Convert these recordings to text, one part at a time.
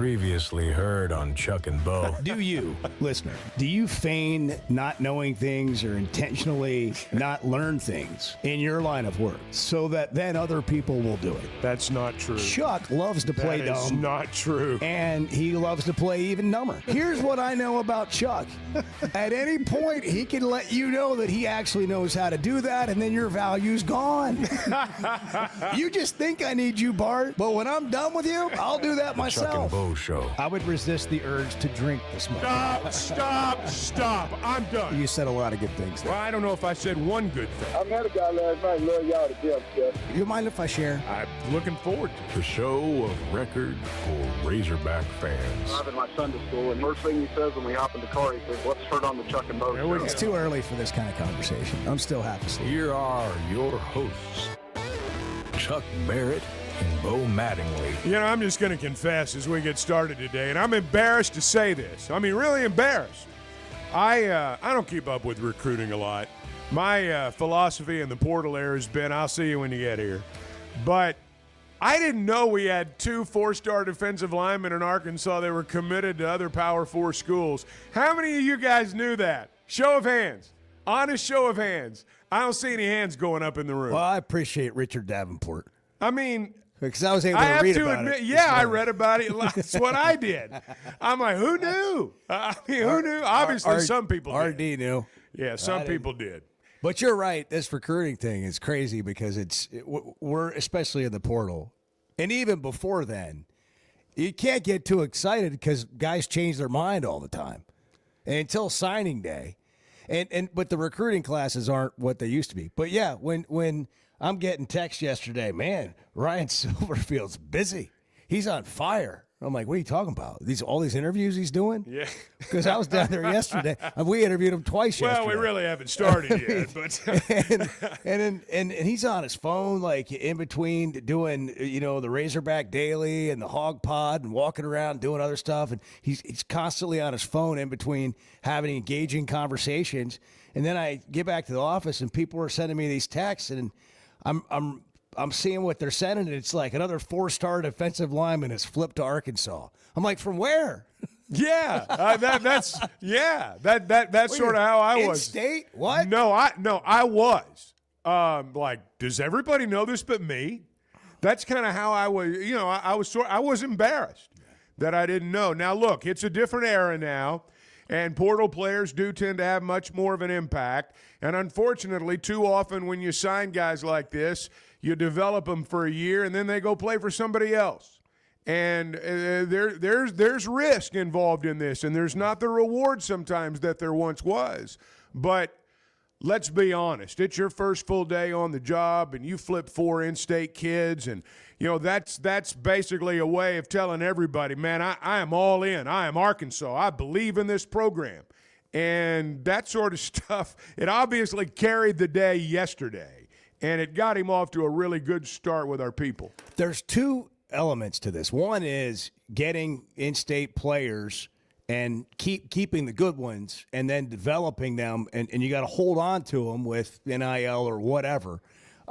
Previously heard on Chuck and Bo. Do you, listener, do you feign not knowing things or intentionally not learn things in your line of work so that then other people will do it? That's not true. Chuck loves to play That is dumb. not true. And he loves to play even dumber. Here's what I know about Chuck. At any point, he can let you know that he actually knows how to do that, and then your value's gone. You just think I need you, Bart, but when I'm done with you, I'll do that Chuck and myself. Bo Show. I would resist the urge to drink this morning. Stop. I'm done. You said a lot of good things there. Well, I don't know if I said one good thing. I met a guy last night, love y'all to death, Jeff. You mind if I share? I'm looking forward to it. The show of record for Razorback fans. I'm in my Sunday school, and first thing he says when we hop in the car, he says, "Let's turn on the Chuck and Bo There we show." It's too early for this kind of conversation. I'm still half asleep. Here are your hosts, Chuck Barrett and Bo Mattingly. You know, I'm just going to confess as we get started today, and I'm embarrassed to say this. I mean, really embarrassed. I don't keep up with recruiting a lot. My philosophy in the portal era has been, I'll see you when you get here. But I didn't know we had 2 4-star defensive linemen in Arkansas that were committed to other Power 4 schools. How many of you guys knew that? Show of hands. Honest show of hands. I don't see any hands going up in the room. Well, I appreciate Richard Davenport I mean, because I was able I to have read to about admit, it. yeah, I read about it. That's what I did. I'm like, who knew? I mean, who knew? Obviously, some people did. RD knew. Yeah, some people did. But you're right. This recruiting thing is crazy because we're especially in the portal, and even before then, you can't get too excited because guys change their mind all the time, and until signing day, but the recruiting classes aren't what they used to be. But yeah, when I'm getting text yesterday, man, Ryan Silverfield's busy. He's on fire. I'm like, what are you talking about? All these interviews he's doing? Yeah. Because I was down there yesterday, and we interviewed him twice yesterday. Well, we really haven't started yet, but and he's on his phone, like in between doing, the Razorback Daily and the Hog Pod and walking around doing other stuff. And he's constantly on his phone in between having engaging conversations. And then I get back to the office and people are sending me these texts, and I'm seeing what they're sending, and it's like another 4-star defensive lineman has flipped to Arkansas. I'm like, from where? yeah, that's sort of how I was. In-state? What? No, I was. Like, does everybody know this but me? That's kind of how I was. I was embarrassed that I didn't know. Now, look, it's a different era now, and portal players do tend to have much more of an impact. And unfortunately, too often when you sign guys like this, you develop them for a year, and then they go play for somebody else. And there's risk involved in this, and there's not the reward sometimes that there once was. But let's be honest. It's your first full day on the job, and you flip 4 in-state kids, and that's basically a way of telling everybody, man, I am all in. I am Arkansas. I believe in this program. And that sort of stuff, it obviously carried the day yesterday, and it got him off to a really good start with our people. There's 2 elements to this. One is getting in-state players and keeping the good ones and then developing them, and you got to hold on to them with NIL or whatever.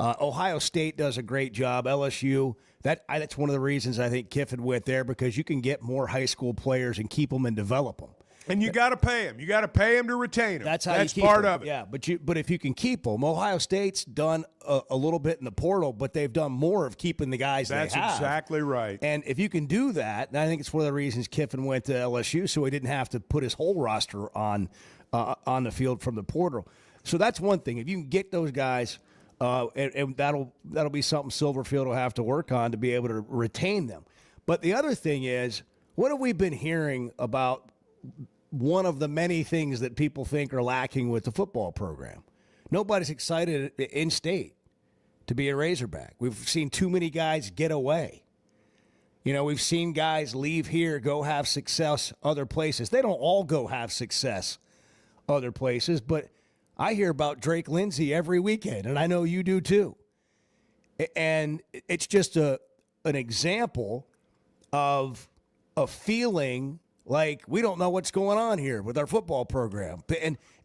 Ohio State does a great job. LSU, that's one of the reasons I think Kiffin went there, because you can get more high school players and keep them and develop them. And you got to pay them. You got to pay them to retain them. That's you keep part them. of it. Yeah, but if you can keep them, Ohio State's done a little bit in the portal, but they've done more of keeping the guys That's they have. exactly right. And if you can do that, and I think it's one of the reasons Kiffin went to LSU, so he didn't have to put his whole roster on the field from the portal. So that's one thing. If you can get those guys, and that'll be something Silverfield will have to work on to be able to retain them. But the other thing is, what have we been hearing about? One of the many things that people think are lacking with the football program. Nobody's excited in state to be a Razorback. We've seen too many guys get away. We've seen guys leave here, go have success other places. They don't all go have success other places, but I hear about Drake Lindsay every weekend, and I know you do too. And it's just an example of a feeling like we don't know what's going on here with our football program.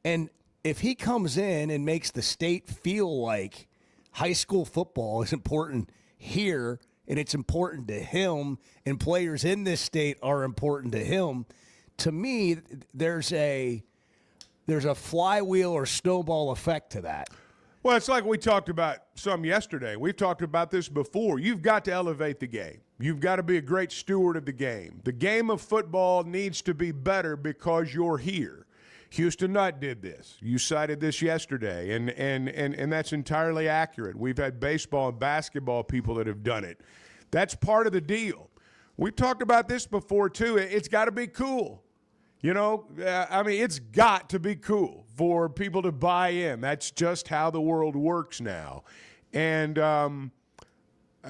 And if he comes in and makes the state feel like high school football is important here and it's important to him, and players in this state are important to him. To me, there's a flywheel or snowball effect to that. Well, it's like we talked about some yesterday. We've talked about this before. You've got to elevate the game. You've got to be a great steward of the game. The game of football needs to be better because you're here. Houston Nutt did this. You cited this yesterday, and that's entirely accurate. We've had baseball and basketball people that have done it. That's part of the deal. We've talked about this before, too. It's got to be cool. You know, it's got to be cool for people to buy in. That's just how the world works now. And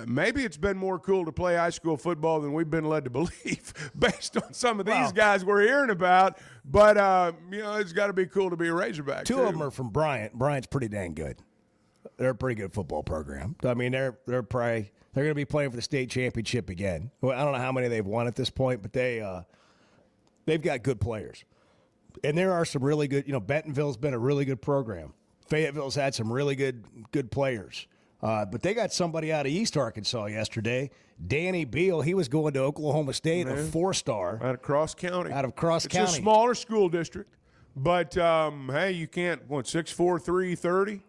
maybe it's been more cool to play high school football than we've been led to believe based on some of these guys we're hearing about. But, it's got to be cool to be a Razorback. Two of them are from Bryant. Bryant's pretty dang good. They're a pretty good football program. I mean, they're going to be playing for the state championship again. Well, I don't know how many they've won at this point, but they've got good players. And there are some really good, Bentonville's been a really good program. Fayetteville's had some really good players. But they got somebody out of East Arkansas yesterday, Danny Beal. He was going to Oklahoma State, a 4-star. Out of Cross County. It's a smaller school district. But, hey, you can't, 6'4", 330?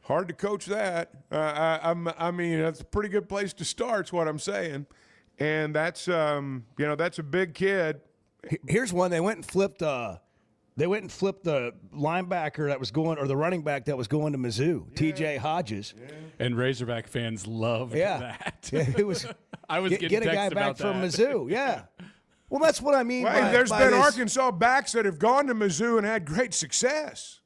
Hard to coach that. That's a pretty good place to start is what I'm saying. And that's, that's a big kid. Here's one. They went and flipped the linebacker that was going, or the running back that was going to Mizzou, T.J. Hodges. Yeah. And Razorback fans loved that. Yeah, it was. I was getting a guy back from Mizzou. Yeah. Well, that's what I mean. There's been Arkansas backs that have gone to Mizzou and had great success.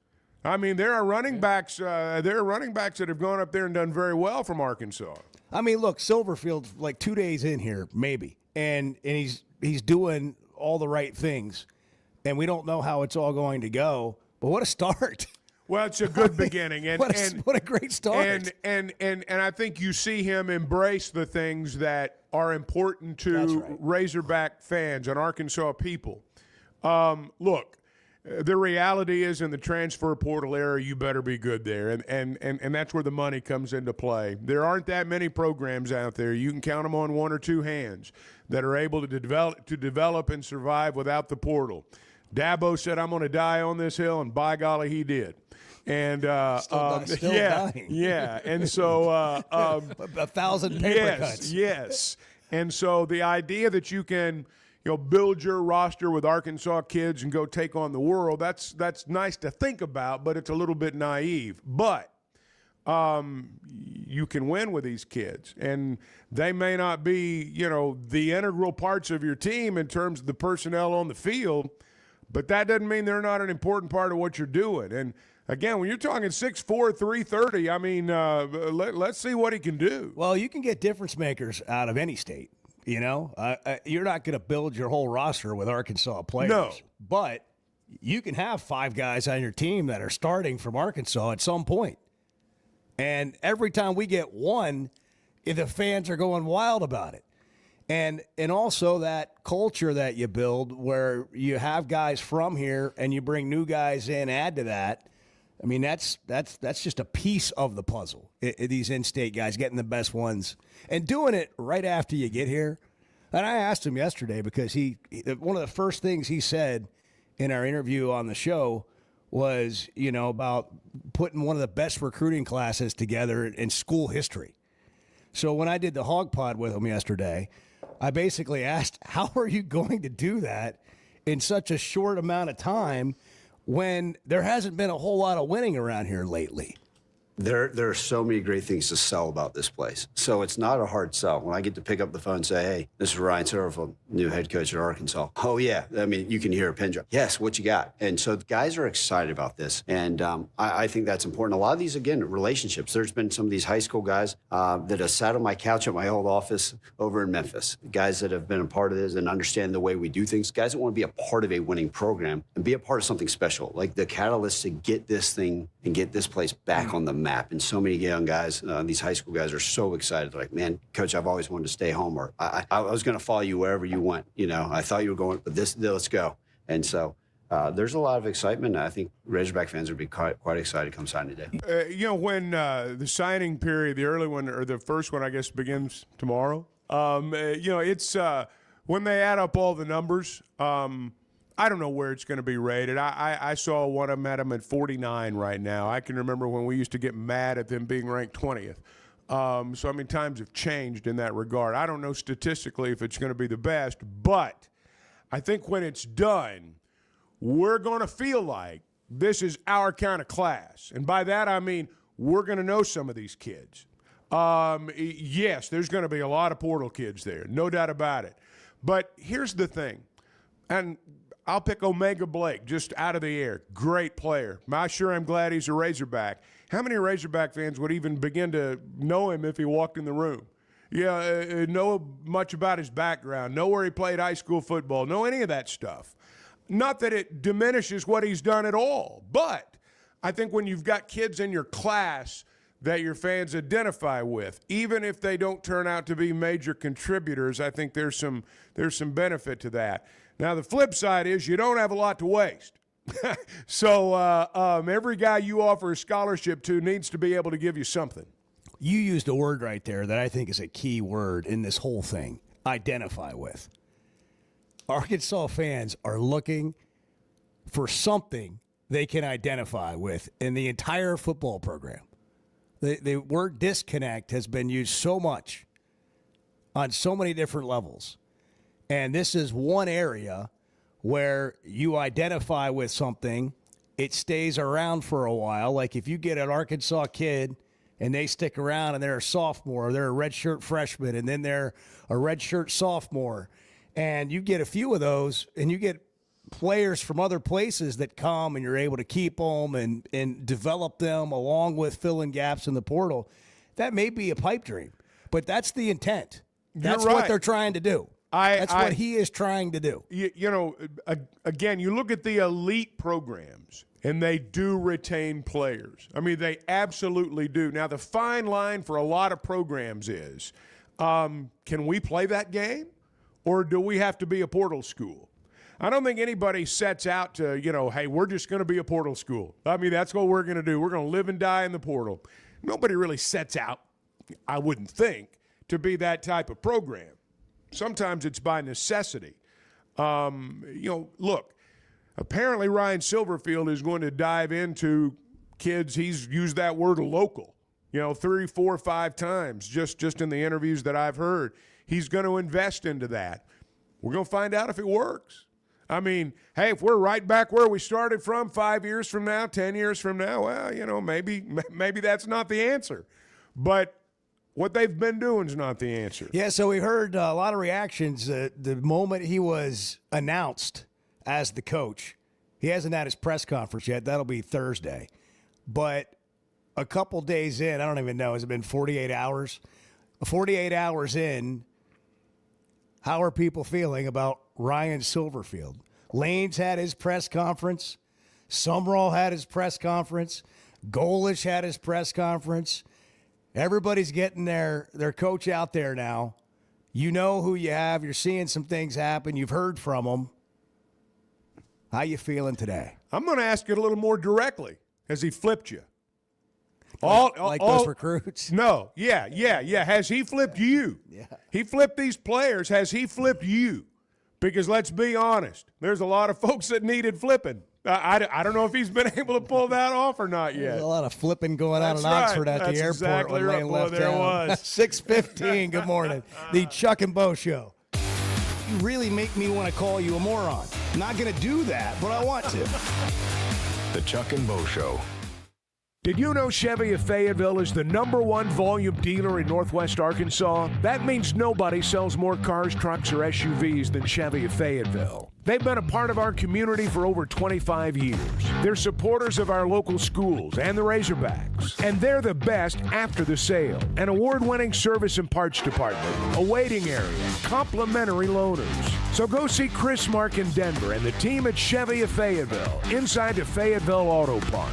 I mean, there are running backs. There are running backs that have gone up there and done very well from Arkansas. I mean, look, Silverfield's like 2 days in here, maybe, and he's doing all the right things, and we don't know how it's all going to go. But what a start! Well, it's a good beginning, and what a great start! And I think you see him embrace the things that are important to Razorback fans and Arkansas people. Look. The reality is, in the transfer portal era, you better be good there, and that's where the money comes into play. There aren't that many programs out there. You can count them on one or two hands that are able to develop and survive without the portal. Dabo said, "I'm going to die on this hill," and by golly, he did. And still dying. Yeah, and so 1,000 paper cuts. Yes, and so the idea that you can build your roster with Arkansas kids and go take on the world, that's nice to think about, but it's a little bit naive. But you can win with these kids, and they may not be, the integral parts of your team in terms of the personnel on the field, but that doesn't mean they're not an important part of what you're doing. And again, when you're talking 6'4", 330, I mean, let's see what he can do. Well, you can get difference makers out of any state. You're not going to build your whole roster with Arkansas players. No. But you can have 5 guys on your team that are starting from Arkansas at some point. And every time we get one, the fans are going wild about it. And also that culture that you build where you have guys from here and you bring new guys in, add to that. I mean, that's just a piece of the puzzle. These in-state guys getting the best ones and doing it right after you get here. And I asked him yesterday because one of the first things he said in our interview on the show was, about putting one of the best recruiting classes together in school history. So when I did the Hog Pod with him yesterday, I basically asked, how are you going to do that in such a short amount of time when there hasn't been a whole lot of winning around here lately? There are so many great things to sell about this place. So it's not a hard sell. When I get to pick up the phone and say, hey, this is Ryan Satterfield, new head coach at Arkansas. Oh, yeah. I mean, you can hear a pin drop. Yes, what you got? And so the guys are excited about this. And I think that's important. A lot of these, again, relationships. There's been some of these high school guys that have sat on my couch at my old office over in Memphis. Guys that have been a part of this and understand the way we do things. Guys that want to be a part of a winning program and be a part of something special. Like the catalyst to get this thing and get this place back on the map. And so many young guys, these high school guys are so excited. They're like, man, coach, I've always wanted to stay home, or I was going to follow you wherever you went. I thought you were going, but let's go. And so there's a lot of excitement. I think Razorback fans would be quite excited come signing day. When the signing period, the early one or the first one, I guess, begins tomorrow. It's when they add up all the numbers. I don't know where it's going to be rated. I saw one of them at them at 49 right now. I can remember when we used to get mad at them being ranked 20th. Times have changed in that regard. I don't know statistically if it's going to be the best, but I think when it's done, we're going to feel like this is our kind of class. And by that, I mean we're going to know some of these kids. Yes, there's going to be a lot of portal kids there, no doubt about it. But here's the thing, and I'll pick Omega Blake just out of the air. Great player. I'm glad he's a Razorback. How many Razorback fans would even begin to know him if he walked in the room? Know much about his background, know where he played high school football, know any of that stuff. Not that it diminishes what he's done at all, but I think when you've got kids in your class that your fans identify with, even if they don't turn out to be major contributors, I think there's some benefit to that. Now, the flip side is you don't have a lot to waste. So every guy you offer a scholarship to needs to be able to give you something. You used a word right there that I think is a key word in this whole thing, identify with. Arkansas fans are looking for something they can identify with in the entire football program. The word disconnect has been used so much on so many different levels. And this is one area where you identify with something, it stays around for a while. Like if you get an Arkansas kid and they stick around and they're a sophomore, or they're a redshirt freshman, and then they're a redshirt sophomore, and you get a few of those, and you get players from other places that come, and you're able to keep them and develop them along with filling gaps in the portal, that may be a pipe dream. But that's the intent. That's right. what they're trying to do. That's what he is trying to do. Again, you look at the elite programs, and they do retain players. I mean, they absolutely do. Now, the fine line for a lot of programs is, can we play that game, or do we have to be a portal school? I don't think anybody sets out to, hey, we're just going to be a portal school. I mean, that's what we're going to do. We're going to live and die in the portal. Nobody really sets out, I wouldn't think, to be that type of program. Sometimes it's by necessity. Look, apparently Ryan Silverfield is going to dive into kids. He's used that word local, 3, 4, 5 times just in the interviews that I've heard. He's going to invest into that. We're going to find out if it works. I mean, hey, if we're right back where we started from 5 years from now, 10 years from now, well, maybe that's not the answer. But what they've been doing is not the answer. Yeah, so we heard a lot of reactions the moment he was announced as the coach. He hasn't had his press conference yet. That'll be Thursday. But a couple days in, I don't even know, has it been 48 hours? 48 hours in, how are people feeling about Ryan Silverfield? Lane's had his press conference. Sumrall had his press conference. Golish had his press conference. Everybody's getting their coach out there now. You know who you have. You're seeing some things happen. You've heard from them. How you feeling today? I'm going to ask it a little more directly. Has he flipped you? Like those recruits? No. Yeah. Has he flipped you? Yeah. He flipped these players. Has he flipped you? Because let's be honest, there's a lot of folks that needed flipping. I don't know if he's been able to pull that off or not yet. There's a lot of flipping going on in right. Oxford at That's the airport exactly when right. Lane Well, left there town. was. 6:15, good morning. The Chuck and Bo Show. You really make me want to call you a moron. I'm not going to do that, but I want to. The Chuck and Bo Show. Did you know Chevy of Fayetteville is the #1 volume dealer in Northwest Arkansas? That means nobody sells more cars, trucks, or SUVs than Chevy of Fayetteville. They've been a part of our community for over 25 years. They're supporters of our local schools and the Razorbacks. And they're the best after the sale. An award-winning service and parts department, a waiting area, complimentary loaners. So go see Chris Mark in Denver and the team at Chevy of Fayetteville, inside the Fayetteville Auto Park.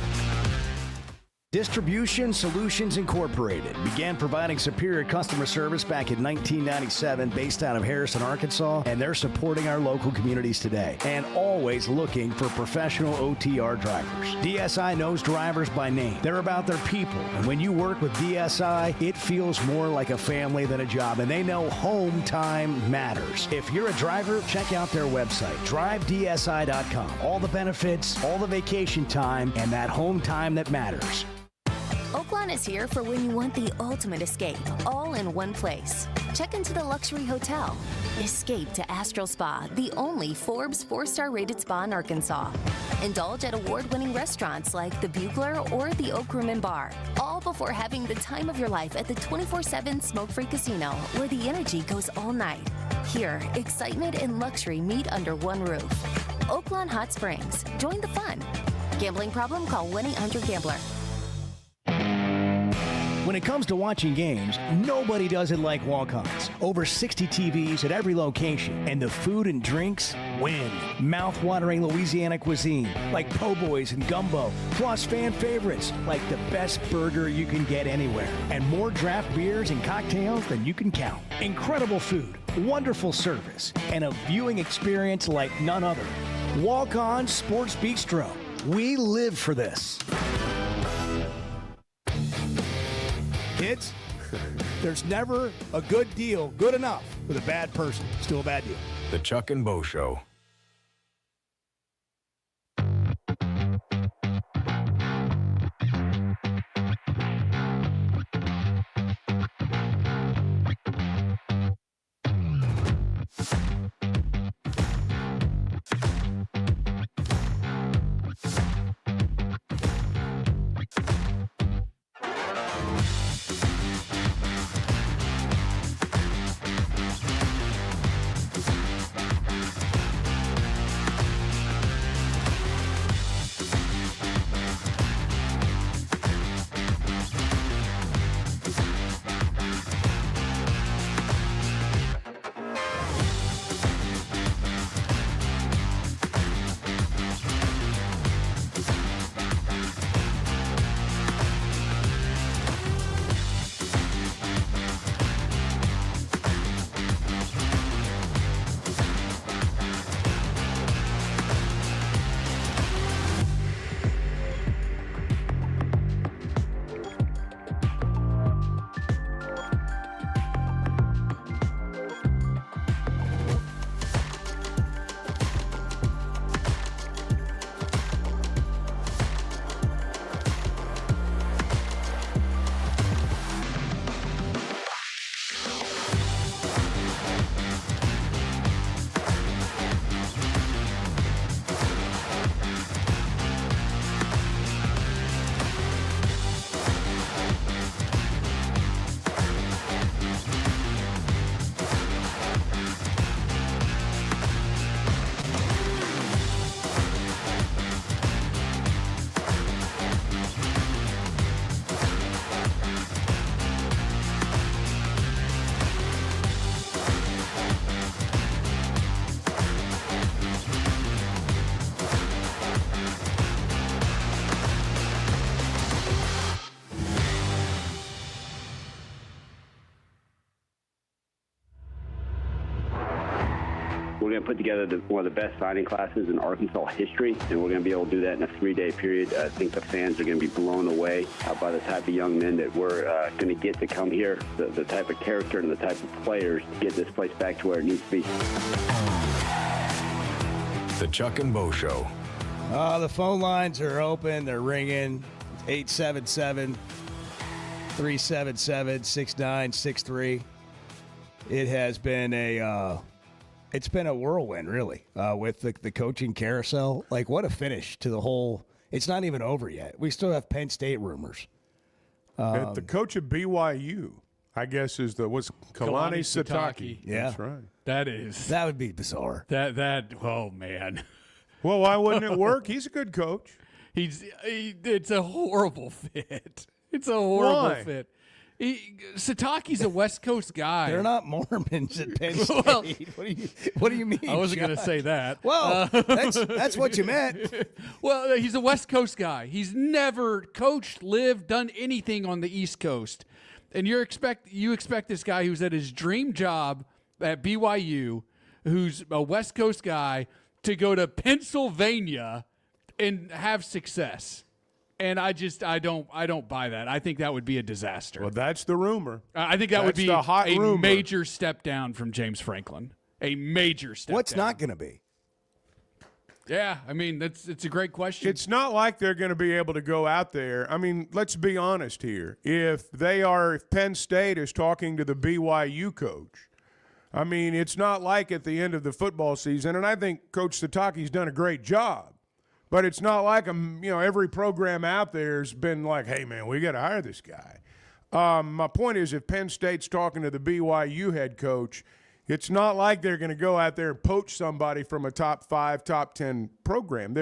Distribution Solutions Incorporated began providing superior customer service back in 1997 based out of Harrison, Arkansas, and they're supporting our local communities today and always looking for professional OTR drivers. DSI knows drivers by name. They're about their people, and when you work with DSI, it feels more like a family than a job, and they know home time matters. If you're a driver, check out their website, drivedsi.com. All the benefits, all the vacation time, and that home time that matters. Oaklawn is here for when you want the ultimate escape, all in one place. Check into the luxury hotel. Escape to Astral Spa, the only Forbes 4-star rated spa in Arkansas. Indulge at award-winning restaurants like the Bugler or the Oak Room and Bar, all before having the time of your life at the 24/7 smoke-free casino, where the energy goes all night. Here, excitement and luxury meet under one roof. Oaklawn Hot Springs. Join the fun. Gambling problem? Call 1-800-GAMBLER. When it comes to watching games, nobody does it like walk-ons. Over 60 TVs at every location, and the food and drinks win. Mouth-watering Louisiana cuisine like po' boys and gumbo, plus fan favorites like the best burger you can get anywhere, and more draft beers and cocktails than you can count. Incredible food, wonderful service, and a viewing experience like none other. Walk-On Sports Bistro. We live for this. Kids, there's never a good deal good enough with a bad person. Still a bad deal. The Chuck and Bo Show. We're going to put together one of the best signing classes in Arkansas history, and we're going to be able to do that in a 3-day period. I think the fans are going to be blown away by the type of young men that we're going to get to come here, the type of character and the type of players to get this place back to where it needs to be. The Chuck and Bo Show. The phone lines are open. They're ringing. 877-377-6963. It has been it's been a whirlwind, really, with the coaching carousel. Like, what a finish to the whole. It's not even over yet. We still have Penn State rumors. The coach of BYU, I guess, is what's Kalani Sitake. Yeah, that's right. That would be bizarre. Oh man. Well, why wouldn't it work? He's a good coach. It's a horrible fit. It's a horrible fit. Sataki's a West Coast guy. They're not Mormons at Penn State. Well, what do you mean? I wasn't going to Josh? say that. Well, that's what you meant. Well, he's a West Coast guy. He's never coached, lived, done anything on the East Coast. And you expect this guy who's at his dream job at BYU, who's a West Coast guy, to go to Pennsylvania and have success. And I don't buy that. I think that would be a disaster. Well, that's the rumor. I think that would That's be the hot a rumor. major step down from James Franklin. A major step What's down. not going to be? Yeah, I mean, it's a great question. It's not like they're going to be able to go out there. I mean, let's be honest here. If Penn State is talking to the BYU coach, I mean, it's not like at the end of the football season, and I think Coach Sataki's done a great job. But it's not like every program out there has been like, hey, man, we got to hire this guy. My point is, if Penn State's talking to the BYU head coach, it's not like they're going to go out there and poach somebody from a top 5, top 10 program.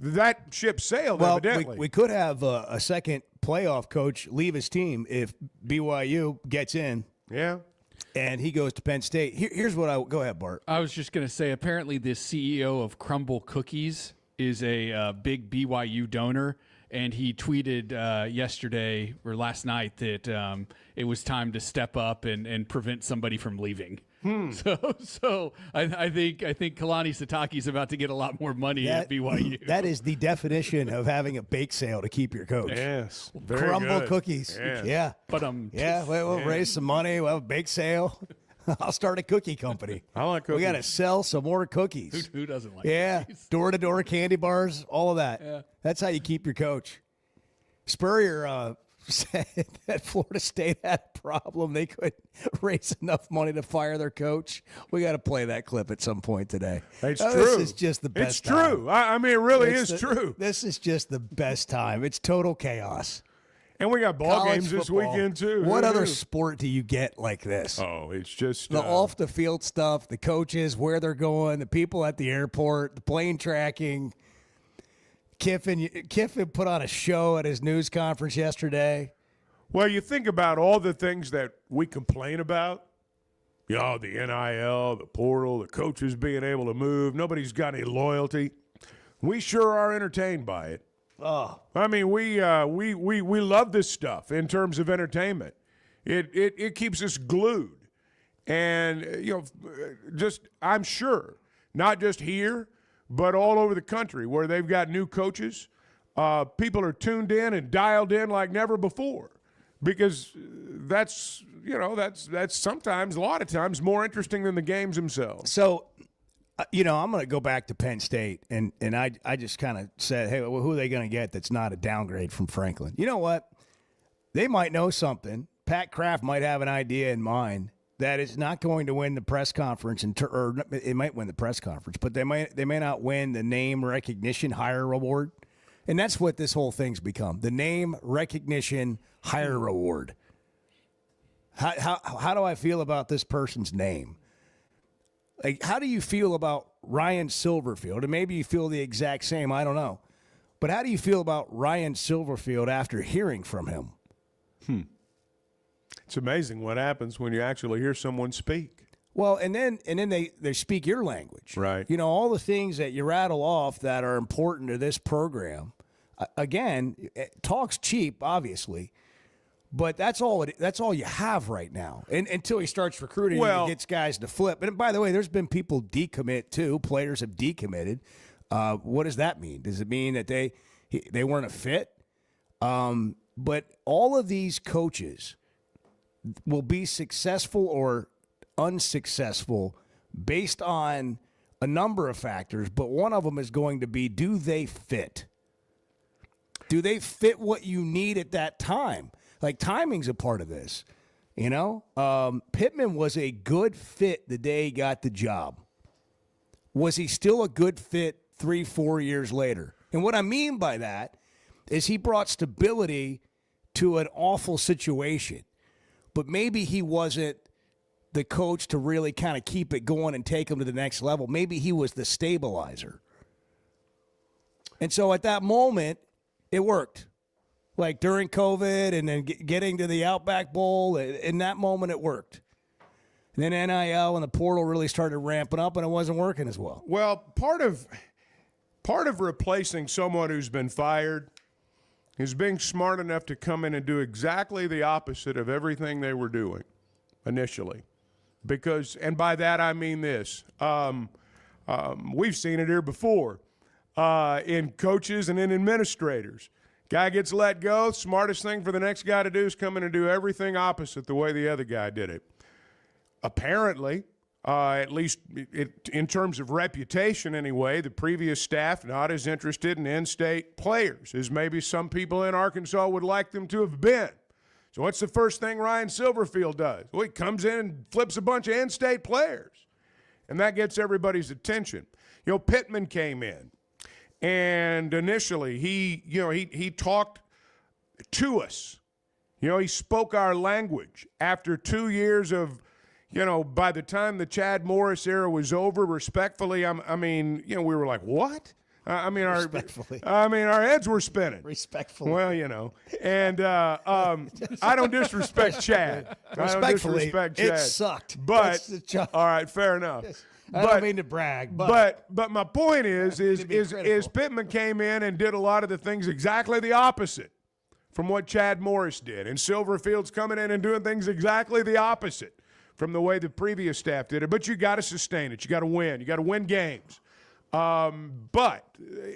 That ship sailed, Well, evidently. we could have a second playoff coach leave his team if BYU gets in Yeah. and he goes to Penn State. Here's what go ahead, Bart. I was just going to say, apparently the CEO of Crumble Cookies is a big BYU donor, and he tweeted yesterday or last night that it was time to step up and prevent somebody from leaving. So I think Kalani Sataki's about to get a lot more money at BYU. That is the definition of having a bake sale to keep your coach. Yes. Very Crumble good. cookies. Yes. Yeah. But We'll raise some money. We'll have a bake sale. I'll start a cookie company. I like We got to cookies. sell some more cookies. who doesn't like Yeah. cookies? Door-to-door candy bars, all of that. Yeah. That's how you keep your coach. Spurrier said that Florida State had a problem. They couldn't raise enough money to fire their coach. We got to play that clip at some point today. It's Oh, true. This is just the best It's time. true. I mean, it really It's is the- true. This is just the best time. It's total chaos. And we got ball College games this football. weekend, too. What Who other knew? sport do you get like this? Oh, it's just The off the field stuff, the coaches, where they're going, the people at the airport, the plane tracking. Kiffin put on a show at his news conference yesterday. Well, you think about all the things that we complain about. The NIL, the portal, the coaches being able to move. Nobody's got any loyalty. We sure are entertained by it. Oh, I mean, we love this stuff in terms of entertainment. It keeps us glued, and just I'm sure not just here, but all over the country where they've got new coaches, people are tuned in and dialed in like never before, because that's sometimes a lot of times more interesting than the games themselves. so I'm going to go back to Penn State, and I just kind of said, hey, well, who are they going to get that's not a downgrade from Franklin? You know what? They might know something. Pat Kraft might have an idea in mind that it's not going to win the press conference, or it might win the press conference, but they may not win the name recognition hire award. And that's what this whole thing's become, the name recognition hire award. How do I feel about this person's name? Like, how do you feel about Ryan Silverfield? And maybe you feel the exact same. I don't know. But how do you feel about Ryan Silverfield after hearing from him? It's amazing what happens when you actually hear someone speak. Well, and then they speak your language. Right. All the things that you rattle off that are important to this program. Again, talk's cheap, obviously. But that's all you have right now, and until he starts recruiting and gets guys to flip. And by the way, there's been people decommit too. Players have decommitted. What does that mean? Does it mean that they weren't a fit? But all of these coaches will be successful or unsuccessful based on a number of factors. But one of them is going to be: do they fit? Do they fit what you need at that time? Like, timing's a part of this, Pittman was a good fit the day he got the job. Was he still a good fit 3-4 years later? And what I mean by that is he brought stability to an awful situation, but maybe he wasn't the coach to really kind of keep it going and take him to the next level. Maybe he was the stabilizer. And so at that moment, it worked. like during COVID and then getting to the Outback Bowl. In that moment, it worked. And then NIL and the portal really started ramping up, and it wasn't working as well. Well, part of replacing someone who's been fired is being smart enough to come in and do exactly the opposite of everything they were doing initially. Because, and by that I mean this, we've seen it here before in coaches and in administrators. Guy gets let go, smartest thing for the next guy to do is come in and do everything opposite the way the other guy did it. Apparently, at least in terms of reputation anyway, the previous staff not as interested in in-state players as maybe some people in Arkansas would like them to have been. So what's the first thing Ryan Silverfield does? Well, he comes in and flips a bunch of in-state players, and that gets everybody's attention. You know, Pittman came in, and initially he talked to us. You know, he spoke our language. After 2 years of, you know, by the time the Chad Morris era was over, respectfully, we were like, what? Our heads were spinning. Respectfully. Well, you know, and I don't disrespect Chad. Respectfully, it sucked. But all right, fair enough. Yes. I don't mean to brag, but my point is Pittman came in and did a lot of the things exactly the opposite from what Chad Morris did, and Silverfield's coming in and doing things exactly the opposite from the way the previous staff did it. But you got to sustain it. You got to win. You got to win games. But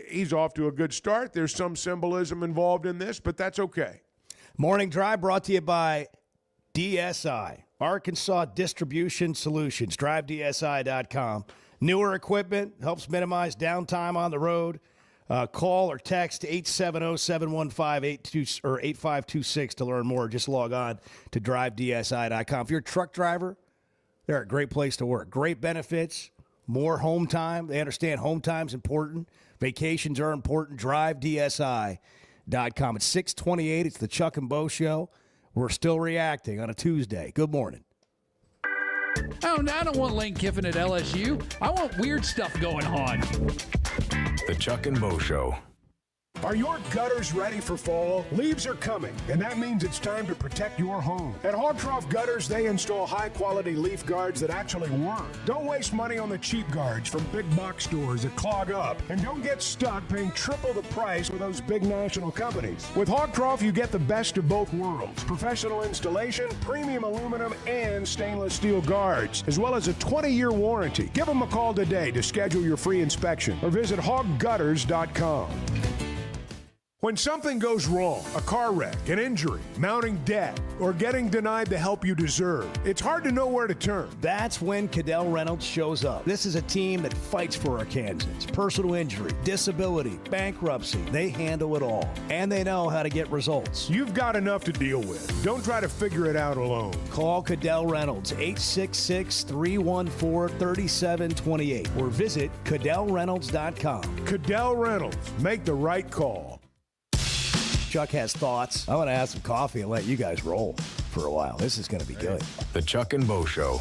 he's off to a good start. There's some symbolism involved in this, but that's okay. Morning Drive brought to you by DSI, Arkansas Distribution Solutions. DriveDSI.com. Newer equipment helps minimize downtime on the road. Call or text 870-715-8526 to learn more. Just log on to DriveDSI.com. If you're a truck driver, they're a great place to work. Great benefits. More home time. They understand home time's important. Vacations are important. DriveDSI.com. It's 6:28. It's the Chuck and Bo Show. We're still reacting on a Tuesday. Good morning. Oh, no, I don't want Lane Kiffin at LSU. I want weird stuff going on. The Chuck and Bo Show. Are your gutters ready for fall? Leaves are coming, and that means it's time to protect your home. At Hogtroff Gutters, they install high-quality leaf guards that actually work. Don't waste money on the cheap guards from big box stores that clog up, and don't get stuck paying triple the price with those big national companies. With Hogtroff, you get the best of both worlds: professional installation, premium aluminum, and stainless steel guards, as well as a 20-year warranty. Give them a call today to schedule your free inspection, or visit hoggutters.com. When something goes wrong, a car wreck, an injury, mounting debt, or getting denied the help you deserve, it's hard to know where to turn. That's when Cadell Reynolds shows up. This is a team that fights for Arkansans. Personal injury, disability, bankruptcy, they handle it all. And they know how to get results. You've got enough to deal with. Don't try to figure it out alone. Call Cadell Reynolds, 866-314-3728, or visit CadellReynolds.com. Cadell Reynolds. Make the right call. Chuck has thoughts. I want to have some coffee and let you guys roll for a while. This is going to be good. The Chuck and Bo Show.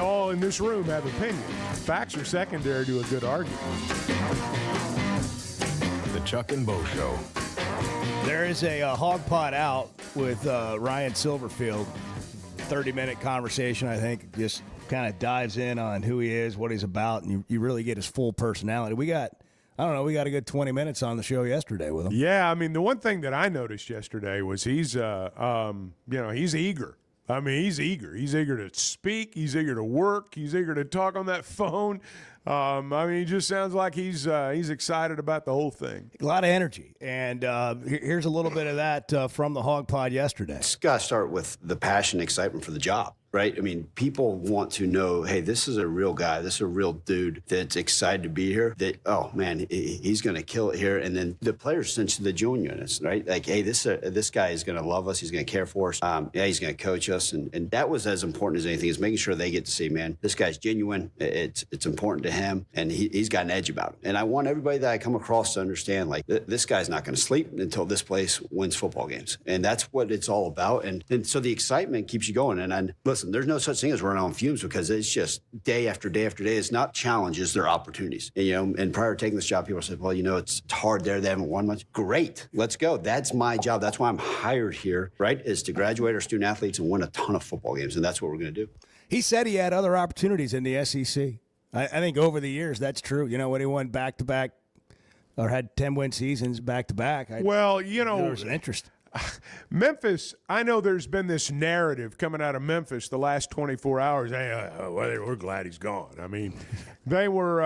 all in this room have opinions. Facts are secondary to a good argument. The Chuck and Bo Show. There is a hog pot out with Ryan Silverfield. 30-minute conversation, I think, just kind of dives in on who he is, what he's about, and you really get his full personality. We got a good 20 minutes on the show yesterday with him. Yeah, I mean, the one thing that I noticed yesterday was he's eager. I mean, he's eager. He's eager to speak. He's eager to work. He's eager to talk on that phone. I mean, he just sounds like he's excited about the whole thing. A lot of energy. And here's a little bit of that from the Hog Pod yesterday. It's got to start with the passion and excitement for the job, right? I mean, people want to know, hey, this is a real guy. This is a real dude that's excited to be here. That, oh, man, he's going to kill it here. And then the players sense the genuineness, right? Like, hey, this guy is going to love us. He's going to care for us. Yeah, he's going to coach us. And that was as important as anything, is making sure they get to see, man, this guy's genuine. It's important to him, and he's got an edge about him. And I want everybody that I come across to understand, like, this guy's not going to sleep until this place wins football games. And that's what it's all about. And so the excitement keeps you going. And listen, there's no such thing as running on fumes, because it's just day after day after day. It's not challenges, they're opportunities. And, and prior to taking this job, people said, well, it's hard there. They haven't won much. Great. Let's go. That's my job. That's why I'm hired here, right, is to graduate our student athletes and win a ton of football games. And that's what we're going to do. He said he had other opportunities in the SEC. I think over the years, that's true. When he won back-to-back or had 10-win seasons back-to-back. There was an interest. Memphis, I know there's been this narrative coming out of Memphis the last 24 hours. Hey, we're glad he's gone. I mean, they were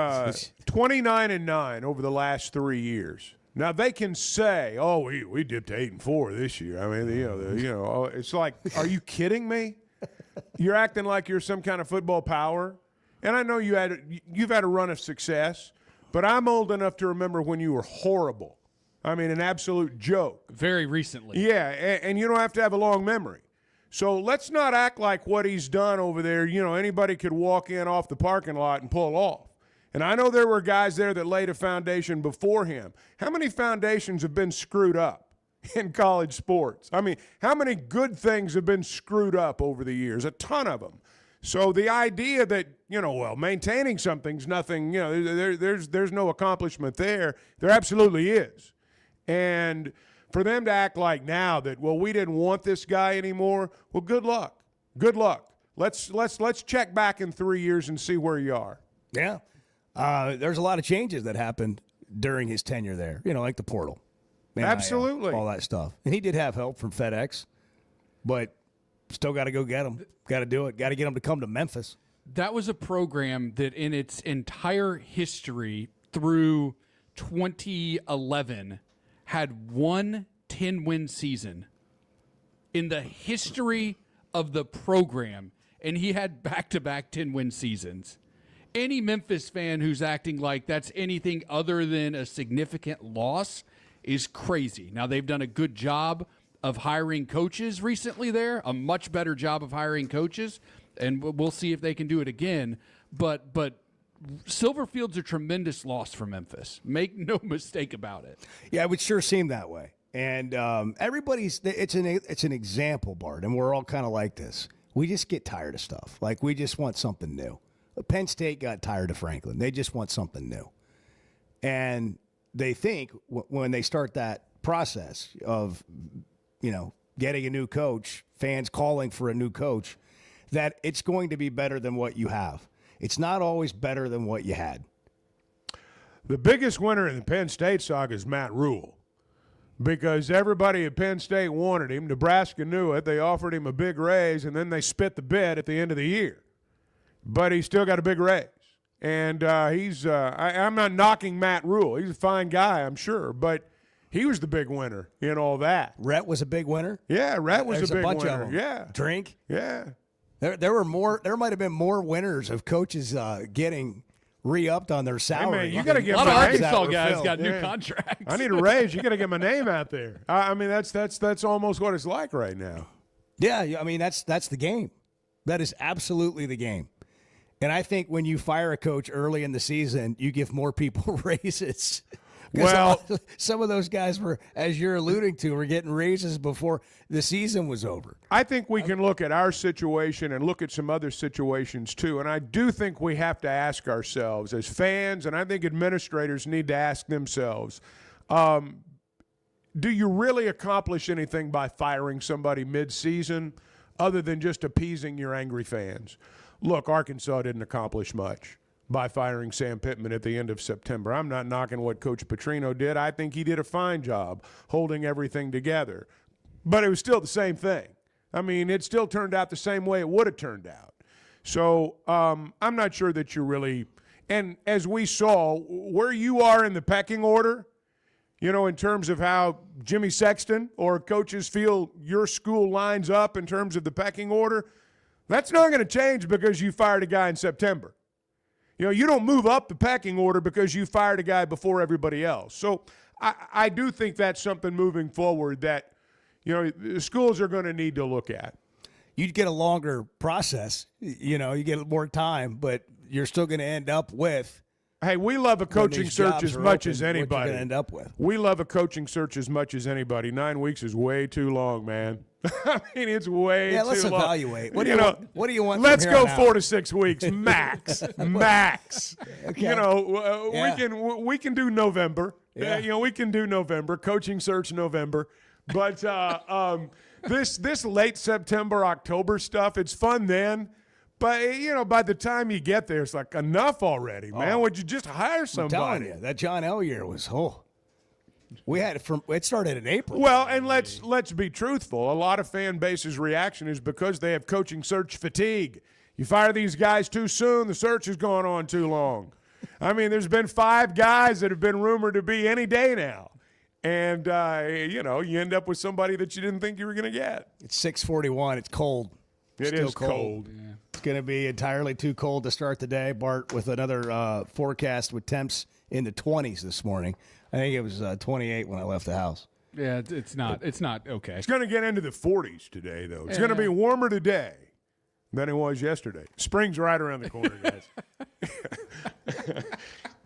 29-9 over the last 3 years. Now they can say, "Oh, we dipped to 8-4 this year." I mean, it's like, are you kidding me? You're acting like you're some kind of football power. And I know you've had a run of success, but I'm old enough to remember when you were horrible. I mean, an absolute joke. Very recently. Yeah, and you don't have to have a long memory. So let's not act like what he's done over there, anybody could walk in off the parking lot and pull off. And I know there were guys there that laid a foundation before him. How many foundations have been screwed up in college sports? I mean, how many good things have been screwed up over the years? A ton of them. So the idea that, maintaining something's nothing, there's no accomplishment there. There absolutely is. And for them to act like now that, we didn't want this guy anymore, well, good luck. Good luck. Let's check back in 3 years and see where you are. Yeah. There's a lot of changes that happened during his tenure there, like the portal. Absolutely. All that stuff. And he did have help from FedEx, but still got to go get him. Got to do it. Got to get him to come to Memphis. That was a program that in its entire history through 2011 had one 10-win season in the history of the program, and he had back-to-back 10-win seasons. Any Memphis fan who's acting like that's anything other than a significant loss is crazy. Now, they've done a good job of hiring coaches recently there, a much better job of hiring coaches, and we'll see if they can do it again. But Silverfield's a tremendous loss for Memphis. Make no mistake about it. Yeah, it would sure seem that way. And it's an example, Bart, and we're all kind of like this. We just get tired of stuff. Like, we just want something new. Penn State got tired of Franklin. They just want something new. And they think when they start that process of, getting a new coach, fans calling for a new coach, that it's going to be better than what you have. It's not always better than what you had. The biggest winner in the Penn State saga is Matt Rule, because everybody at Penn State wanted him. Nebraska knew it. They offered him a big raise, and then they spit the bid at the end of the year. But he still got a big raise. And I'm not knocking Matt Rule. He's a fine guy, I'm sure, but he was the big winner in all that. Rhett was a big winner? Yeah, Rhett was There's a big bunch winner. of them. Yeah. Drink? Yeah. There were more. There might have been more winners of coaches getting re-upped on their salary. Hey man, you got to get a lot of my Arkansas name. guys got new contracts. I need a raise. You got to get my name out there. I mean, that's almost what it's like right now. Yeah, I mean that's the game. That is absolutely the game. And I think when you fire a coach early in the season, you give more people raises Well, some of those guys were, as you're alluding to, were getting raises before the season was over. I think we can look at our situation and look at some other situations too. And I do think we have to ask ourselves as fans, and I think administrators need to ask themselves, do you really accomplish anything by firing somebody mid-season other than just appeasing your angry fans? Look, Arkansas didn't accomplish much by firing Sam Pittman at the end of September. I'm not knocking what Coach Petrino did. I think he did a fine job holding everything together. But it was still the same thing. I mean, it still turned out the same way it would have turned out. So I'm not sure that you really – and as we saw, where you are in the pecking order, you know, in terms of how Jimmy Sexton or coaches feel your school lines up in terms of the pecking order, that's not going to change because you fired a guy in September. You know, you don't move up the pecking order because you fired a guy before everybody else. So I do think that's something moving forward that, you know, the schools are going to need to look at. You'd get a longer process. You know, you get more time, but you're still going to end up with. Hey, we love a coaching search as much as What you're anybody. going to end up with. We love a coaching search as much as anybody. 9 weeks is way too long, man. I mean, it's way Yeah, too let's long. evaluate. What do you want? What do you want? Let's from here go on 4 out? to 6 weeks max. Max. Okay. You know, Yeah. we can do November. Yeah. You know, we can do November. Coaching search November. But this late September, October stuff, it's fun then. But, you know, by the time you get there, it's like enough already, man. Would you just hire I'm telling somebody? you, that John L. year was we had it started in April. Well, and let's be truthful. A lot of fan base's reaction is because they have coaching search fatigue. You fire these guys too soon, the search has gone on too long. I mean, there's been 5 guys that have been rumored to be any day now. And, you know, you end up with somebody that you didn't think you were going to get. It's 6:41. It's cold. It Still is cold. Yeah. It's going to be entirely too cold to start the day, Bart, with another forecast with temps in the 20s this morning. I think it was 28 when I left the house. Yeah, it's not okay. It's going to get into the 40s today, though. It's going to be warmer today than it was yesterday. Spring's right around the corner, guys.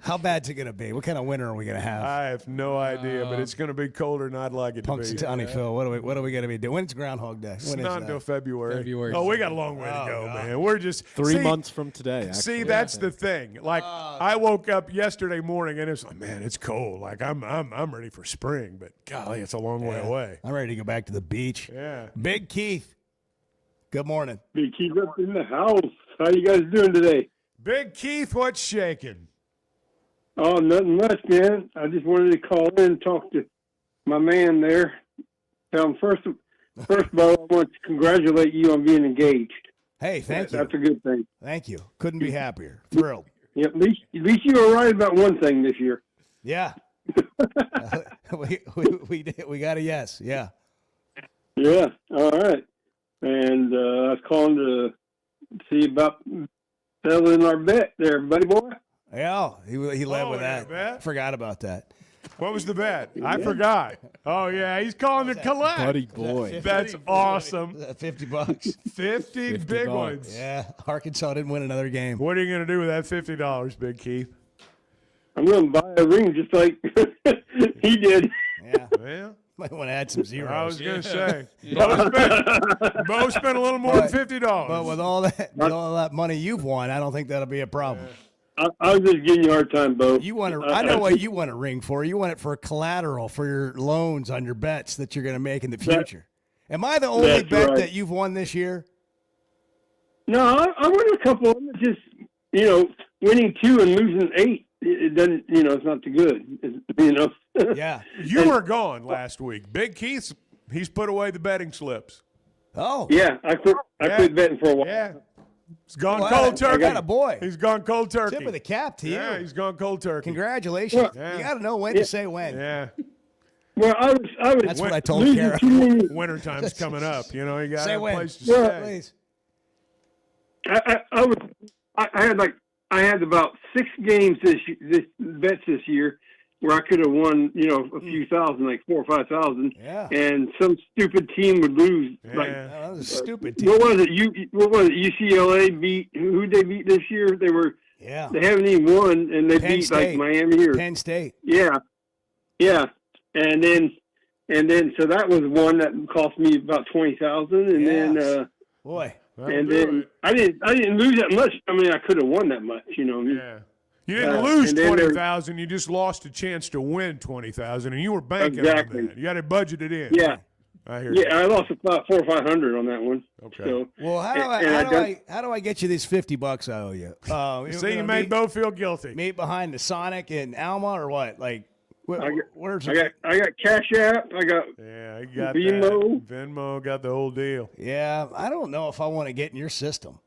How bad's it going to be? What kind of winter are we going to have? I have no idea, but it's going to be colder than I'd like it to be. Punxsutawney Phil, what are we going to be doing? When's Groundhog Day? It's when is not that? until February. February. Oh, we got a long way to go, man. We're just 3 months from today. Actually. See, that's the thing. Like, I woke up yesterday morning and it's like, man, it's cold. Like, I'm ready for spring, but golly, it's a long way away. I'm ready to go back to the beach. Yeah. Big Keith, good morning. Big Keith up in the house. How you guys doing today? Big Keith, what's shaking? Oh, nothing much, man. I just wanted to call in and talk to my man there. Tell him first of all, I want to congratulate you on being engaged. Hey, thank you. That's a good thing. Thank you. Couldn't be happier. Thrilled. Yeah, at least you were right about one thing this year. Yeah. we did. We got a yes. Yeah. Yeah. All right. And I was calling to see about settling our bet there, buddy boy. Yeah. He led with yeah, that. bet. Forgot about that. What was the bet? I forgot. Oh, yeah, he's calling to collect. Buddy boy. That's awesome. $50. 50 big bucks. ones. Yeah. Arkansas didn't win another game. What are you going to do with that $50, Big Keith? I'm going to buy a ring just like he did. Yeah. Well, Might want to add some zeros. I was going to say, Bo spent a little more than $50. But with all that money you've won, I don't think that'll be a problem. I was just giving you a hard time, Bo. You want I know what you want a ring for. You want it for collateral for your loans on your bets that you're going to make in the future. Am I the only That's bet right. that you've won this year? No, I won a couple of them. It's just, winning 2 and losing 8. It doesn't, it's not too good, Yeah. You were gone last week. Big Keith's, he's put away the betting slips. Oh. Yeah, I quit betting for a while. Yeah. He's gone Well, cold turkey. I got a boy. He's gone cold turkey. Tip of the cap to you. Yeah, he's gone cold turkey. Congratulations. Yeah. You got to know when to say when. Yeah. Well, I was. That's what I told losing Kara. too many- Wintertime's coming up. You got to Say have a when. place to Well, stay. Please. I had about 6 games bets this year where I could have won, a few thousand, like 4,000 or 5,000. Yeah. And some stupid team would lose. Yeah. Like, Oh, that was a stupid team. what was it? UCLA beat who they beat this year? Yeah. They haven't even won, and they Penn beat State. like Miami or Penn State. yeah. Yeah, and then so that was one that cost me about $20,000, and then boy, and then I didn't lose that much. I mean, I could have won that much, you know. Yeah. You didn't lose 20,000. You just lost a chance to win 20,000, and you were banking on that. You had it budgeted in. Yeah. I hear you. Yeah, I lost about $400 or $500 on that one. Okay. So, well, how do I get you these $50 I owe you? See, you made Bo feel guilty. Meet behind the Sonic in Alma or what? Like, where's I got Cash App. I got Venmo. Venmo got the whole deal. Yeah, I don't know if I want to get in your system.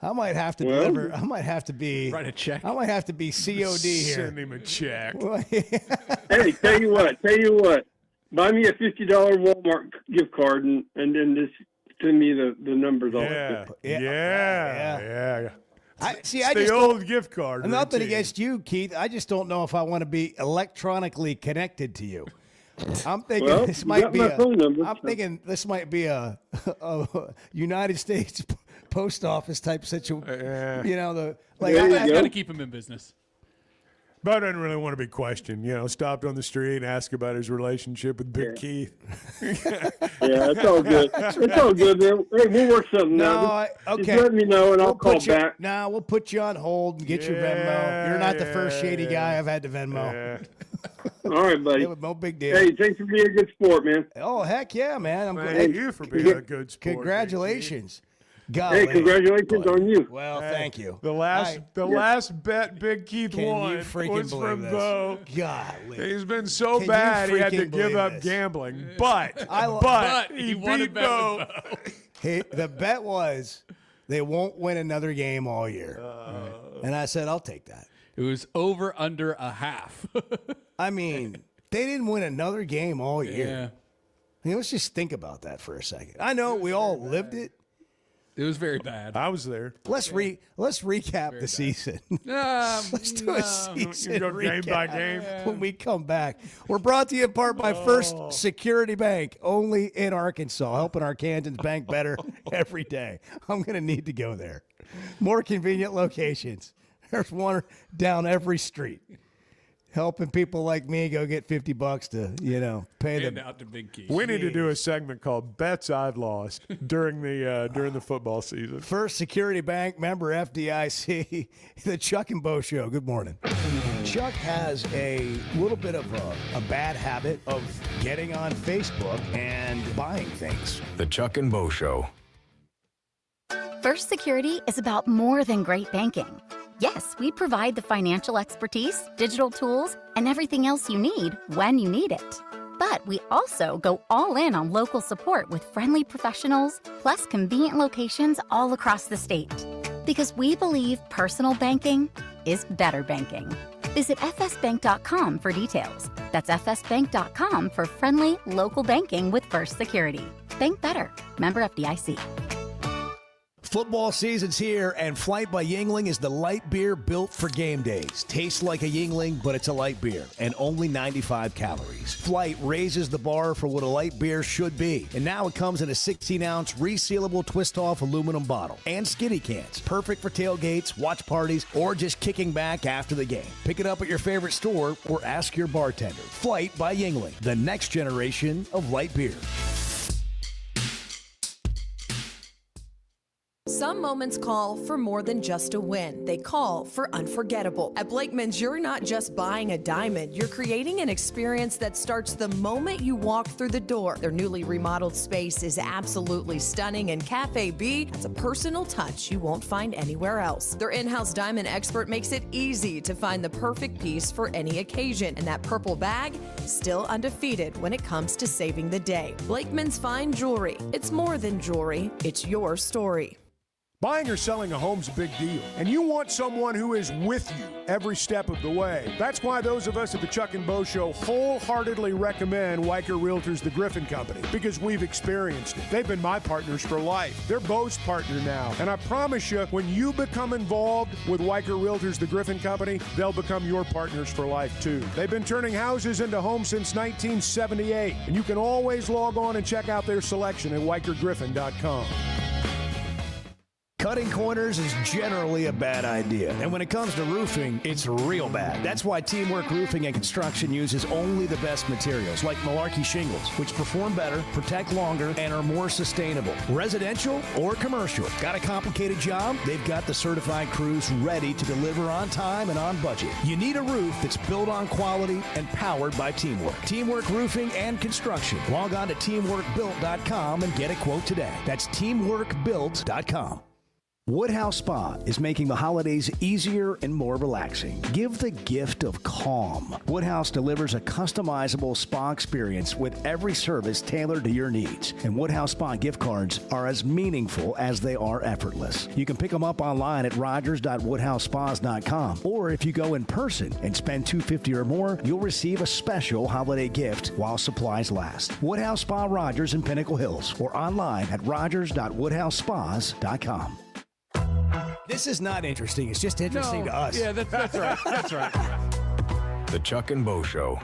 I might have to deliver. I might have to be write a check. I might have to be COD here. Send him a check. Hey, tell you what. Buy me a $50 Walmart gift card and then just send me the numbers on it. Yeah. I just the old gift card. Nothing against you, Keith. I just don't know if I want to be electronically connected to you. I'm thinking this might be this might be a United States Post Office type situation. You know, I got to keep him in business. Bo doesn't really want to be questioned. You know, stopped on the street and asked about his relationship with Big Keith. Yeah, it's all good. It's all good, man. Hey, we'll work something out. Okay. Just let me know, and I'll call back. No, we'll put you on hold and get your Venmo. You're not the first shady guy I've had to Venmo. All right, buddy. No big deal. Hey, thanks for being a good sport, man. Oh, heck yeah, man. I'm glad. Thank you for being a good sport. Congratulations. Hey, congratulations on you. Well, thank you. The last bet Big Keith won was from Bo. Golly. He's been so bad he had to give up gambling. But he beat Bo. Hey, the bet was they won't win another game all year. And I said, I'll take that. It was over under a half. I mean, they didn't win another game all year. Yeah. I mean, let's just think about that for a second. I know we all lived it. It was very bad. I was there. Let's recap the season. Let's do a season recap game by game when we come back. We're brought to you in part by First Security Bank, only in Arkansas, helping Arkansans bank better every day. I'm going to need to go there. More convenient locations. There's one down every street. Helping people like me go get $50 to, pay them out to Big Keith. We need to do a segment called "Bets I've Lost" during the football season. First Security Bank, member FDIC, the Chuck and Bo Show. Good morning. Chuck has a little bit of a bad habit of getting on Facebook and buying things. The Chuck and Bo Show. First Security is about more than great banking. Yes, we provide the financial expertise, digital tools, and everything else you need when you need it. But we also go all in on local support with friendly professionals, plus convenient locations all across the state. Because we believe personal banking is better banking. Visit fsbank.com for details. That's fsbank.com for friendly, local banking with First Security. Bank better. Member FDIC. Football season's here, and Flight by Yuengling is the light beer built for game days. Tastes like a Yuengling, but it's a light beer, and only 95 calories. Flight raises the bar for what a light beer should be, and now it comes in a 16-ounce resealable twist-off aluminum bottle and skinny cans. Perfect for tailgates, watch parties, or just kicking back after the game. Pick it up at your favorite store or ask your bartender. Flight by Yuengling, the next generation of light beer. Some moments call for more than just a win. They call for unforgettable. At Blakeman's, you're not just buying a diamond. You're creating an experience that starts the moment you walk through the door. Their newly remodeled space is absolutely stunning, and Cafe B has a personal touch you won't find anywhere else. Their in-house diamond expert makes it easy to find the perfect piece for any occasion, and that purple bag, still undefeated when it comes to saving the day. Blakeman's Fine Jewelry. It's more than jewelry. It's your story. Buying or selling a home's a big deal, and you want someone who is with you every step of the way. That's why those of us at the Chuck and Bo Show wholeheartedly recommend Weicker Realtors, the Griffin Company, because we've experienced it. They've been my partners for life. They're Bo's partner now, and I promise you, when you become involved with Weicker Realtors, the Griffin Company, they'll become your partners for life too. They've been turning houses into homes since 1978, and you can always log on and check out their selection at WeicherGriffin.com. Cutting corners is generally a bad idea. And when it comes to roofing, it's real bad. That's why Teamwork Roofing and Construction uses only the best materials, like Malarkey shingles, which perform better, protect longer, and are more sustainable. Residential or commercial. Got a complicated job? They've got the certified crews ready to deliver on time and on budget. You need a roof that's built on quality and powered by Teamwork. Teamwork Roofing and Construction. Log on to teamworkbuilt.com and get a quote today. That's teamworkbuilt.com. Woodhouse Spa is making the holidays easier and more relaxing. Give the gift of calm. Woodhouse delivers a customizable spa experience with every service tailored to your needs. And Woodhouse Spa gift cards are as meaningful as they are effortless. You can pick them up online at rogers.woodhousespas.com. Or if you go in person and spend $250 or more, you'll receive a special holiday gift while supplies last. Woodhouse Spa Rogers in Pinnacle Hills or online at rogers.woodhousespas.com. This is not interesting. It's just interesting to us. Yeah, that's right. That's right. The Chuck and Bo Show.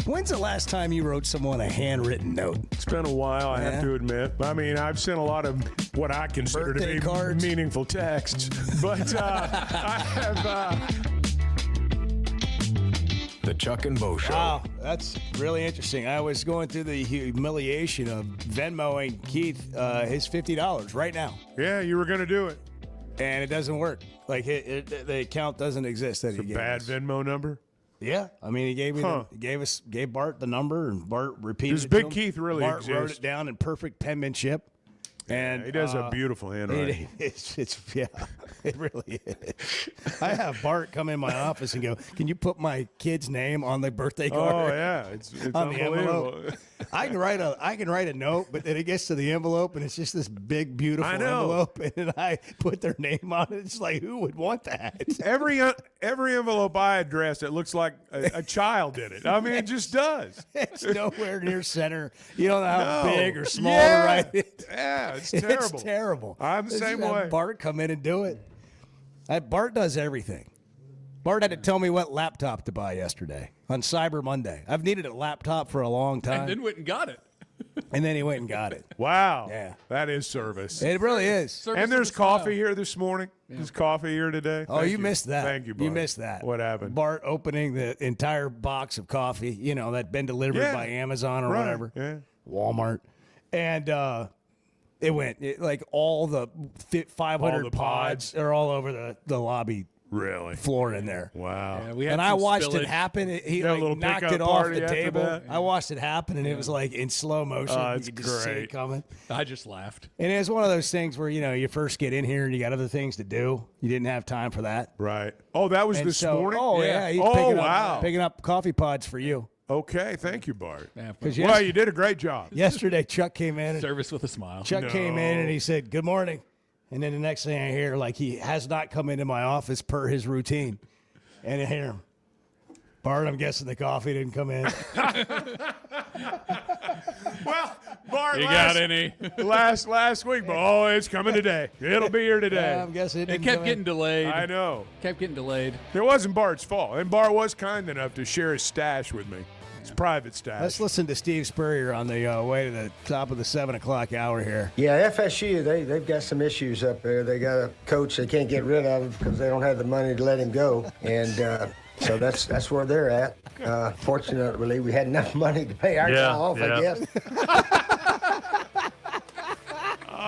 When's the last time you wrote someone a handwritten note? It's been a while, I have to admit. I mean, I've sent a lot of what I consider Birthday to be cards. meaningful texts, but I have. The Chuck and Bo Show. Wow, that's really interesting. I was going through the humiliation of Venmoing Keith his $50 right now. Yeah, you were going to do it. And it doesn't work. Like, the account doesn't exist that It's he a gave bad us. Venmo number? Yeah, I mean, he gave me, gave Bart the number, and Bart repeated. Does it to Big him. Keith really Bart exist? wrote it down in perfect penmanship, and he does a beautiful handwriting. It really is. I have Bart come in my office and go, "Can you put my kid's name on the birthday card?" Oh yeah, it's on the unbelievable. envelope. I can write a note, but then it gets to the envelope and it's just this big, beautiful I know. envelope, and then I put their name on it. It's like, who would want that? Every envelope I address, it looks like a child did it. I mean, it just does. It's nowhere near center. You don't know how No. big or small Yeah. to write it. Yeah, it's terrible. It's terrible. I'm the Let's same just have way. Bart come in and do it. Bart does everything. Bart had to tell me what laptop to buy yesterday on Cyber Monday. I've needed a laptop for a long time. And then went and got it. And then he went and got it. Wow. Yeah. That is service. It really is. Service And there's of the style. coffee here this morning. There's coffee here today. Oh, Thank you missed that. Thank you, Bart. You missed that. What happened? Bart opening the entire box of coffee, you know, that been delivered Yeah. by Amazon or Right. whatever. Yeah. Walmart. And It went like all the 500 All the pods are all over the lobby Really? floor in there. Wow. Yeah, we had And I some watched spillage. it happen. He You had a like, little knocked pickup it off party the after table. that? I watched it happen, and it was like in slow motion. Oh, You it's could just see it great. coming. I just laughed. And it's one of those things where, you first get in here and you got other things to do. You didn't have time for that. Right. Oh, that was And this so- morning? Oh, yeah. He's Oh, picking wow. Picking up coffee pods for you. Okay. Thank you, Bart. Yeah, Because Well, you did a great job. yesterday, Chuck came in. And service with a smile. Chuck came in and he said, "Good morning." And then the next thing I hear, like he has not come into my office per his routine. And I hear him, "Bart, I'm guessing the coffee didn't come in." Well, Bart, You got any? last week, but it's coming today. It'll be here today. Yeah, I'm guessing it It didn't kept come getting in. delayed. I know. Kept getting delayed. It wasn't Bart's fault, and Bart was kind enough to share his stash with me. It's private stash. Let's listen to Steve Spurrier on the way to the top of the 7 o'clock hour here. Yeah, FSU, they've got some issues up there. They got a coach they can't get rid of because they don't have the money to let him go. And so that's where they're at. Fortunately, we had enough money to pay our guy off, I guess.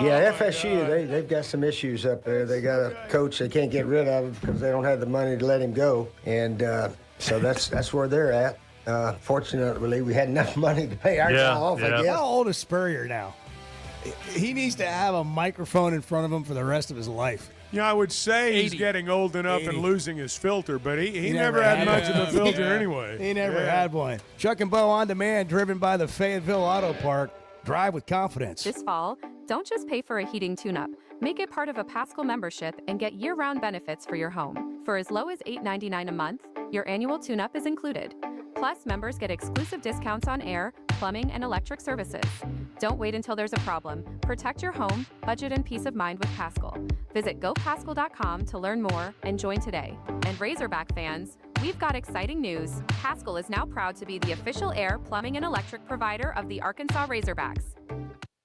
Yeah, FSU, they've got some issues up there. They got a coach they can't get rid of because they don't have the money to let him go. And so that's where they're at. Fortunately, we had enough money to pay our guy off, I guess. How old is Spurrier now? He needs to have a microphone in front of him for the rest of his life. Yeah, I would say he's 80. getting old enough 80. and losing his filter, but he never never had had much one. of a filter Yeah. anyway. He never Yeah. had one. Chuck and Bo on demand, driven by the Fayetteville Auto Park. Drive with confidence. This fall, don't just pay for a heating tune-up. Make it part of a Paschal membership and get year-round benefits for your home. For as low as $8.99 a month, your annual tune-up is included. Plus, members get exclusive discounts on air, plumbing, and electric services. Don't wait until there's a problem. Protect your home, budget, and peace of mind with Paschal. Visit gopaschal.com to learn more and join today. And Razorback fans, we've got exciting news. Paschal is now proud to be the official air, plumbing, and electric provider of the Arkansas Razorbacks.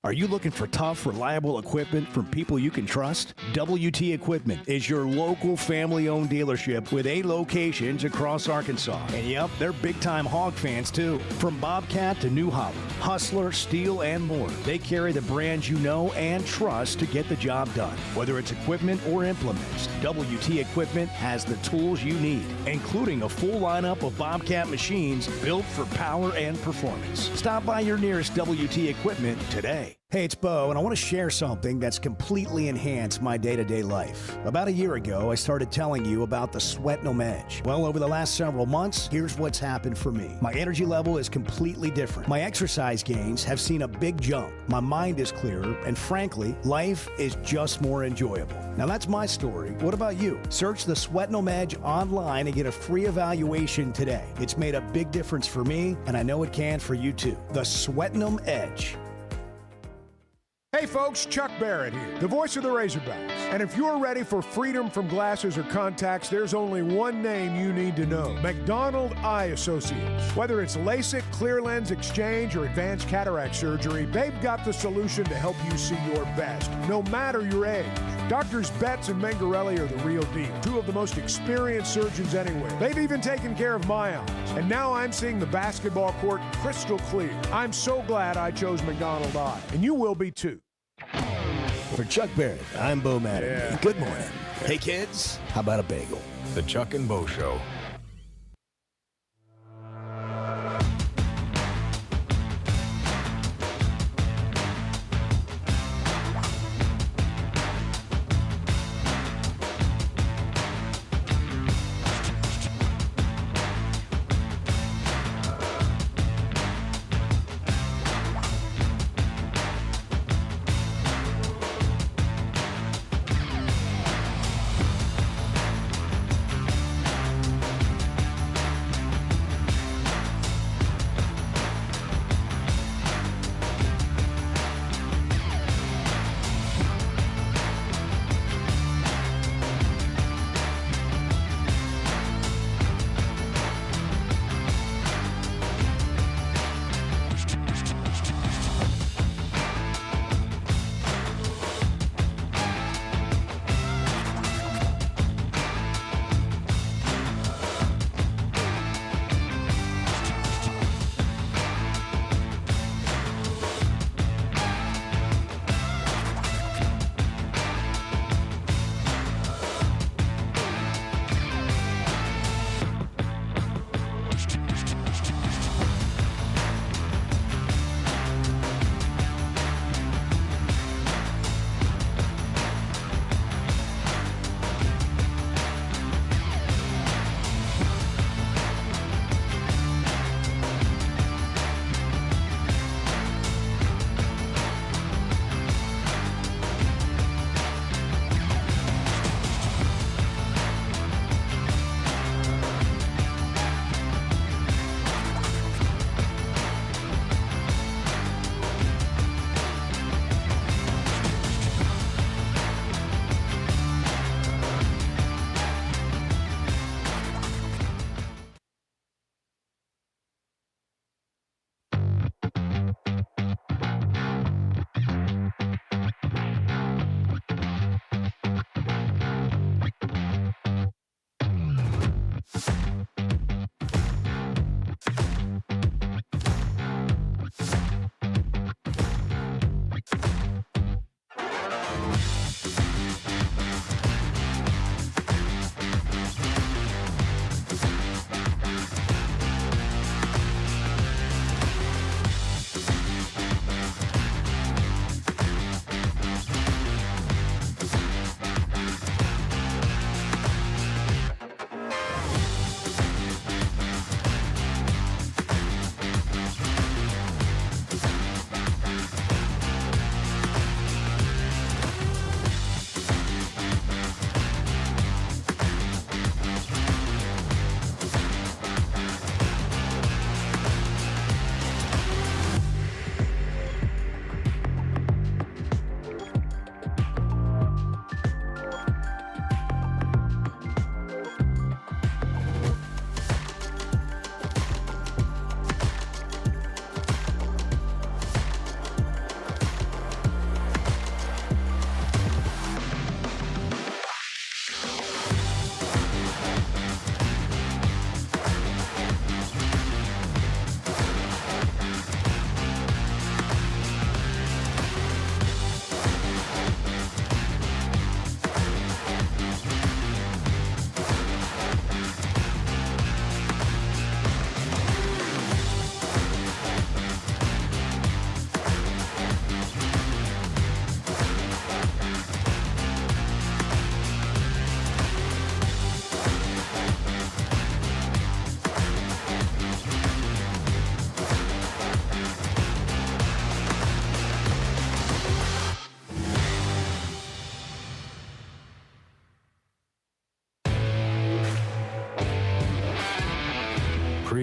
Are you looking for tough, reliable equipment from people you can trust? WT Equipment is your local family-owned dealership with 8 locations across Arkansas. And yep, they're big-time hog fans too. From Bobcat to New Holland, Hustler, Steel, and more, they carry the brands you know and trust to get the job done. Whether it's equipment or implements, WT Equipment has the tools you need, including a full lineup of Bobcat machines built for power and performance. Stop by your nearest WT Equipment today. Hey, it's Bo, and I want to share something that's completely enhanced my day-to-day life. About a year ago, I started telling you about the Sweatnum Edge. Well, over the last several months, here's what's happened for me. My energy level is completely different. My exercise gains have seen a big jump. My mind is clearer, and frankly, life is just more enjoyable. Now, that's my story. What about you? Search the Sweatnum Edge online and get a free evaluation today. It's made a big difference for me, and I know it can for you too. The Sweatnum Edge. Hey folks, Chuck Barrett here, the voice of the Razorbacks. And if you're ready for freedom from glasses or contacts, there's only one name you need to know: McDonald Eye Associates. Whether it's LASIK, clear lens exchange, or advanced cataract surgery, they've got the solution to help you see your best, no matter your age. Doctors Betts and Mangarelli are the real deal, 2 of the most experienced surgeons anywhere. They've even taken care of my eyes. And now I'm seeing the basketball court crystal clear. I'm so glad I chose McDonald Eye, and you will be too. For Chuck Barrett, I'm Bo Madden. Yeah. Good morning. Hey, kids, how about a bagel? The Chuck and Bo Show.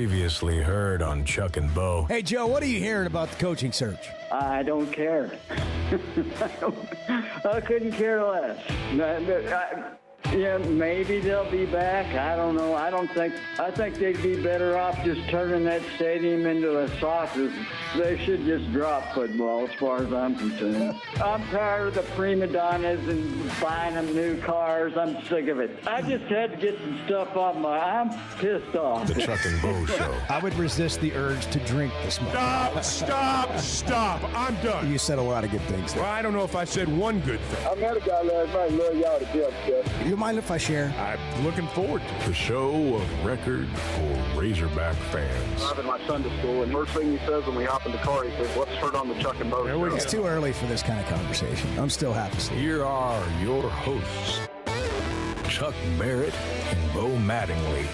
Previously heard on Chuck and Bo. Hey, Joe, what are you hearing about the coaching search? I don't care. I couldn't care less. Yeah, maybe they'll be back. I don't know. I think they'd be better off just turning that stadium into a soccer. They should just drop football as far as I'm concerned. I'm tired of the prima donnas and buying them new cars. I'm sick of it. I just had to get some stuff off I'm pissed off. The Chuck and Bo Show. I would resist the urge to drink this morning. Stop. I'm done. You said a lot of good things there. Well, I don't know if I said one good thing. I met a guy last night. Love y'all to death, Jeff. You mind if I share? I'm looking forward to it. The show of record for Razorback fans. Driving my son to school, and first thing he says when we hop in the car, he says, "Let's turn on the Chuck and Bo Show." It's too early for this kind of conversation. I'm still half asleep. Here are your hosts, Chuck Barrett and Bo Mattingly.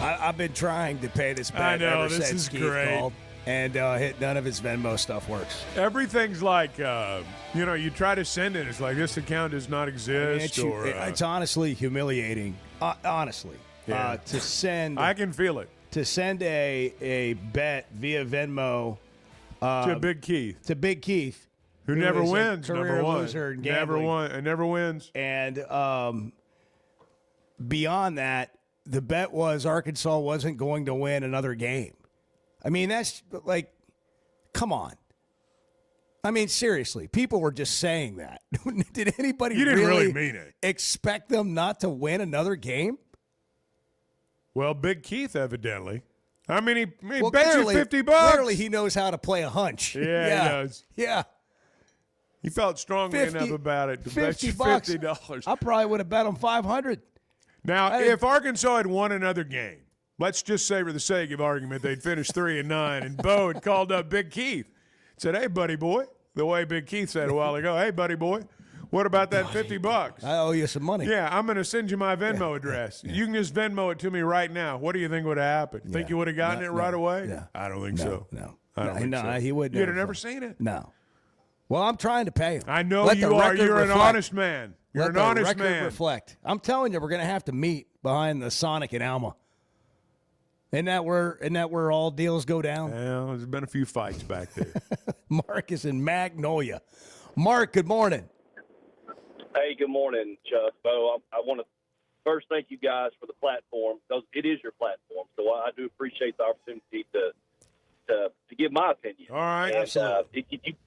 I've been trying to pay this back ever since Keith called, and hit none of his Venmo stuff works. Everything's like, you try to send it. It's like, this account does not exist. It's honestly humiliating. Honestly. Yeah. To send. I can feel it. To send a bet via Venmo to Big Keith. To Big Keith. Who never wins, career number one. Loser in Never wins. And beyond that, the bet was Arkansas wasn't going to win another game. I mean, that's like, come on. I mean, seriously, people were just saying that. Did anybody You didn't really mean it. Expect them not to win another game? Well, Big Keith, evidently. I mean, he bet you clearly, $50. Clearly, he knows how to play a hunch. Yeah, he does. Yeah. He felt strongly enough about it to bet you $50. I probably would have bet him $500. Now, if Arkansas had won another game, let's just say for the sake of argument, they'd finished 3-9, and Bo had called up Big Keith, said, "Hey, buddy boy," the way Big Keith said a while ago, "Hey, buddy boy, what about that $50? I owe you some money." Yeah, I'm going to send you my Venmo address. Yeah. You can just Venmo it to me right now. What do you think would have happened? Think you would have gotten it right away? Yeah. I don't think so. No. I don't think so. He wouldn't. You'd have never seen it? No. Well, I'm trying to pay him. I know you are. You're an honest man. You're an honest man. Reflect. I'm telling you, we're going to have to meet behind the Sonic in Alma. Isn't that where all deals go down? Well, there's been a few fights back there. Mark is in Magnolia. Mark, good morning. Hey, good morning, Chuck. Bo, I want to first thank you guys for the platform, because it is your platform. So I do appreciate the opportunity to give my opinion. All right, and, absolutely.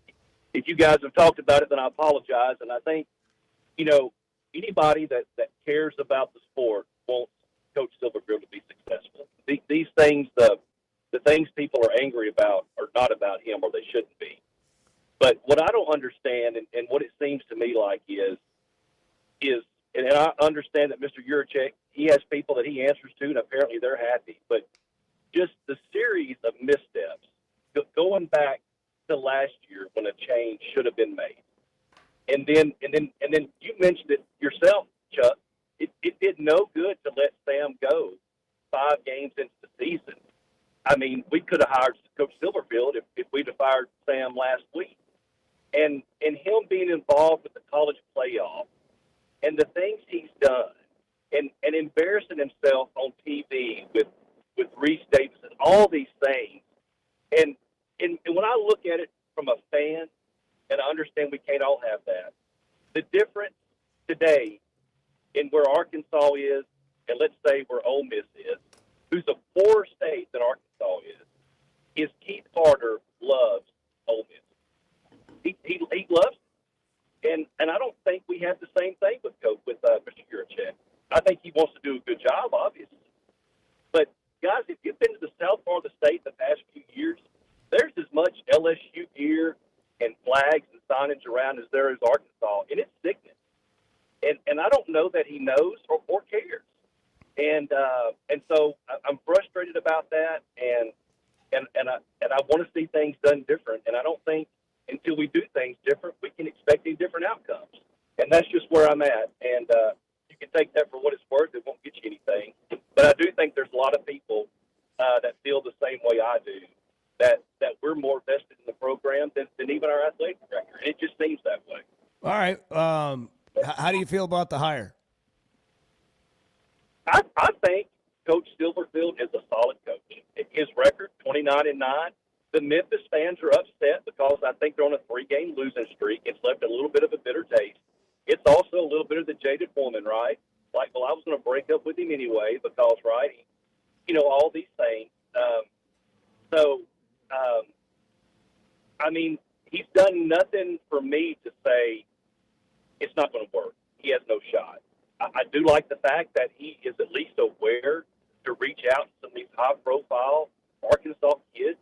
If you guys have talked about it, then I apologize. And I think, anybody that cares about the sport wants Coach Silverfield to be successful. These things, the things people are angry about are not about him, or they shouldn't be. But what I don't understand, and what it seems to me like is, and I understand that Mr. Yurachek, he has people that he answers to, and apparently they're happy. But just the series of missteps, going back to last year when a change should have been made, and then you mentioned it yourself, Chuck. It did no good to let Sam go 5 games into the season. I mean, we could have hired Coach Silverfield if we'd have fired Sam last week. And him being involved with the college playoff and the things he's done and embarrassing himself on TV with Reese Davis and all these things. And when I look at it from a fan, and I understand we can't all have that, the difference today in where Arkansas is, and let's say where Ole Miss is, who's a poorer state than Arkansas is Keith Carter loves Ole Miss. He loves it. And I don't think we have the same thing with Mr. Yurachek. I think he wants to do a good job, obviously. But, guys, if you've been to the south part of the state the past few years, there's as much LSU gear and flags and signage around as there is Arkansas, and it's sickening. And I don't know that he knows or cares. And so I'm frustrated about that, and I want to see things done different. And I don't think until we do things different, we can expect any different outcomes. And that's just where I'm at. And you can take that for what it's worth. It won't get you anything. But I do think there's a lot of people that feel the same way I do, that we're more vested in the program than even our athletic director. And it just seems that way. All right. How do you feel about the hire? I think Coach Silverfield is a solid coach. his record, 29-9. The Memphis fans are upset because I think they're on a 3-game losing streak. It's left a little bit of a bitter taste. It's also a little bit of the jaded woman, right? Like, well, I was going to break up with him anyway because, right, all these things. I mean, he's done nothing for me to say it's not going to work. He has no shot. I do like the fact that he is at least aware to reach out to some of these high-profile Arkansas kids.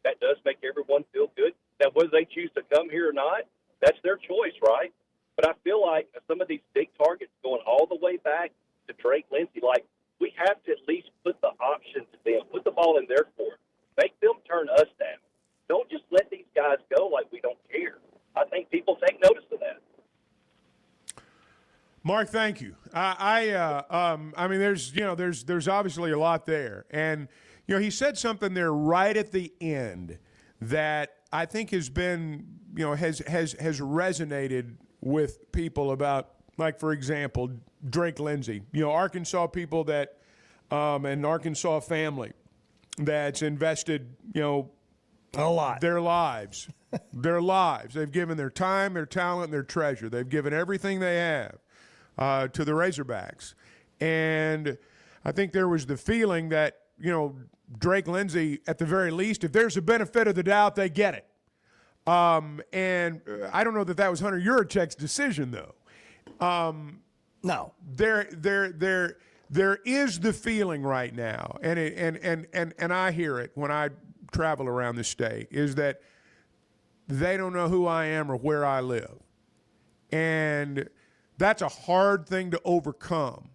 That does make everyone feel good. Now, whether they choose to come here or not, that's their choice, right? But I feel like some of these big targets going all the way back to Drake Lindsey, like, we have to at least put the option to them, put the ball in their court, make them turn us down. Don't just let these guys go like we don't care. I think people take notice of that. Mark, thank you. I mean, there's obviously a lot there, and he said something there right at the end that I think has been, has resonated with people about, like, for example, Drake Lindsey. Arkansas people that, an Arkansas family that's invested, a lot, their lives. They've given their time, their talent, and their treasure. They've given everything they have to the Razorbacks. And I think there was the feeling that, Drake Lindsey, at the very least, if there's a benefit of the doubt, they get it. And I don't know that was Hunter Yurachek's decision, though. No. There is the feeling right now, and I hear it when I travel around the state, is that they don't know who I am or where I live. And that's a hard thing to overcome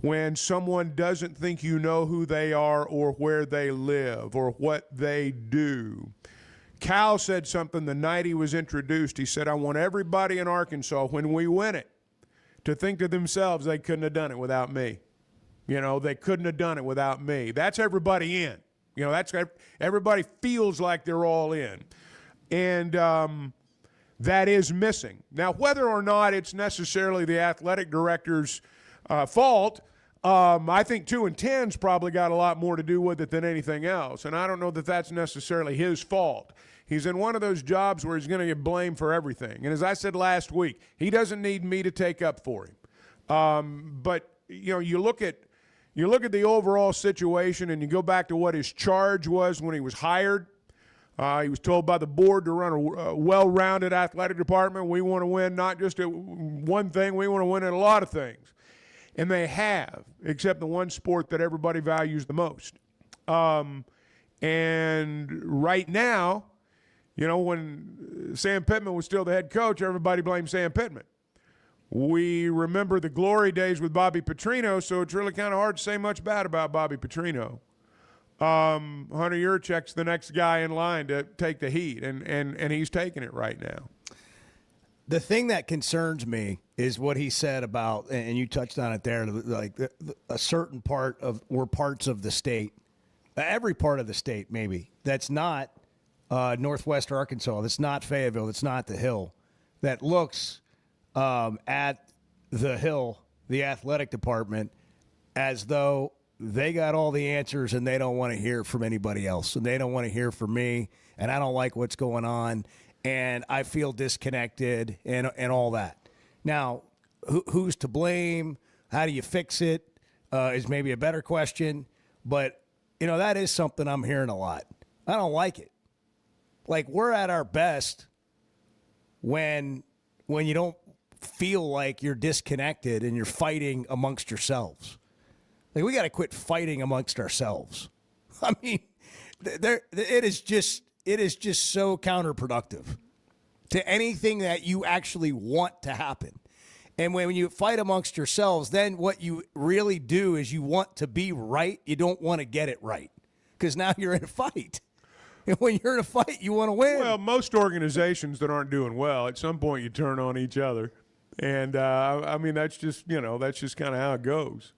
when someone doesn't think you know who they are or where they live or what they do. Cal said something the night he was introduced. He said, I want everybody in Arkansas, when we win it, to think to themselves they couldn't have done it without me. They couldn't have done it without me. That's everybody in. That's everybody feels like they're all in. And that is missing. Now, whether or not it's necessarily the athletic director's fault, I think 2 and 10's probably got a lot more to do with it than anything else. And I don't know that that's necessarily his fault. He's in one of those jobs where he's going to get blamed for everything. And as I said last week, he doesn't need me to take up for him. But you look at the overall situation and you go back to what his charge was when he was hired. He was told by the board to run a well-rounded athletic department. We want to win not just at one thing, we want to win at a lot of things. And they have, except the one sport that everybody values the most. And right now, when Sam Pittman was still the head coach, everybody blamed Sam Pittman. We remember the glory days with Bobby Petrino, so it's really kind of hard to say much bad about Bobby Petrino. Hunter Yurachek's the next guy in line to take the heat, and he's taking it right now. The thing that concerns me is what he said about, and you touched on it there, like a certain part of, or parts of the state, every part of the state maybe, that's not Northwest Arkansas, that's not Fayetteville, that's not the Hill, that looks at the Hill, the athletic department, as though they got all the answers and they don't want to hear from anybody else, and they don't want to hear from me, and I don't like what's going on, and I feel disconnected and all that. Now, who's to blame? How do you fix it? Is maybe a better question. But, that is something I'm hearing a lot. I don't like it. Like, we're at our best when you don't feel like you're disconnected and you're fighting amongst yourselves. Like, we got to quit fighting amongst ourselves. I mean, it is just so counterproductive to anything that you actually want to happen. And when you fight amongst yourselves, then what you really do is you want to be right. You don't want to get it right because now you're in a fight. And when you're in a fight, you want to win. Well, most organizations that aren't doing well, at some point you turn on each other. And, I mean, that's just kind of how it goes.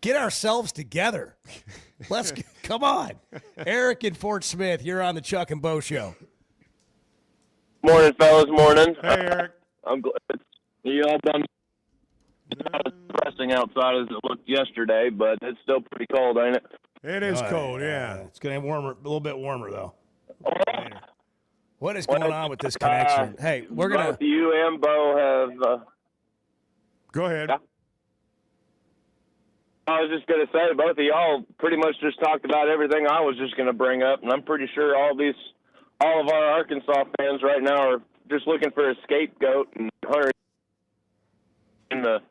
Get ourselves together. Let's come on. Eric in Fort Smith, you're on the Chuck and Bo Show. Morning, fellas. Morning. Hey, Eric. I'm glad you all done. It's not as depressing outside as it looked yesterday, but it's still pretty cold, ain't it? It is cold, yeah. It's going to be warmer, a little bit warmer, though. Later. What is going on with this connection? Hey, we're going to... Both you and Bo have... Go ahead. I was just going to say, both of y'all pretty much just talked about everything I was just going to bring up, and I'm pretty sure all of our Arkansas fans right now are just looking for a scapegoat and Hunter in the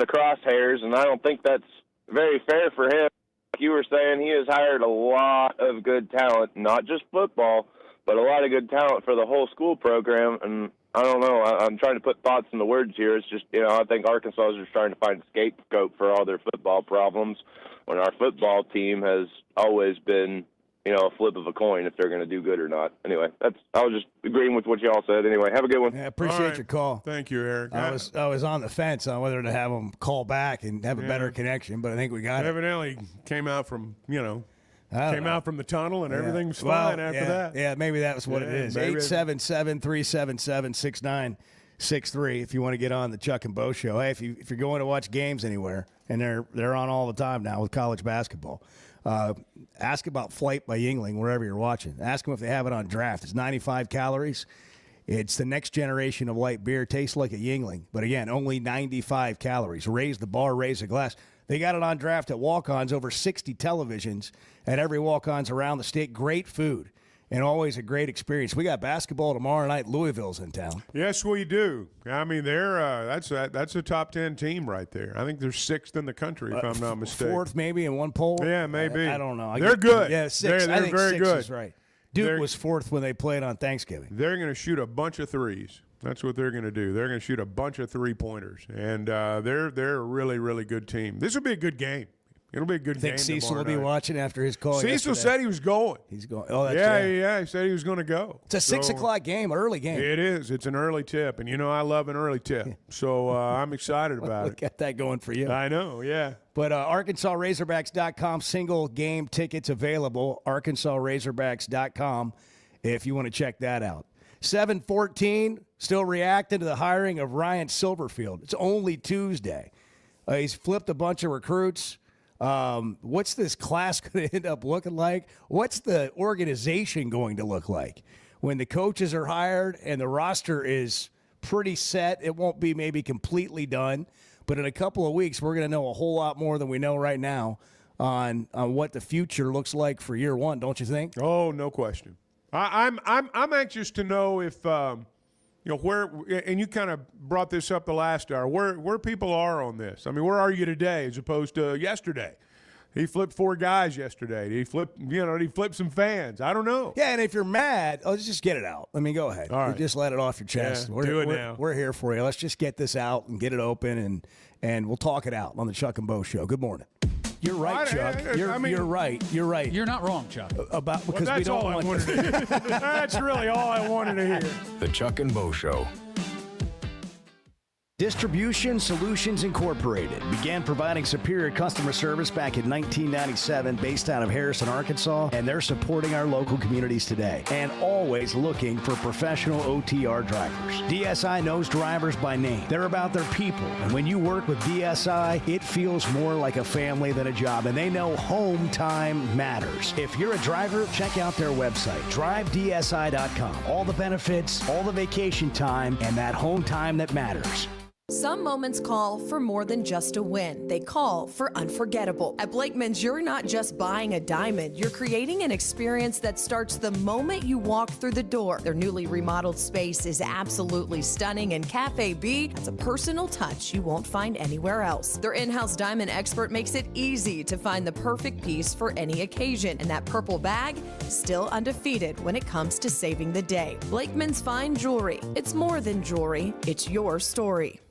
crosshairs, and I don't think that's very fair for him. Like you were saying, he has hired a lot of good talent, not just football, but a lot of good talent for the whole school program, and I don't know. I'm trying to put thoughts into words here. It's just, I think Arkansas is just trying to find a scapegoat for all their football problems when our football team has always been, a flip of a coin if they're going to do good or not. Anyway, I was just agreeing with what y'all said. Anyway, have a good one. Yeah, appreciate your call. Thank you, Eric. I was on the fence on whether to have them call back and have a better connection, but I think we got it. Evidently came out from, out from the tunnel and everything was fine after that. Yeah, maybe that was what it is. 877-377-6963 if you want to get on the Chuck and Bo Show. Hey, if you're going to watch games anywhere, and they're on all the time now with college basketball, ask about Flight by Yuengling wherever you're watching. Ask them if they have it on draft. It's 95 calories. It's the next generation of light beer. Tastes like a Yuengling, but again, only 95 calories. Raise the bar, raise the glass. They got it on draft at Walk-Ons, over 60 televisions at every Walk-Ons around the state. Great food and always a great experience. We got basketball tomorrow night. Louisville's in town. Yes, we do. I mean, that's a top 10 team right there. I think they're 6th in the country, if I'm not mistaken. 4th maybe in one poll? Yeah, maybe. I don't know. They're good. Yeah, 6. They're very six good. Is right. Duke was 4th when they played on Thanksgiving. They're going to shoot a bunch of threes. That's what they're going to do. They're going to shoot a bunch of three-pointers, and they're a really, really good team. This will be a good game. It'll be a good game. Think Cecil will tomorrow be night. watching after his call Cecil yesterday. said he was going. He's going. Oh, that's yeah. He said he was going to go. It's a 6 o'clock game, early game. It is. It's an early tip, and I love an early tip. So I'm excited about it. Got that going for you. I know, yeah. But ArkansasRazorbacks.com, single game tickets available. ArkansasRazorbacks.com if you want to check that out. 7:14, still reacting to the hiring of Ryan Silverfield. It's only Tuesday. He's flipped a bunch of recruits. What's this class going to end up looking like? What's the organization going to look like when the coaches are hired and the roster is pretty set? It won't be maybe completely done, but in a couple of weeks, we're going to know a whole lot more than we know right now on what the future looks like for year one, don't you think? Oh, no question. I'm anxious to know if where, and you kind of brought this up the last hour, where people are on this. I mean, where are you today as opposed to yesterday? He flipped 4 guys yesterday. He flipped some fans. I don't know. Yeah, and if you're mad, let's just get it out. I mean, go ahead. All right. Just let it off your chest. Yeah, do it now. We're here for you. Let's just get this out and get it open, and we'll talk it out on the Chuck and Bo Show. Good morning. You're right, Chuck. You're right. You're right. You're not wrong, Chuck. Because we don't want wanted to hear. That's really all I wanted to hear. The Chuck and Bo Show. Distribution Solutions Incorporated began providing superior customer service back in 1997 based out of Harrison, Arkansas, and they're supporting our local communities today and always looking for professional OTR drivers. DSI knows drivers by name. They're about their people, and when you work with DSI, it feels more like a family than a job, and they know home time matters. If you're a driver, check out their website, drivedsi.com. All the benefits, all the vacation time, and that home time that matters. Some moments call for more than just a win. They call for unforgettable. At Blakeman's, you're not just buying a diamond. You're creating an experience that starts the moment you walk through the door. Their newly remodeled space is absolutely stunning, and Cafe B has a personal touch you won't find anywhere else. Their in-house diamond expert makes it easy to find the perfect piece for any occasion, and that purple bag, still undefeated when it comes to saving the day. Blakeman's Fine Jewelry. It's more than jewelry. It's your story.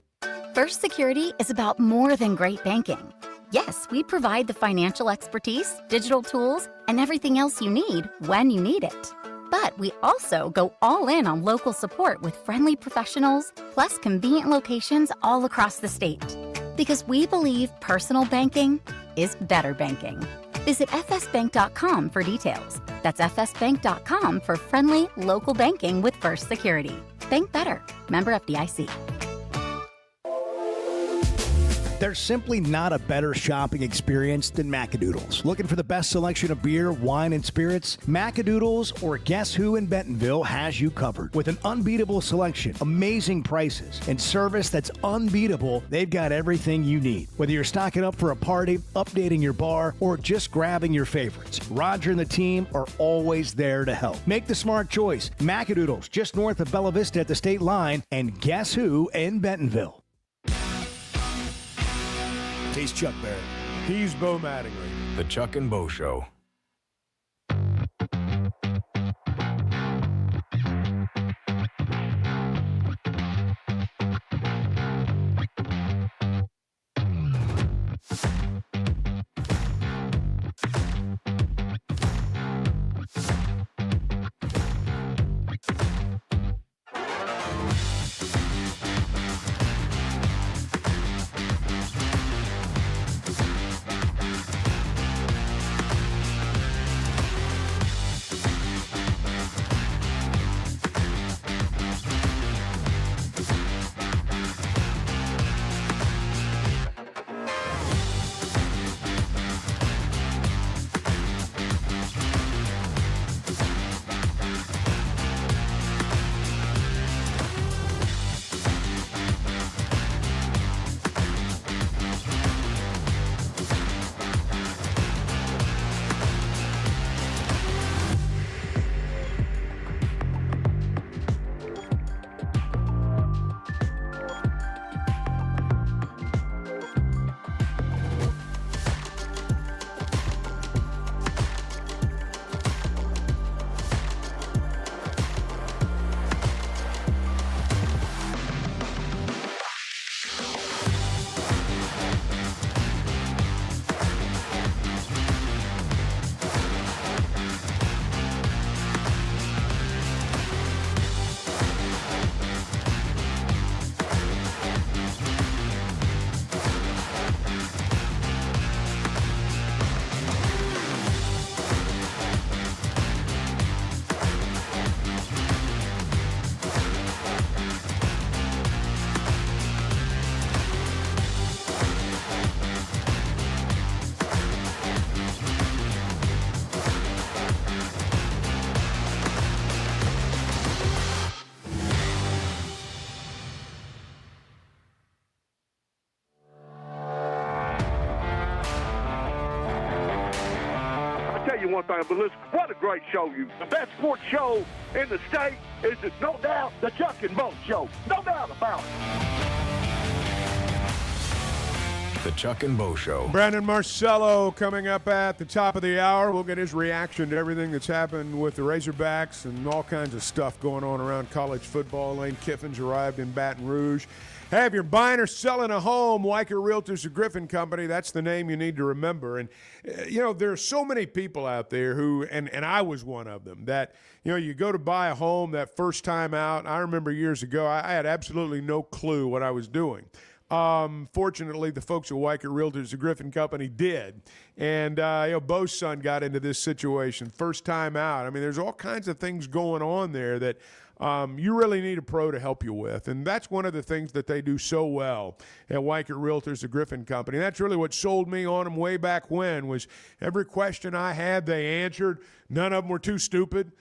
First Security is about more than great banking. Yes, we provide the financial expertise, digital tools, and everything else you need when you need it. But we also go all in on local support with friendly professionals, plus convenient locations all across the state. Because we believe personal banking is better banking. Visit fsbank.com for details. That's fsbank.com for friendly, local banking with First Security. Bank better. Member FDIC. There's simply not a better shopping experience than Macadoodles. Looking for the best selection of beer, wine, and spirits? Macadoodles or Guess Who in Bentonville has you covered. With an unbeatable selection, amazing prices, and service that's unbeatable, they've got everything you need. Whether you're stocking up for a party, updating your bar, or just grabbing your favorites, Roger and the team are always there to help. Make the smart choice. Macadoodles, just north of Bella Vista at the state line, and Guess Who in Bentonville. He's Chuck Barrett. He's Bo Mattingly. The Chuck and Bo Show. Tell you one thing, but listen, what a great show the best sports show in the state is, no doubt, the Chuck and Bo Show. No doubt about it. The Chuck and Bo Show. Brandon Marcello coming up at the top of the hour. We'll get his reaction to everything that's happened with the Razorbacks and all kinds of stuff going on around college football. Lane Kiffin's arrived in Baton Rouge. Hey, if you're buying or selling a home, Weicker Realtors of Griffin Company, that's the name you need to remember. And, you know, there are so many people out there who, and I was one of them, that, you know, you go to buy a home that first time out. I remember years ago, I had absolutely no clue what I was doing. Fortunately, the folks at Weicker Realtors of Griffin Company did. And, you know, Bo's son got into this situation first time out. I mean, there's all kinds of things going on there that you really need a pro to help you with. And that's one of the things that they do so well at Weicker Realtors of Griffin Company. That's really what sold me on them way back when, was every question I had, they answered. None of them were too stupid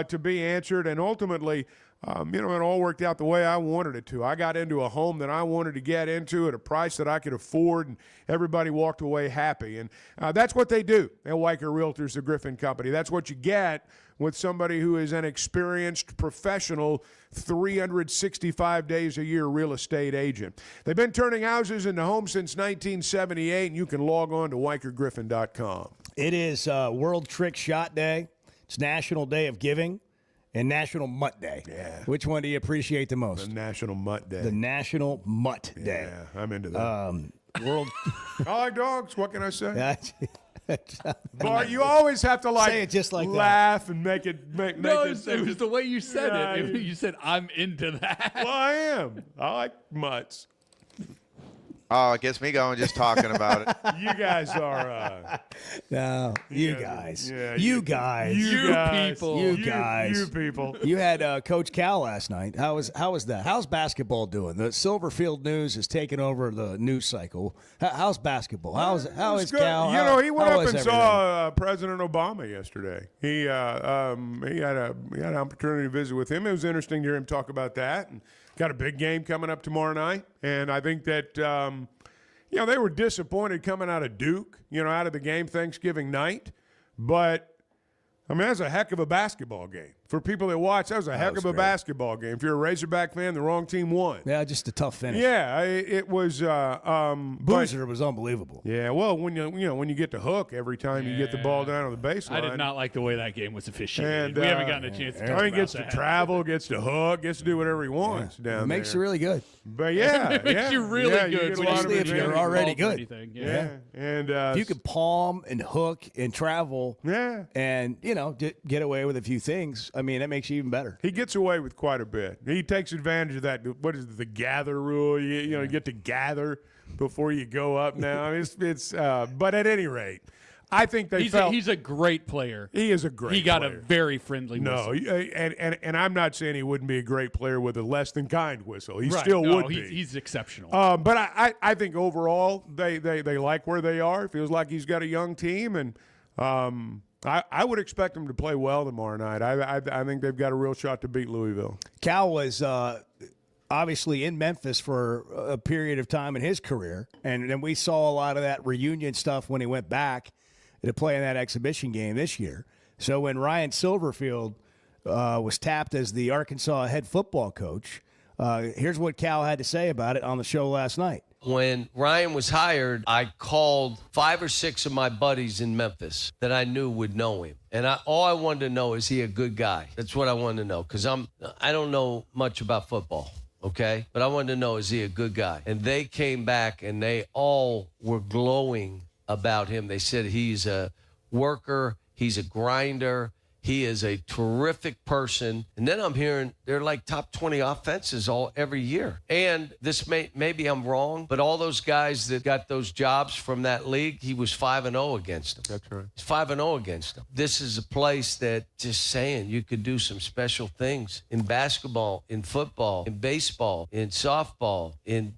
to be answered. And ultimately, you know, it all worked out the way I wanted it to. I got into a home that I wanted to get into at a price that I could afford, and everybody walked away happy. And that's what they do at Weicker Realtors of Griffin Company. That's what you get with somebody who is an experienced professional 365 days a year real estate agent. They've been turning houses into homes since 1978, and you can log on to WeicherGriffin.com. It is World Trick Shot Day. It's National Day of Giving and National Mutt Day. Yeah. Which one do you appreciate the most? The National Mutt Day. The National Mutt Day. Yeah, I'm into that. World. I like dogs. What can I say? Bart, you always have to say it just like laugh and make it make No, it. it was the way you said it. You said, I'm into that. Well, I am. I like mutts. Oh, it gets me going just talking about it. You guys are. No, you guys. Yeah, you guys. You guys. people. You guys. You people. You had Coach Cal last night. How was that? How's basketball doing? The Silverfield News has taken over the news cycle. How's basketball? How is good. Cal? He went how up is and saw President Obama yesterday. He had an opportunity to visit with him. It was interesting to hear him talk about that. And got a big game coming up tomorrow night. And I think that they were disappointed coming out of Duke, out of the game Thanksgiving night. But that's a heck of a basketball game. For people that watch, that was a heck of a basketball game. If you're a Razorback fan, the wrong team won. Yeah, just a tough finish. Yeah, it was. Boozer was unbelievable. Yeah, well, when you get the hook every time you get the ball down on the baseline. I did not like the way that game was officiated. And, we haven't gotten a chance to talk he about gets that. to travel, gets to hook, gets to do whatever he wants down there. Makes you really good. But yeah, It makes you really good, especially if you're already good. Yeah, and if you could palm and hook and travel, and get away with a few things. That makes you even better. He gets away with quite a bit. He takes advantage of that. What is it, the gather rule? You get to gather before you go up now. But at any rate, I think he's a great player. He is a great player. He got a very friendly whistle. No, and I'm not saying he wouldn't be a great player with a less than kind whistle. He Right. still No, would be. He's exceptional. But I think overall they like where they are. It feels like he's got a young team, and I would expect him to play well tomorrow night. I think they've got a real shot to beat Louisville. Cal was obviously in Memphis for a period of time in his career, and then we saw a lot of that reunion stuff when he went back to play in that exhibition game this year. So when Ryan Silverfield was tapped as the Arkansas head football coach, here's what Cal had to say about it on the show last night. When Ryan was hired, I called 5 or 6 of my buddies in Memphis that I knew would know him. And all I wanted to know, is he a good guy? That's what I wanted to know, because I don't know much about football, okay? But I wanted to know, is he a good guy? And they came back, and they all were glowing about him. They said he's a worker, he's a grinder, he is a terrific person. And then I'm hearing they're like top 20 offenses every year. And this maybe I'm wrong, but all those guys that got those jobs from that league, he was 5-0 against them. That's right. He's 5-0 against them. This is a place that, just saying, you could do some special things in basketball, in football, in baseball, in softball, in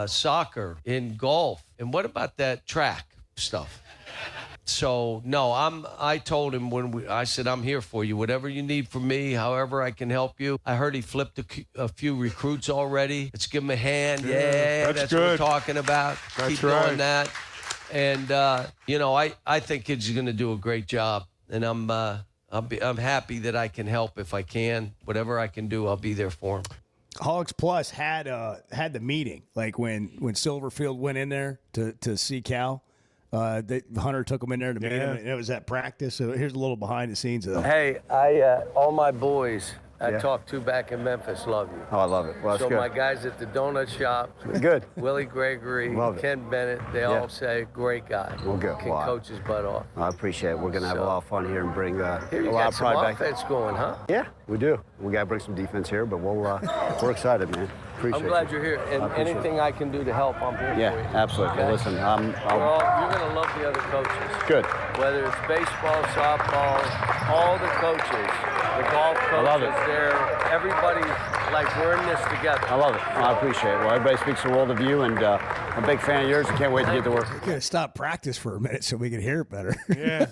soccer, in golf. And what about that track stuff? So, no, I told him I said, I'm here for you. Whatever you need from me, however I can help you. I heard he flipped a few recruits already. Let's give him a hand. Yeah, that's what we're talking about. Keep doing that. And, I think he's going to do a great job. And I'm happy that I can help if I can. Whatever I can do, I'll be there for him. Hogs Plus had the meeting, like when Silverfield went in there to see Cal. Hunter took him in there to meet him, and it was at practice. So here's a little behind the scenes of that. Hey, all my boys I talked to back in Memphis love you. Oh, I love it. Well, that's so good. my guys at the donut shop, Good. Willie Gregory, Love it. Ken Bennett, they all say, great guy. Well, good. Can Wow. coach his butt off. I appreciate it. We're going to have a lot of fun here and bring Here a you lot got of some pride back. offense going, huh? Yeah, we do. We got to bring some defense here, but we're excited, man. Appreciate I'm glad it. you're here. And I appreciate anything I can do to help, I'm here Yeah, for you. absolutely. Okay? Listen, you're going to love the other coaches. Good. Whether it's baseball, softball, all the coaches, the golf coaches, I love it. everybody's like, we're in this together. I love it. I appreciate it. Well, everybody speaks the world of you, and I'm a big fan of yours. I can't wait to get to work. We're going to stop practice for a minute so we can hear it better. Yeah.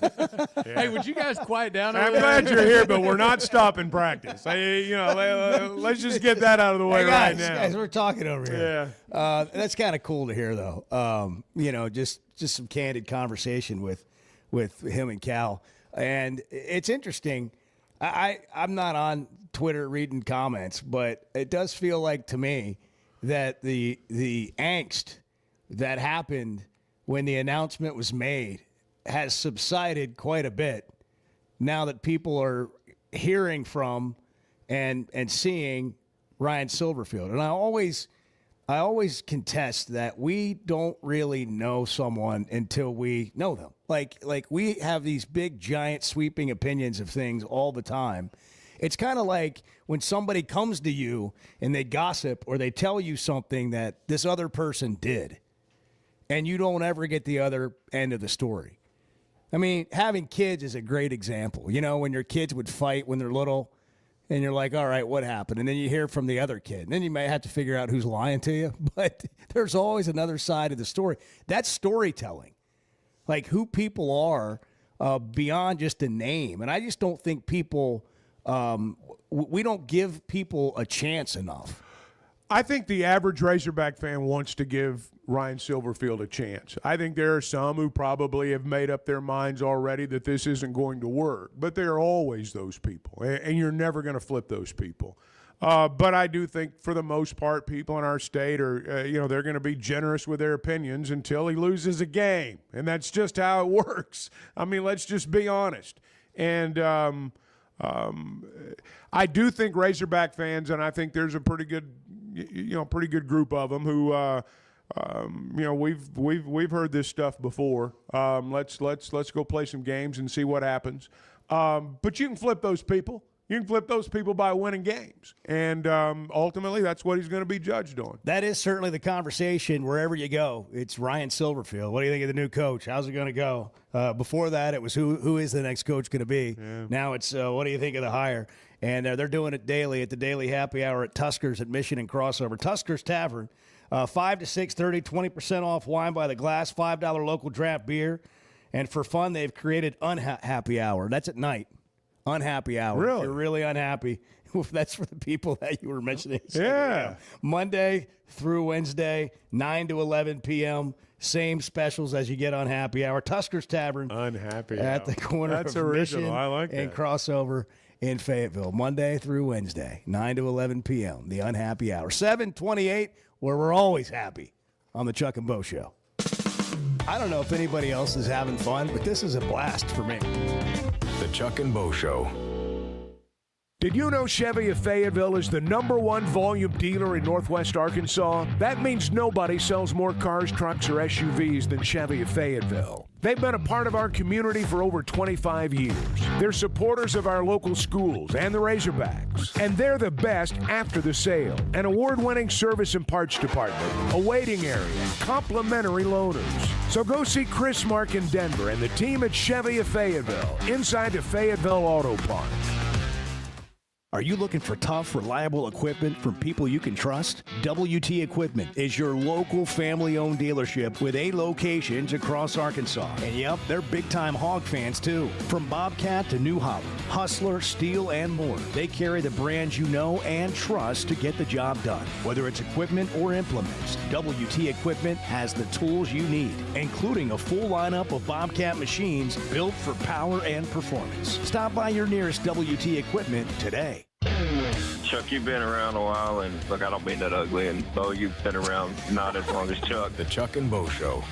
Hey, would you guys quiet down? I'm glad you're here, but we're not stopping practice. Let's just get that out of the way right now. Guys, we're talking over here. Yeah. That's kind of cool to hear, though. Just some candid conversation with him and Cal. And it's interesting. I'm not on Twitter reading comments, but it does feel like to me that the angst that happened when the announcement was made has subsided quite a bit now that people are hearing from and seeing Ryan Silverfield. And I always contest that we don't really know someone until we know them. Like we have these big, giant, sweeping opinions of things all the time. It's kind of like when somebody comes to you and they gossip or they tell you something that this other person did. and you don't ever get the other end of the story. I mean, having kids is a great example. You know, when your kids would fight when they're little, and you're like, all right, what happened? And then you hear from the other kid. And then you may have to figure out who's lying to you. But there's always another side of the story. That's storytelling, like who people are beyond just a name. And I just don't think people we don't give people a chance enough. I think the average Razorback fan wants to give Ryan Silverfield a chance. I think there are some who probably have made up their minds already that this isn't going to work. But there are always those people, and you're never going to flip those people. But I do think, for the most part, people in our state are, they're going to be generous with their opinions until he loses a game. And that's just how it works. I mean, let's just be honest. And I do think Razorback fans, and I think there's a pretty good group of them who, we've heard this stuff before. Let's go play some games and see what happens. But you can flip those people. You can flip those people by winning games. And ultimately, that's what he's going to be judged on. That is certainly the conversation wherever you go. It's Ryan Silverfield. What do you think of the new coach? How's it going to go? Before that, it was who is the next coach going to be? Yeah. Now it's what do you think of the hire? And they're doing it daily at the Daily Happy Hour at Tuskers at Mission and Crossover. Tuskers Tavern, 5 to 6:30, 20% off wine by the glass, $5 local draft beer. And for fun, they've created Unhappy Hour. That's at night. Unhappy Hour. Really? If you're really unhappy, that's for the people that you were mentioning. Yeah. Monday through Wednesday, 9 to 11 p.m., same specials as you get on Happy Hour. Tuskers Tavern. Unhappy at Hour. the corner That's of original. Mission I like that. and Crossover in Fayetteville. Monday through Wednesday, 9 to 11 p.m., the Unhappy Hour. 7:28, where we're always happy on the Chuck and Bo Show. I don't know if anybody else is having fun, but this is a blast for me. The Chuck and Bo Show. Did you know Chevy of Fayetteville is the #1 volume dealer in Northwest Arkansas? That means nobody sells more cars, trucks, or SUVs than Chevy of Fayetteville. They've been a part of our community for over 25 years. They're supporters of our local schools and the Razorbacks. And they're the best after the sale. An award-winning service and parts department, a waiting area, complimentary loaners. So go see Chris Mark in Denver and the team at Chevy of Fayetteville, inside the Fayetteville Auto Park. Are you looking for tough, reliable equipment from people you can trust? WT Equipment is your local family-owned dealership with 8 locations across Arkansas. And yep, they're big-time hog fans too. From Bobcat to New Holland, Hustler, Steel, and more. They carry the brands you know and trust to get the job done. Whether it's equipment or implements, WT Equipment has the tools you need, including a full lineup of Bobcat machines built for power and performance. Stop by your nearest WT Equipment today. Chuck, you've been around a while, and look, I don't mean that ugly, and Bo, you've been around not as long as Chuck. The Chuck and Bo Show.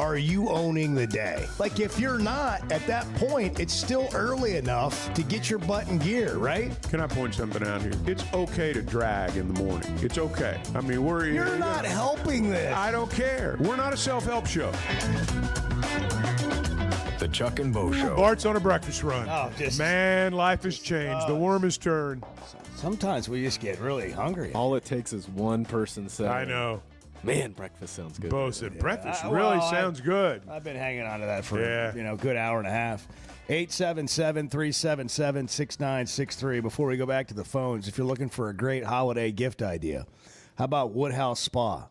are you owning the day? Like, if you're not, at that point, it's still early enough to get your butt in gear, right? Can I point something out here? It's okay to drag in the morning. It's okay. I mean, You're not helping this. I don't care. We're not a self-help show. The Chuck and Bo Show. Bart's on a breakfast run. Oh, Man, life has changed. The worm has turned. Sometimes we just get really hungry. All it takes is one person saying, I know. Man, breakfast sounds good. Bo said breakfast really sounds good. I've been hanging on to that for a good hour and a half. 877-377-6963. Before we go back to the phones, if you're looking for a great holiday gift idea, how about Woodhouse Spa?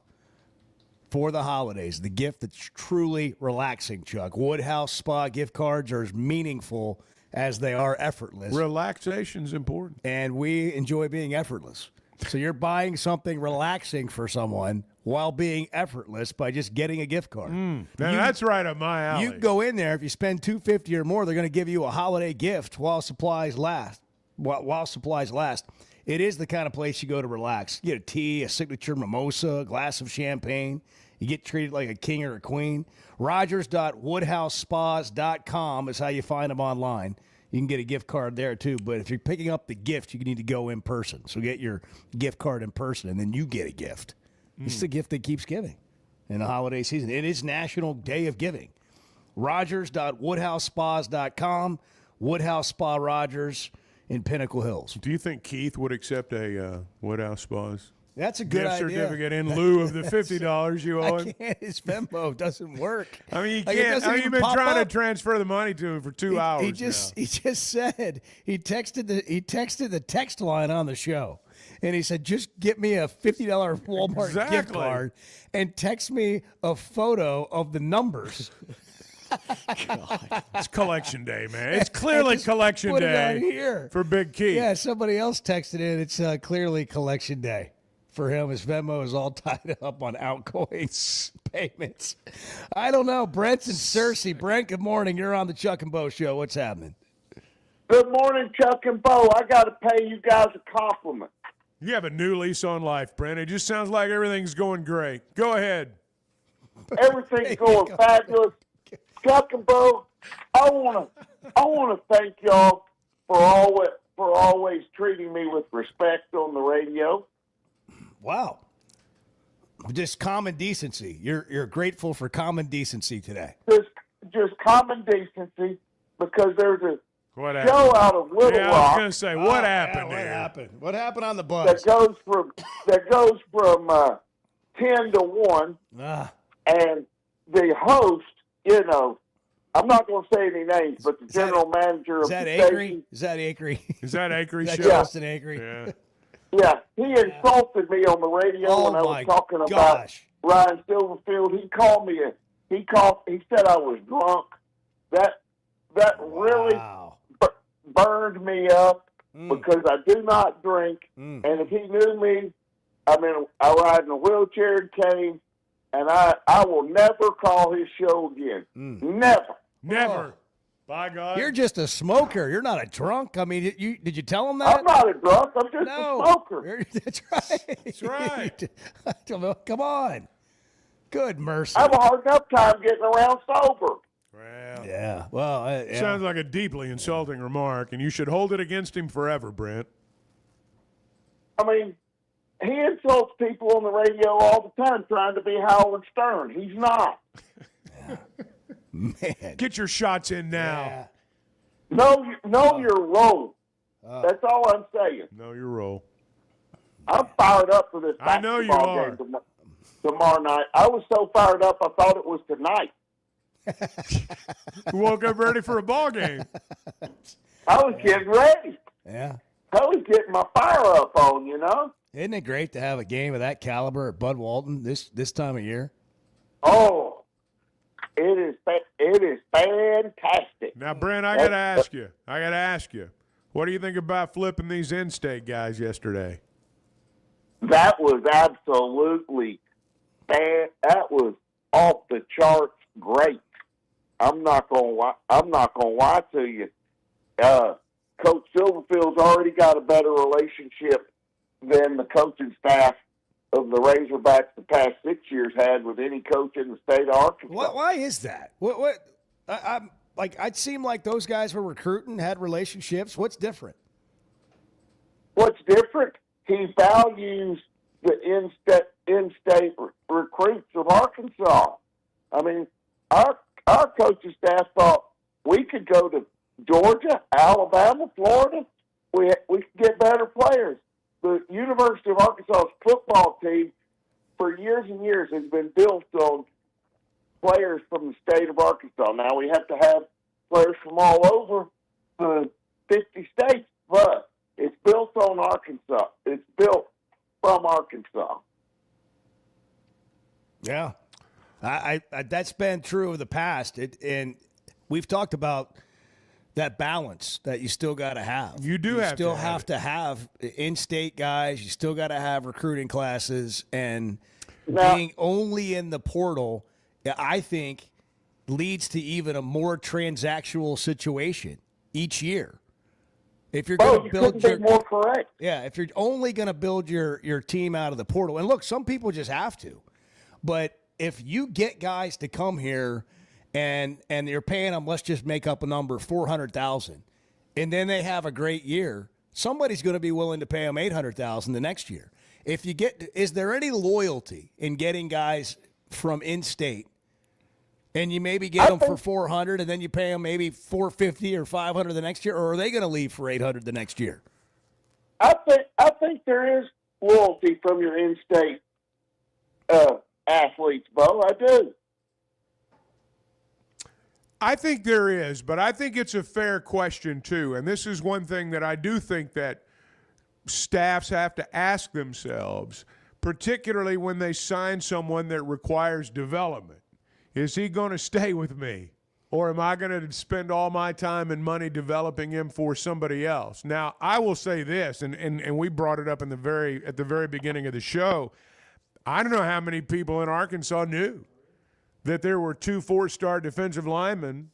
For the holidays, the gift that's truly relaxing, Chuck. Woodhouse Spa gift cards are as meaningful as they are effortless. Relaxation's important. And we enjoy being effortless. So you're buying something relaxing for someone while being effortless by just getting a gift card. Now that's right up my alley. You can go in there. If you spend $250 or more, they're going to give you a holiday gift while supplies last. While supplies last. It is the kind of place you go to relax. You get a tea, a signature mimosa, a glass of champagne. You get treated like a king or a queen. Rogers.woodhousespas.com is how you find them online. You can get a gift card there, too. But if you're picking up the gift, you need to go in person. So get your gift card in person, and then you get a gift. It's the gift that keeps giving in the holiday season. It is National Day of Giving. Rogers.woodhousespas.com. Woodhouse Spa Rogers in Pinnacle Hills. Do you think Keith would accept a Woodhouse Spas? That's a good idea. Certificate in lieu of the $50 you owe him. I can't. His Venmo doesn't work. I mean, you Like, can't. You've been trying to up. transfer the money to him for 2 hours. He just said he texted the text line on the show, and he said, "Just get me a $50 Walmart gift Exactly. card and text me a photo of the numbers." It's collection day, man. It's clearly Just collection put it day on here. for Big Keith. Yeah, somebody else texted in. It's clearly collection day for him. His Venmo is all tied up on outgoing payments. I don't know. Brent's in Searcy. Brent, good morning. You're on the Chuck and Bo Show. What's happening? Good morning, Chuck and Bo. I got to pay you guys a compliment. You have a new lease on life, Brent. It just sounds like everything's going great. Go ahead. Everything's going fabulous. Chuck and Bo, I want to thank y'all for always treating me with respect on the radio. Wow. Just common decency. You're grateful for common decency today. Just common decency, because there's a What show happened? out of Little Yeah, I was Rock going to say, what happened What here? happened? What happened on the bus? that goes from 10 to 1, and the host, I'm not going to say any names, but the general manager of Is that the Acree? station, Is that Acree? Is that Acree Is that show? Justin Acree? Yeah. yeah, he insulted me on the radio when I my was talking about gosh. Ryan Silverfield. He called me he said I was drunk. That really burned me up because I do not drink. And if he knew me, I ride in a wheelchair and cane, and I will never call his show again. Never. Never. By God. You're just a smoker. You're not a drunk. I mean, did you tell him that? I'm not a drunk. I'm just a smoker. That's right. That's right. Come on. Good mercy. I have a hard enough time getting around sober. Well, yeah. Well, yeah. Sounds like a deeply insulting remark, and you should hold it against him forever, Brent. I mean, he insults people on the radio all the time trying to be Howard Stern. He's not. Man. Get your shots in now. Know your role. That's all I'm saying. Know your role. I'm fired up for this I know you basketball are. game tomorrow night. I was so fired up I thought it was tonight. You woke up ready for a ball game. I was getting ready. Yeah. I was getting my fire up on, Isn't it great to have a game of that caliber at Bud Walton this time of year? Oh, it is fantastic. Now, Brent, I got to ask you. What do you think about flipping these in-state guys yesterday? That was absolutely that was off the charts great. I'm not gonna lie to you. Coach Silverfield's already got a better relationship than the coaching staff of the Razorbacks the past 6 years had with any coach in the state of Arkansas. Why is that? I'd seem like those guys were recruiting, had relationships. What's different? What's different? He values the in-state recruits of Arkansas. I mean, our coaching staff thought we could go to Georgia, Alabama, Florida. We could get better players. The University of Arkansas's football team, for years and years, has been built on players from the state of Arkansas. Now we have to have players from all over the 50 states, but it's built on Arkansas. It's built from Arkansas. Yeah, I that's been true of the past. And we've talked about that balance that you still got to have. You still have to have in-state guys. You still got to have recruiting classes, and being only in the portal, I think, leads to even a more transactional situation each year. If you're going to build your more correct. Yeah, if you're only going to build your team out of the portal, and look, some people just have to, but if you get guys to come here and you're paying them, let's just make up a number, $400,000, and then they have a great year, somebody's going to be willing to pay them $800,000 the next year. If you is there any loyalty in getting guys from in-state, and you maybe get them for $400, and then you pay them maybe $450 or $500 the next year, or are they going to leave for $800 the next year? I think there is loyalty from your in-state athletes, Bo. I do. I think there is, but I think it's a fair question too. And this is one thing that I do think that staffs have to ask themselves, particularly when they sign someone that requires development. Is he going to stay with me, or am I going to spend all my time and money developing him for somebody else? Now, I will say this, and we brought it up at the very beginning of the show. I don't know how many people in Arkansas knew that there were 2 4-star defensive linemen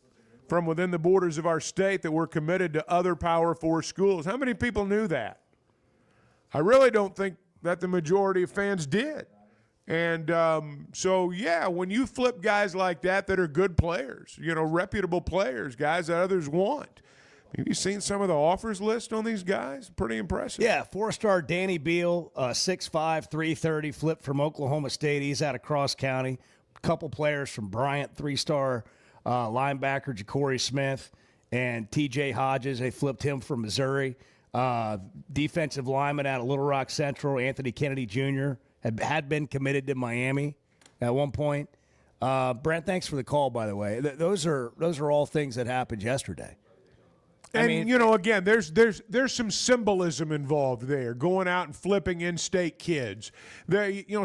from within the borders of our state that were committed to other Power 4 schools. How many people knew that? I really don't think that the majority of fans did. And so, yeah, when you flip guys like that are good players, reputable players, guys that others want. Have you seen some of the offers list on these guys? Pretty impressive. Yeah, 4-star Danny Beal, 6'5", 330, flipped from Oklahoma State. He's out of Cross County. A couple players from Bryant, 3-star linebacker Ja'Cory Smith, and T.J. Hodges. They flipped him from Missouri. Defensive lineman out of Little Rock Central, Anthony Kennedy Jr., had been committed to Miami at one point. Brent, thanks for the call, by the way. Those are all things that happened yesterday. And again, there's some symbolism involved there, going out and flipping in-state kids.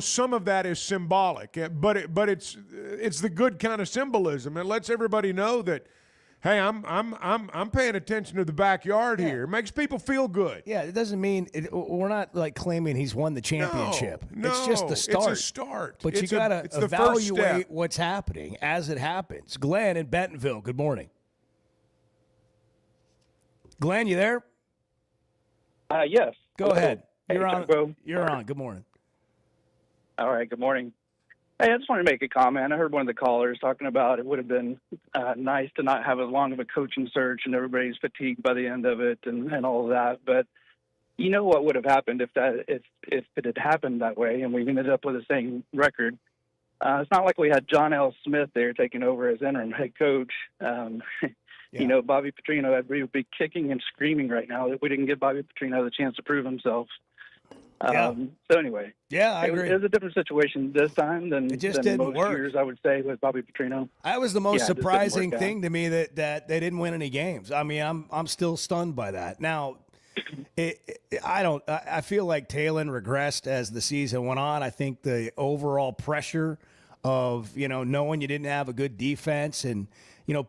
Some of that is symbolic, but it's the good kind of symbolism. It lets everybody know that, hey, I'm paying attention to the backyard here. It makes people feel good. Yeah, it doesn't mean we're not like claiming he's won the championship. No, it's just the start. It's a start. But you got to evaluate what's happening as it happens. Glenn in Bentonville, good morning. Glenn, you there? Yes. Go ahead. You're Hey, on. Bo. You're on. Good morning. All right, good morning. Hey, I just wanted to make a comment. I heard one of the callers talking about it would have been nice to not have as long of a coaching search and everybody's fatigued by the end of it and all of that. But you know what would have happened if it had happened that way and we ended up with the same record? It's not like we had John L. Smith there taking over as interim head coach. Bobby Petrino would be kicking and screaming right now that we didn't give Bobby Petrino the chance to prove himself. So anyway, I agree. It was a different situation this time than didn't most work. years, I would say, with Bobby Petrino. That was the most it just didn't surprising work out. thing to me that they didn't win any games. I mean, I'm still stunned by that. Now, I feel like Talon regressed as the season went on. I think the overall pressure of knowing you didn't have a good defense, and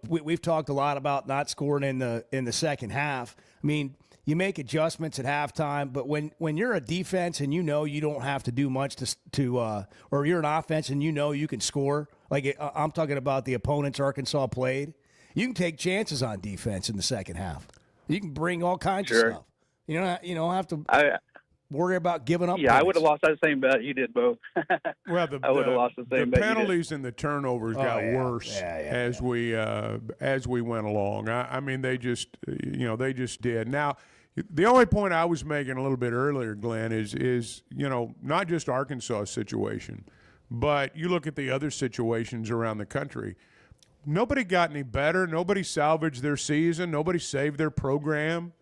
we've talked a lot about not scoring in the second half. I mean, you make adjustments at halftime, but when you're a defense and you don't have to do much or you're an offense and you can score, like I'm talking about the opponents Arkansas played, you can take chances on defense in the second half. You can bring all kinds of stuff. You don't have to worry about giving up. Yeah, I would have lost that same bet. You did both. Well, I would have lost the same bet. The penalties and the turnovers got worse as we went along. I mean, they just did. Now, the only point I was making a little bit earlier, Glenn, is not just Arkansas' situation, but you look at the other situations around the country. Nobody got any better. Nobody salvaged their season. Nobody saved their program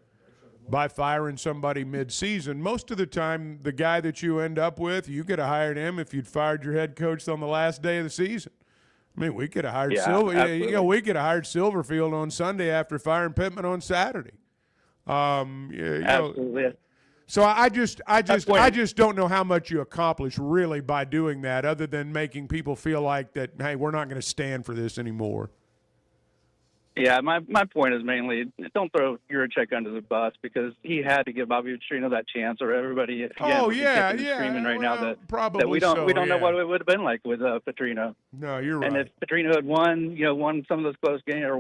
by firing somebody mid-season. Most of the time, the guy that you end up with, you could have hired him if you'd fired your head coach on the last day of the season. I mean, we could have hired we could have hired Silverfield on Sunday after firing Pittman on Saturday. Absolutely. So I just don't know how much you accomplish really by doing that, other than making people feel like that, hey, we're not going to stand for this anymore. Yeah, my point is mainly don't throw Yurachek under the bus, because he had to give Bobby Petrino that chance, or everybody screaming right now that we don't know what it would have been like with Petrino. No, you're right. And if Petrino had won some of those close games, or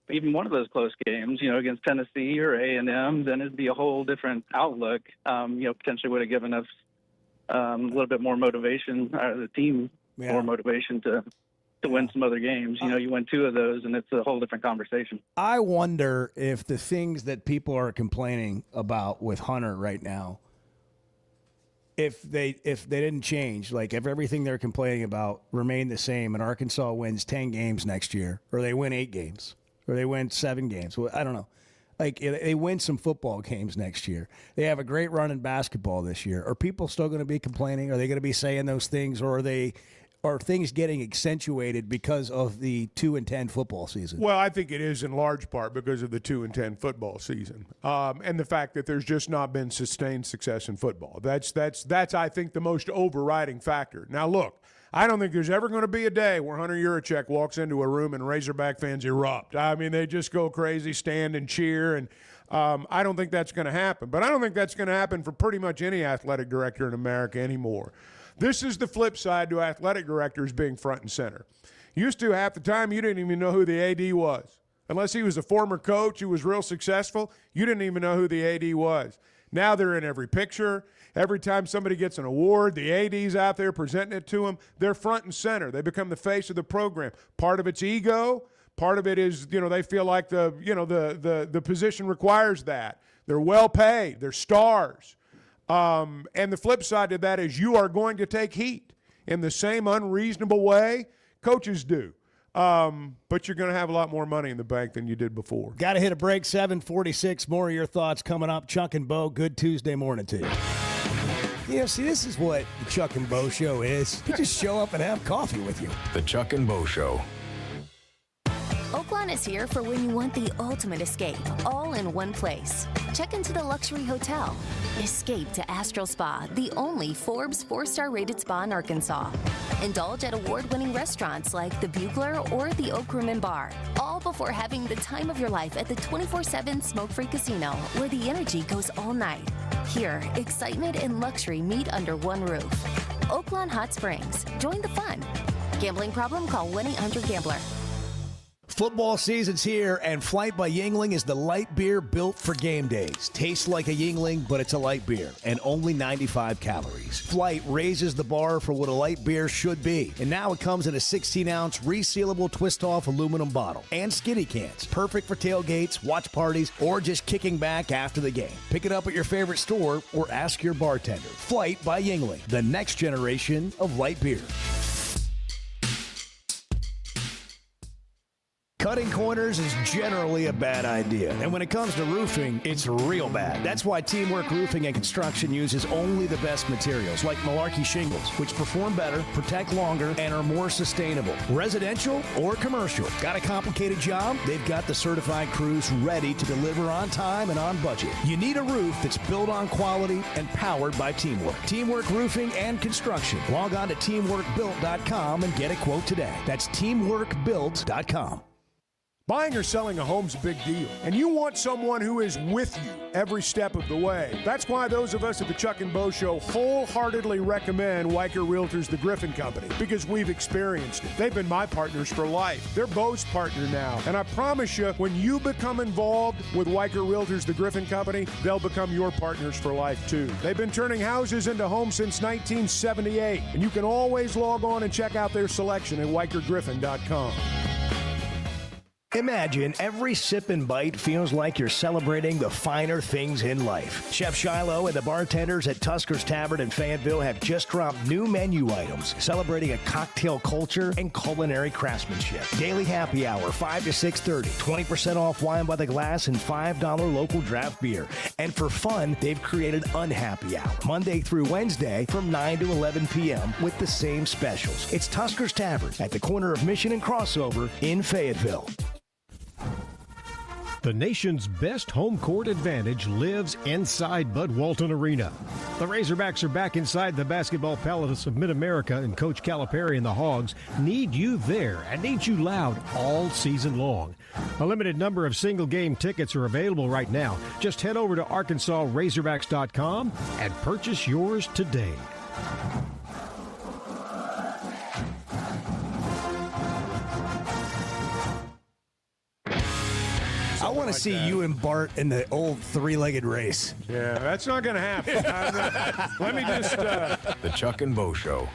even one of those close games, against Tennessee or A&M, then it'd be a whole different outlook. Potentially would have given us a little bit more motivation, the team more motivation to win some other games. You win 2 of those, and it's a whole different conversation. I wonder if the things that people are complaining about with Hunter right now, if they didn't change, like if everything they're complaining about remained the same and Arkansas wins 10 games next year, or they win 8 games, or they win 7 games, well, I don't know. Like, they win some football games next year. They have a great run in basketball this year. Are people still going to be complaining? Are they going to be saying those things, or are things getting accentuated because of the 2-10 football season? Well, I think it is in large part because of the 2-10 football season, and the fact that there's just not been sustained success in football. That's I think the most overriding factor. Now, look, I don't think there's ever going to be a day where Hunter Yurachek walks into a room and Razorback fans erupt. I mean, they just go crazy, stand and cheer, and I don't think that's going to happen. But I don't think that's going to happen for pretty much any athletic director in America anymore. This is the flip side to athletic directors being front and center. Used to, half the time, you didn't even know who the AD was. Unless he was a former coach who was real successful, you didn't even know who the AD was. Now they're in every picture. Every time somebody gets an award, the AD's out there presenting it to them. They're front and center. They become the face of the program. Part of it's ego. Part of it is, they feel like the position requires that. They're well paid. They're stars. And the flip side to that is you are going to take heat in the same unreasonable way coaches do. But you're going to have a lot more money in the bank than you did before. Got to hit a break, 7:46. More of your thoughts coming up. Chuck and Bo, good Tuesday morning to you. See, this is what the Chuck and Bo show is. You just show up and have coffee with you. The Chuck and Bo Show. Oaklawn is here for when you want the ultimate escape, all in one place. Check into the luxury hotel. Escape to Astral Spa, the only Forbes 4-star rated spa in Arkansas. Indulge at award-winning restaurants like the Bugler or the Oak Room and Bar, all before having the time of your life at the 24/7 smoke-free casino, where the energy goes all night. Here, excitement and luxury meet under one roof. Oaklawn Hot Springs. Join the fun. Gambling problem? Call 1-800-GAMBLER. Football season's here, and Flight by Yuengling is the light beer built for game days. Tastes like a Yuengling, but it's a light beer, and only 95 calories. Flight raises the bar for what a light beer should be, and now it comes in a 16-ounce resealable twist-off aluminum bottle and skinny cans. Perfect for tailgates, watch parties, or just kicking back after the game. Pick it up at your favorite store or ask your bartender. Flight by Yuengling, the next generation of light beer. Cutting corners is generally a bad idea. And when it comes to roofing, it's real bad. That's why Teamwork Roofing and Construction uses only the best materials, like Malarkey shingles, which perform better, protect longer, and are more sustainable. Residential or commercial. Got a complicated job? They've got the certified crews ready to deliver on time and on budget. You need a roof that's built on quality and powered by Teamwork. Teamwork Roofing and Construction. Log on to teamworkbuilt.com and get a quote today. That's teamworkbuilt.com. Buying or selling a home's a big deal, and you want someone who is with you every step of the way. That's why those of us at the Chuck and Bo Show wholeheartedly recommend Weicker Realtors, the Griffin Company, because we've experienced it. They've been my partners for life. They're Bo's partner now, and I promise you, when you become involved with Weicker Realtors, the Griffin Company, they'll become your partners for life too. They've been turning houses into homes since 1978, and you can always log on and check out their selection at WeicherGriffin.com. Imagine every sip and bite feels like you're celebrating the finer things in life. Chef Shiloh and the bartenders at Tusker's Tavern in Fayetteville have just dropped new menu items celebrating a cocktail culture and culinary craftsmanship. Daily happy hour, 5 to 6:30, 20% off wine by the glass and $5 local draft beer. And for fun, they've created Unhappy Hour, Monday through Wednesday from 9 to 11 p.m. with the same specials. It's Tusker's Tavern at the corner of Mission and Crossover in Fayetteville. The nation's best home court advantage lives inside Bud Walton Arena. The Razorbacks are back inside the Basketball Palace of Mid-America, and Coach Calipari and the Hogs need you there and need you loud all season long. A limited number of single-game tickets are available right now. Just head over to ArkansasRazorbacks.com and purchase yours today. I want to see you and Bart in the old three-legged race. Yeah, that's not going to happen. Let me just... The Chuck and Bo Show.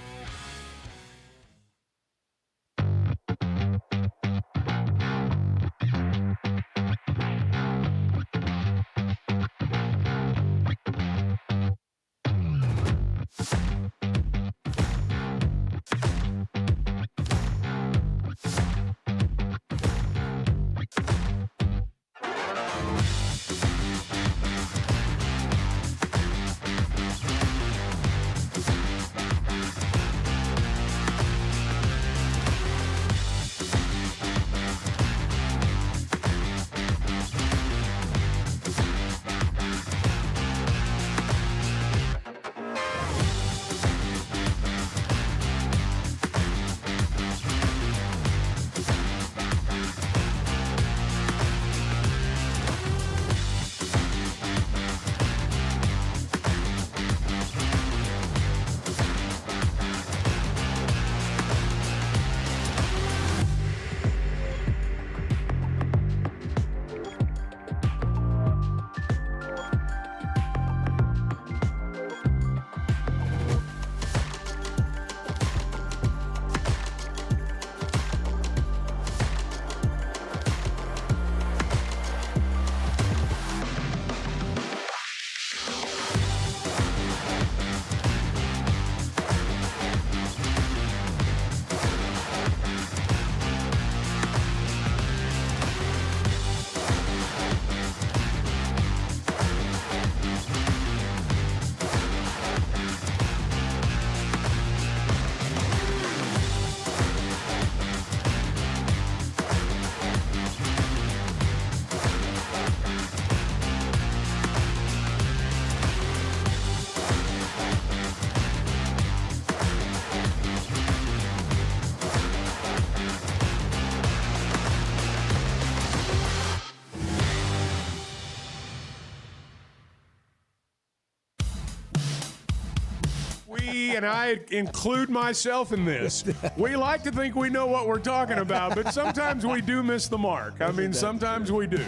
And I include myself in this. We like to think we know what we're talking about, but sometimes we do miss the mark. I mean, sometimes we do.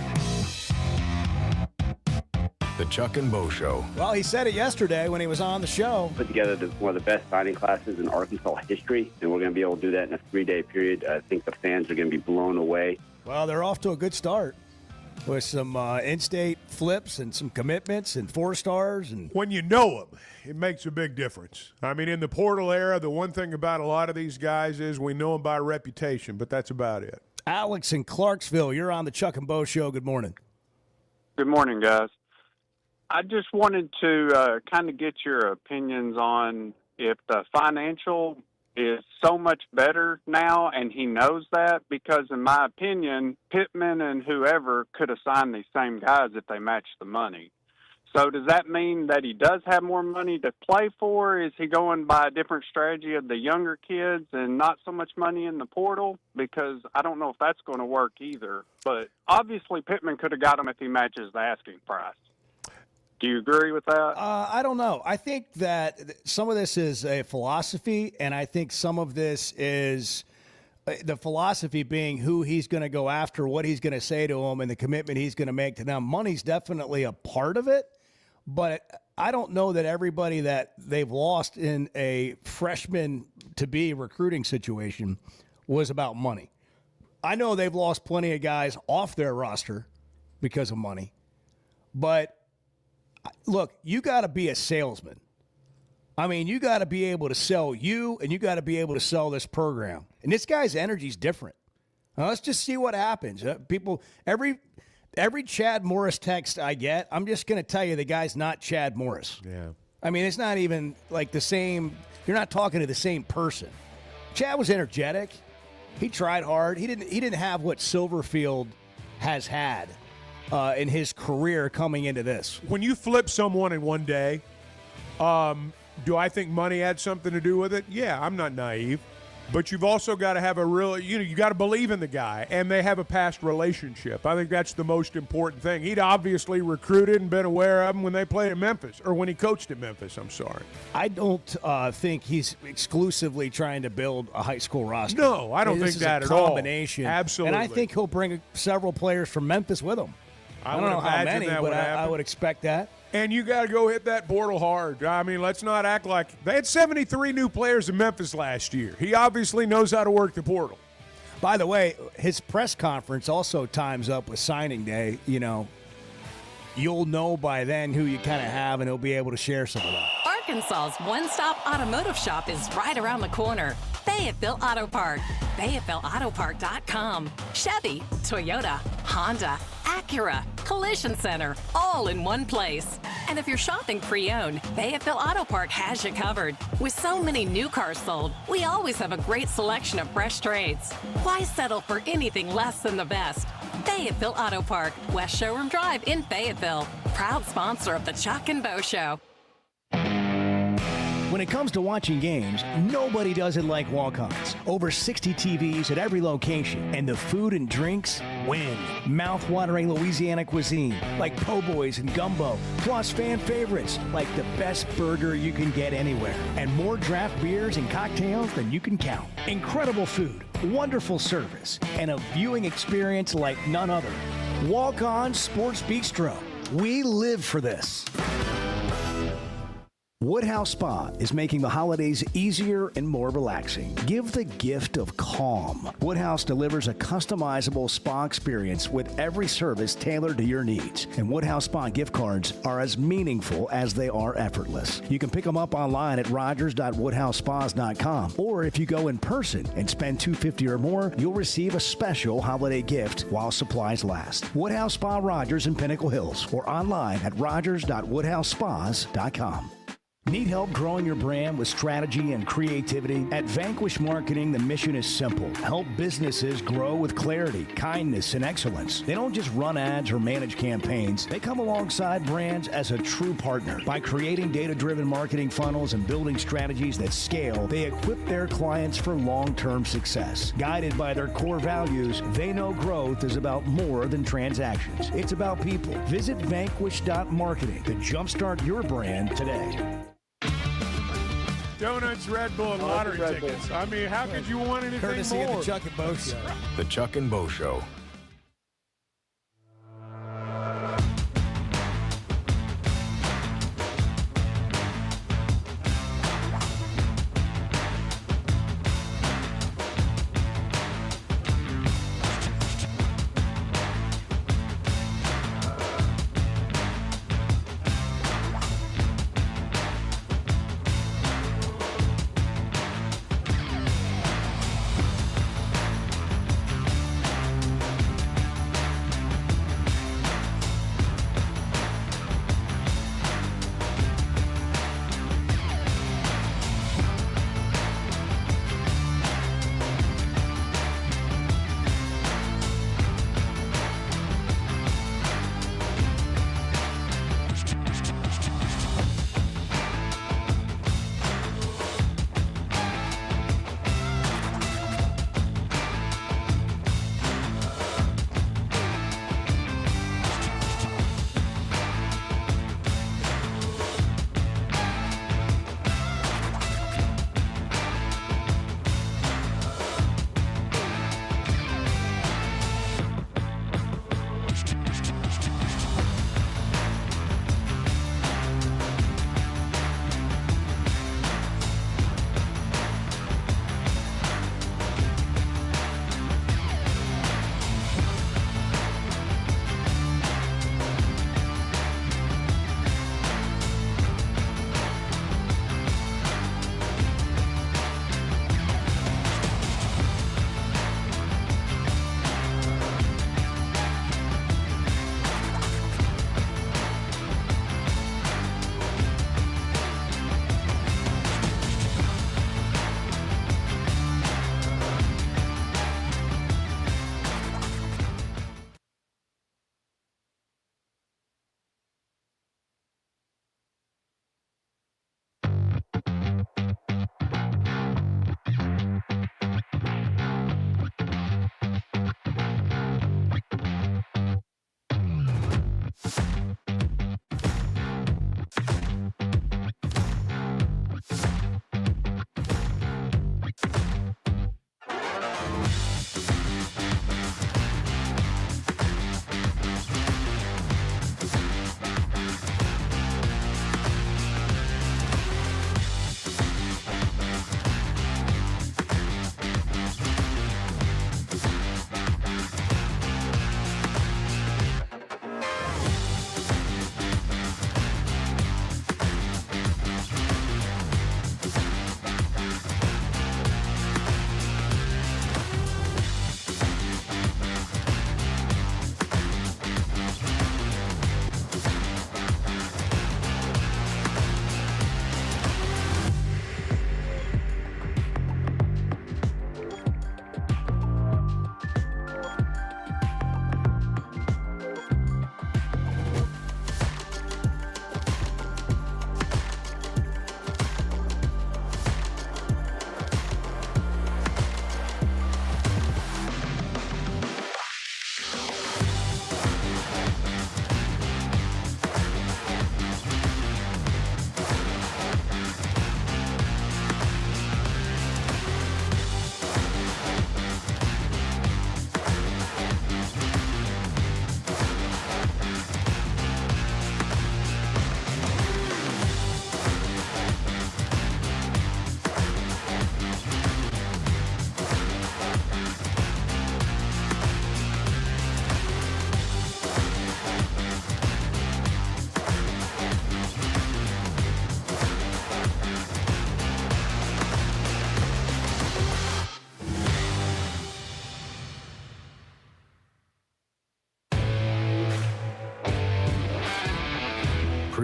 The Chuck and Bo Show. Well, he said it yesterday when he was on the show. Put together one of the best signing classes in Arkansas history, and we're going to be able to do that in a 3-day period. I think the fans are going to be blown away. Well, they're off to a good start with some in-state flips and some commitments and 4-stars. And when you know them, it makes a big difference. I mean, in the portal era, the one thing about a lot of these guys is we know them by reputation, but that's about it. Alex in Clarksville, you're on the Chuck and Bo Show. Good morning. Good morning, guys. I just wanted to kind of get your opinions on if the financial is so much better now, and he knows that, because in my opinion, Pittman and whoever could have signed these same guys if they matched the money. So does that mean that he does have more money to play for? Is he going by a different strategy of the younger kids and not so much money in the portal? Because I don't know if that's going to work either. But obviously Pittman could have got him if he matches the asking price. Do you agree with that? I don't know. I think that some of this is a philosophy, and I think some of this is the philosophy being who he's going to go after, what he's going to say to them, and the commitment he's going to make to them. Money's definitely a part of it. But I don't know that everybody that they've lost in a freshman-to-be recruiting situation was about money. I know they've lost plenty of guys off their roster because of money. But, look, you got to be a salesman. I mean, you got to be able to sell you, and you got to be able to sell this program. And this guy's energy is different. Now, let's just see what happens. People, Every Chad Morris text I get, I'm just going to tell you the guy's not Chad Morris. Yeah. I mean, it's not even like the same. You're not talking to the same person. Chad was energetic. He tried hard. He didn't have what Silverfield has had in his career coming into this. When you flip someone in one day, do I think money had something to do with it? Yeah, I'm not naive. But you've also got to have you got to believe in the guy, and they have a past relationship. I think that's the most important thing. He'd obviously recruited and been aware of him when they played at Memphis, or when he coached at Memphis, I'm sorry. I don't think he's exclusively trying to build a high school roster. No, I don't think that at all. Combination. Absolutely. And I think he'll bring several players from Memphis with him. I don't know how many, but I would expect that. And you got to go hit that portal hard. I mean, let's not act like they had 73 new players in Memphis last year. He obviously knows how to work the portal. By the way, his press conference also times up with signing day. You know, you'll know by then who you kind of have, and he'll be able to share some of that. Arkansas's one-stop automotive shop is right around the corner. Fayetteville Auto Park. FayettevilleAutoPark.com. Chevy, Toyota, Honda, Acura, Collision Center, all in one place. And if you're shopping pre-owned, Fayetteville Auto Park has you covered. With so many new cars sold, we always have a great selection of fresh trades. Why settle for anything less than the best? Fayetteville Auto Park, West Showroom Drive in Fayetteville. Proud sponsor of the Chuck and Bo Show. When it comes to watching games, nobody does it like Walk-Ons. Over 60 TVs at every location, and the food and drinks win. Mouth-watering Louisiana cuisine like po' boys and gumbo, plus fan favorites like the best burger you can get anywhere, and more draft beers and cocktails than you can count. Incredible food, wonderful service, and a viewing experience like none other. Walk-On Sports Bistro. We live for this. Woodhouse Spa is making the holidays easier and more relaxing. Give the gift of calm. Woodhouse delivers a customizable spa experience with every service tailored to your needs. And Woodhouse Spa gift cards are as meaningful as they are effortless. You can pick them up online at rogers.woodhousespas.com. Or if you go in person and spend $250 or more, you'll receive a special holiday gift while supplies last. Woodhouse Spa Rogers in Pinnacle Hills, or online at rogers.woodhousespas.com. Need help growing your brand with strategy and creativity? At Vanquish Marketing, the mission is simple. Help businesses grow with clarity, kindness, and excellence. They don't just run ads or manage campaigns. They come alongside brands as a true partner. By creating data-driven marketing funnels and building strategies that scale, they equip their clients for long-term success. Guided by their core values, they know growth is about more than transactions. It's about people. Visit vanquish.marketing to jumpstart your brand today. Donuts, Red Bull, and lottery tickets. I mean, how could you want anything Courtesy more? of the Chuck and Bo Show. The Chuck and Bo Show.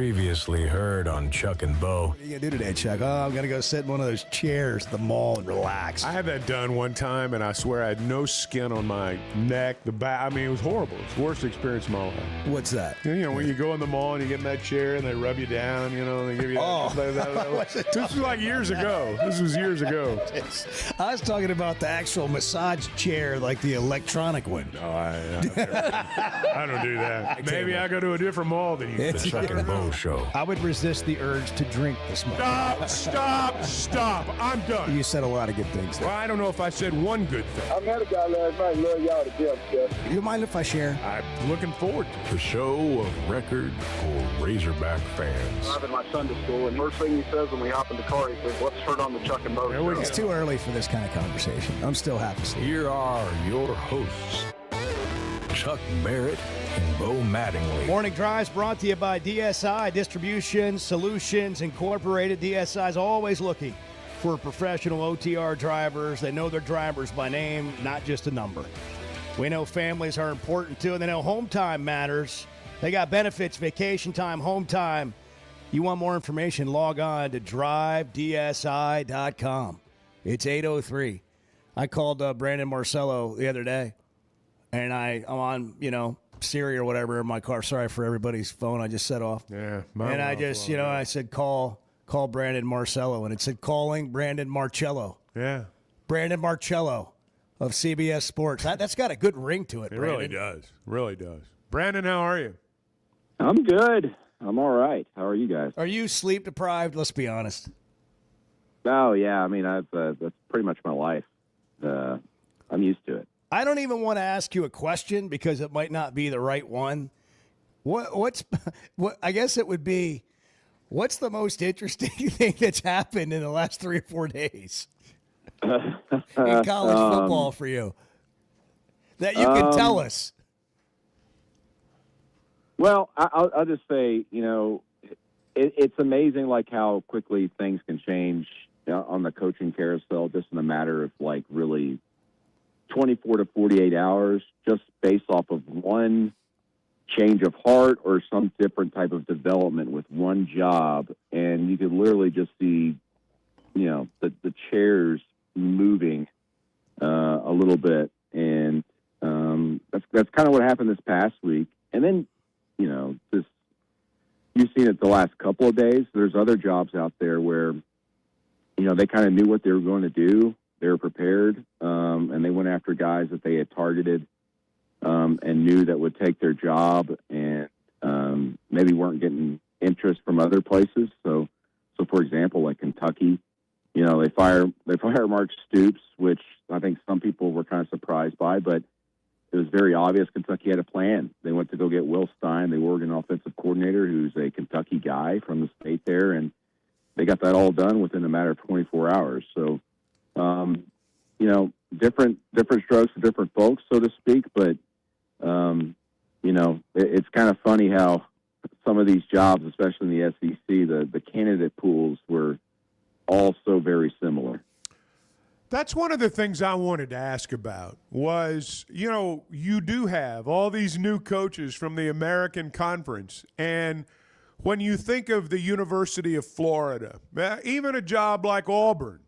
Previously heard on Chuck and Bo. What are you going to do today, Chuck? Oh, I'm going to go sit in one of those chairs at the mall and relax. I had that done one time, and I swear I had no skin on my neck, the back. I mean, it was horrible. It's the worst experience of my life. What's that? You know, when you go in the mall and you get in that chair and they rub you down, you know, and they give you this was like years ago. This was years ago. I was talking about the actual massage chair, like the electronic one. No, I don't do that. Maybe I go to a different mall than you. The Chuck and Bo Show. I would resist the urge to drink this morning. Stop. I'm done. You said a lot of good things there. Well, I don't know if I said one good thing. I met a guy last night. Love y'all to death, Jeff. You mind if I share? I'm looking forward to it. The show of record for Razorback fans. I'm in my Sunday school, and first thing he says when we hop in the car, he says, "What's heard on the Chuck and Bo Show?" It's too early for this kind of conversation. I'm still half asleep. Here are your hosts, Chuck Barrett and Bo Mattingly. Morning Drives brought to you by DSI Distribution Solutions Incorporated. DSI is always looking for professional OTR drivers. They know their drivers by name, not just a number. We know families are important too, and they know home time matters. They got benefits, vacation time, home time. You want more information, log on to drivedsi.com. It's 8:03. I called Brandon Marcello the other day, and I'm on, Siri or whatever in my car. Sorry for everybody's phone I just set off. Yeah. And I just, I said, call Brandon Marcello, and it said calling Brandon Marcello. Yeah. Brandon Marcello of CBS Sports. That's got a good ring to it, It Brandon. really does. Really does. Brandon, how are you? I'm good. I'm all right. How are you guys? Are you sleep deprived? Let's be honest. Oh, yeah. I mean, that's pretty much my life. I'm used to it. I don't even want to ask you a question because it might not be the right one. What I guess it would be, what's the most interesting thing that's happened in the last 3 or 4 days in college football for you that you can tell us? Well, I'll just say, it's amazing like how quickly things can change on the coaching carousel just in a matter of like really 24 to 48 hours just based off of one change of heart or some different type of development with one job. And you can literally just see, the chairs moving a little bit. And that's kind of what happened this past week. And then, you've seen it the last couple of days. There's other jobs out there where, they kind of knew what they were going to do. They were prepared, and they went after guys that they had targeted and knew that would take their job, and maybe weren't getting interest from other places. So for example, like Kentucky, they fire Mark Stoops, which I think some people were kind of surprised by, but it was very obvious Kentucky had a plan. They went to go get Will Stein, the Oregon offensive coordinator, who's a Kentucky guy from the state there, and they got that all done within a matter of 24 hours. So, different strokes for different folks, so to speak. But, it's kind of funny how some of these jobs, especially in the SEC, the candidate pools were all so very similar. That's one of the things I wanted to ask about was, you do have all these new coaches from the American Conference. And when you think of the University of Florida, even a job like Auburn,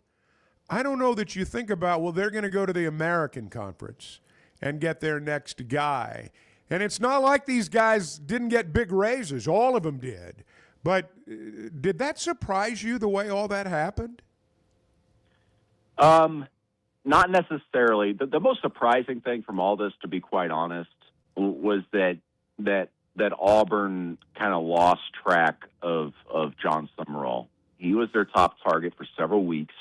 I don't know that you think about, well, they're going to go to the American Conference and get their next guy. And it's not like these guys didn't get big raises. All of them did. But did that surprise you the way all that happened? Not necessarily. The most surprising thing from all this, to be quite honest, was that Auburn kind of lost track of John Summerall. He was their top target for several weeks.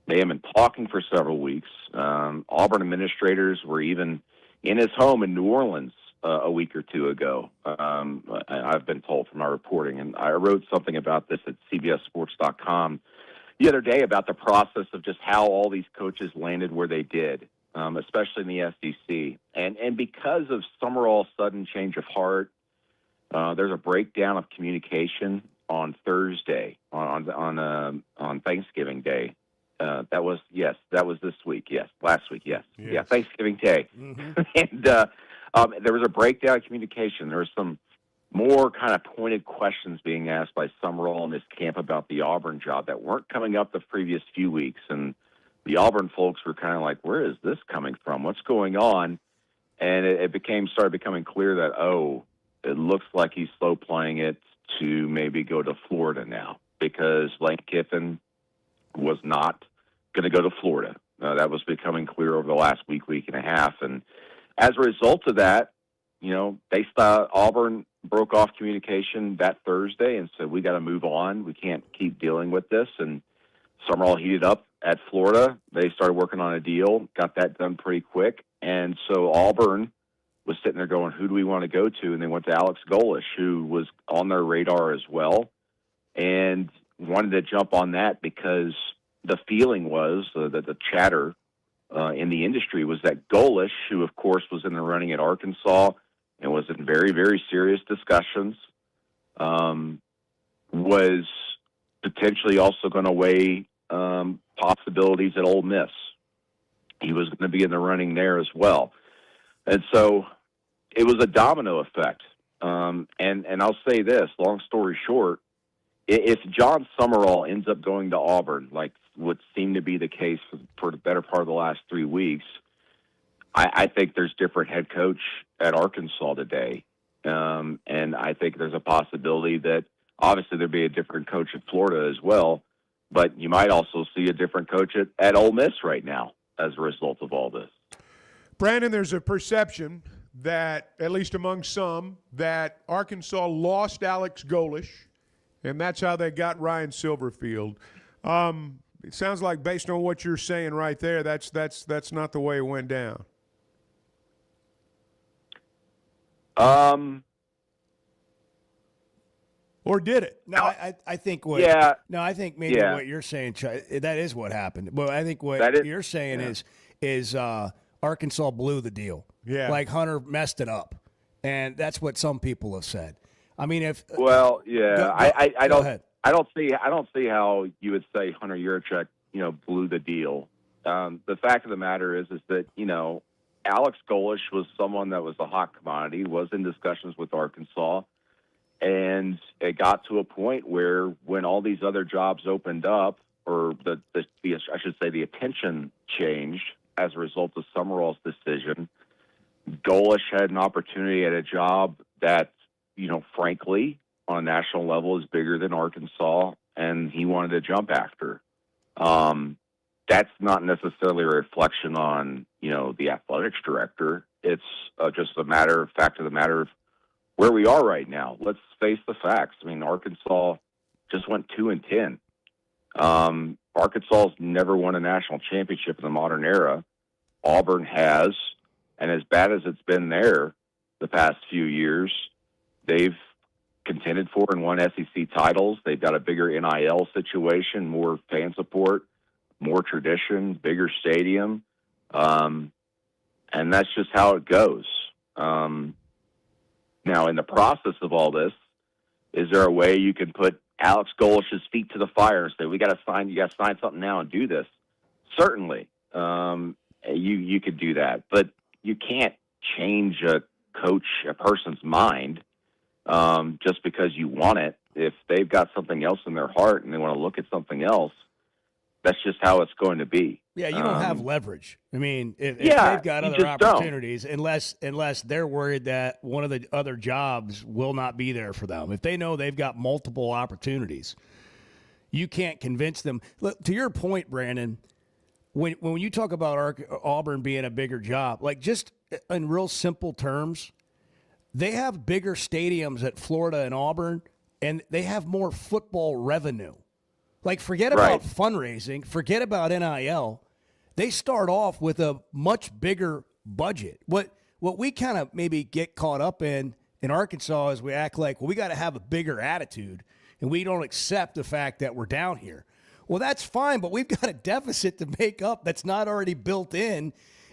They have been talking for several weeks. Auburn administrators were even in his home in New Orleans a week or two ago. I've been told from my reporting, and I wrote something about this at CBSSports.com the other day about the process of just how all these coaches landed where they did, especially in the SEC. And because of Summerall's sudden change of heart, there's a breakdown of communication on Thursday, on Thanksgiving Day. That was this week. Yes. Last week. Yes. Yeah. Thanksgiving Day. Mm-hmm. And there was a breakdown of communication. There was some more kind of pointed questions being asked by Summerall and his camp about the Auburn job that weren't coming up the previous few weeks. And the Auburn folks were kind of like, where is this coming from? What's going on? And it started becoming clear that, it looks like he's slow playing it to maybe go to Florida now, because Lane Kiffin was not going to go to Florida. That was becoming clear over the last week and a half. And as a result of that, Auburn broke off communication that Thursday and said, we got to move on. We can't keep dealing with this. And Summerall heated up at Florida. They started working on a deal, got that done pretty quick. And so Auburn was sitting there going, who do we want to go to? And they went to Alex Golesh, who was on their radar as well, and wanted to jump on that because the feeling was that the chatter in the industry was that Golesh, who of course was in the running at Arkansas and was in very, very serious discussions, was potentially also going to weigh possibilities at Ole Miss. He was going to be in the running there as well. And so it was a domino effect. And I'll say this, long story short, if John Summerall ends up going to Auburn, like what seemed to be the case for the better part of the last 3 weeks, I think there's different head coach at Arkansas today. And I think there's a possibility that obviously there'd be a different coach at Florida as well, but you might also see a different coach at Ole Miss right now as a result of all this. Brandon, there's a perception that, at least among some, that Arkansas lost Alex Golesh, and that's how they got Ryan Silverfield. It sounds like, based on what you're saying right there, that's not the way it went down. Or did it? No, I think what. Yeah. No, I think maybe what you're saying, that is what happened. But I think what you're saying is Arkansas blew the deal. Yeah. Like Hunter messed it up, and that's what some people have said. I mean, if I go ahead. I don't see how you would say Hunter Yurachek, blew the deal. The fact of the matter is that Alex Golesh was someone that was a hot commodity, was in discussions with Arkansas, and it got to a point where when all these other jobs opened up, or I should say the attention changed as a result of Summerall's decision, Golesh had an opportunity at a job that, frankly, on a national level is bigger than Arkansas, and he wanted to jump after. That's not necessarily a reflection on, the athletics director. It's just a fact of the matter of where we are right now. Let's face the facts. I mean, Arkansas just went 2-10. Arkansas's never won a national championship in the modern era. Auburn has, and as bad as it's been there the past few years, they've contended for and won SEC titles. They've got a bigger NIL situation, more fan support, more tradition, bigger stadium. And that's just how it goes. Now, in the process of all this, is there a way you can put Alex Golesh's feet to the fire and say, you got to sign something now and do this? Certainly. You could do that, but you can't change a person's mind just because you want it. If they've got something else in their heart and they want to look at something else, that's just how it's going to be. Yeah, you don't have leverage. I mean, if they've got other opportunities, unless they're worried that one of the other jobs will not be there for them. If they know they've got multiple opportunities, you can't convince them. Look, to your point, Brandon, when you talk about Auburn being a bigger job, like just in real simple terms, they have bigger stadiums at Florida and Auburn, and they have more football revenue. Like, forget about fundraising, forget about NIL. They start off with a much bigger budget. What we kind of maybe get caught up in Arkansas is we act like, well, we got to have a bigger attitude, and we don't accept the fact that we're down here. Well, that's fine, but we've got a deficit to make up that's not already built in,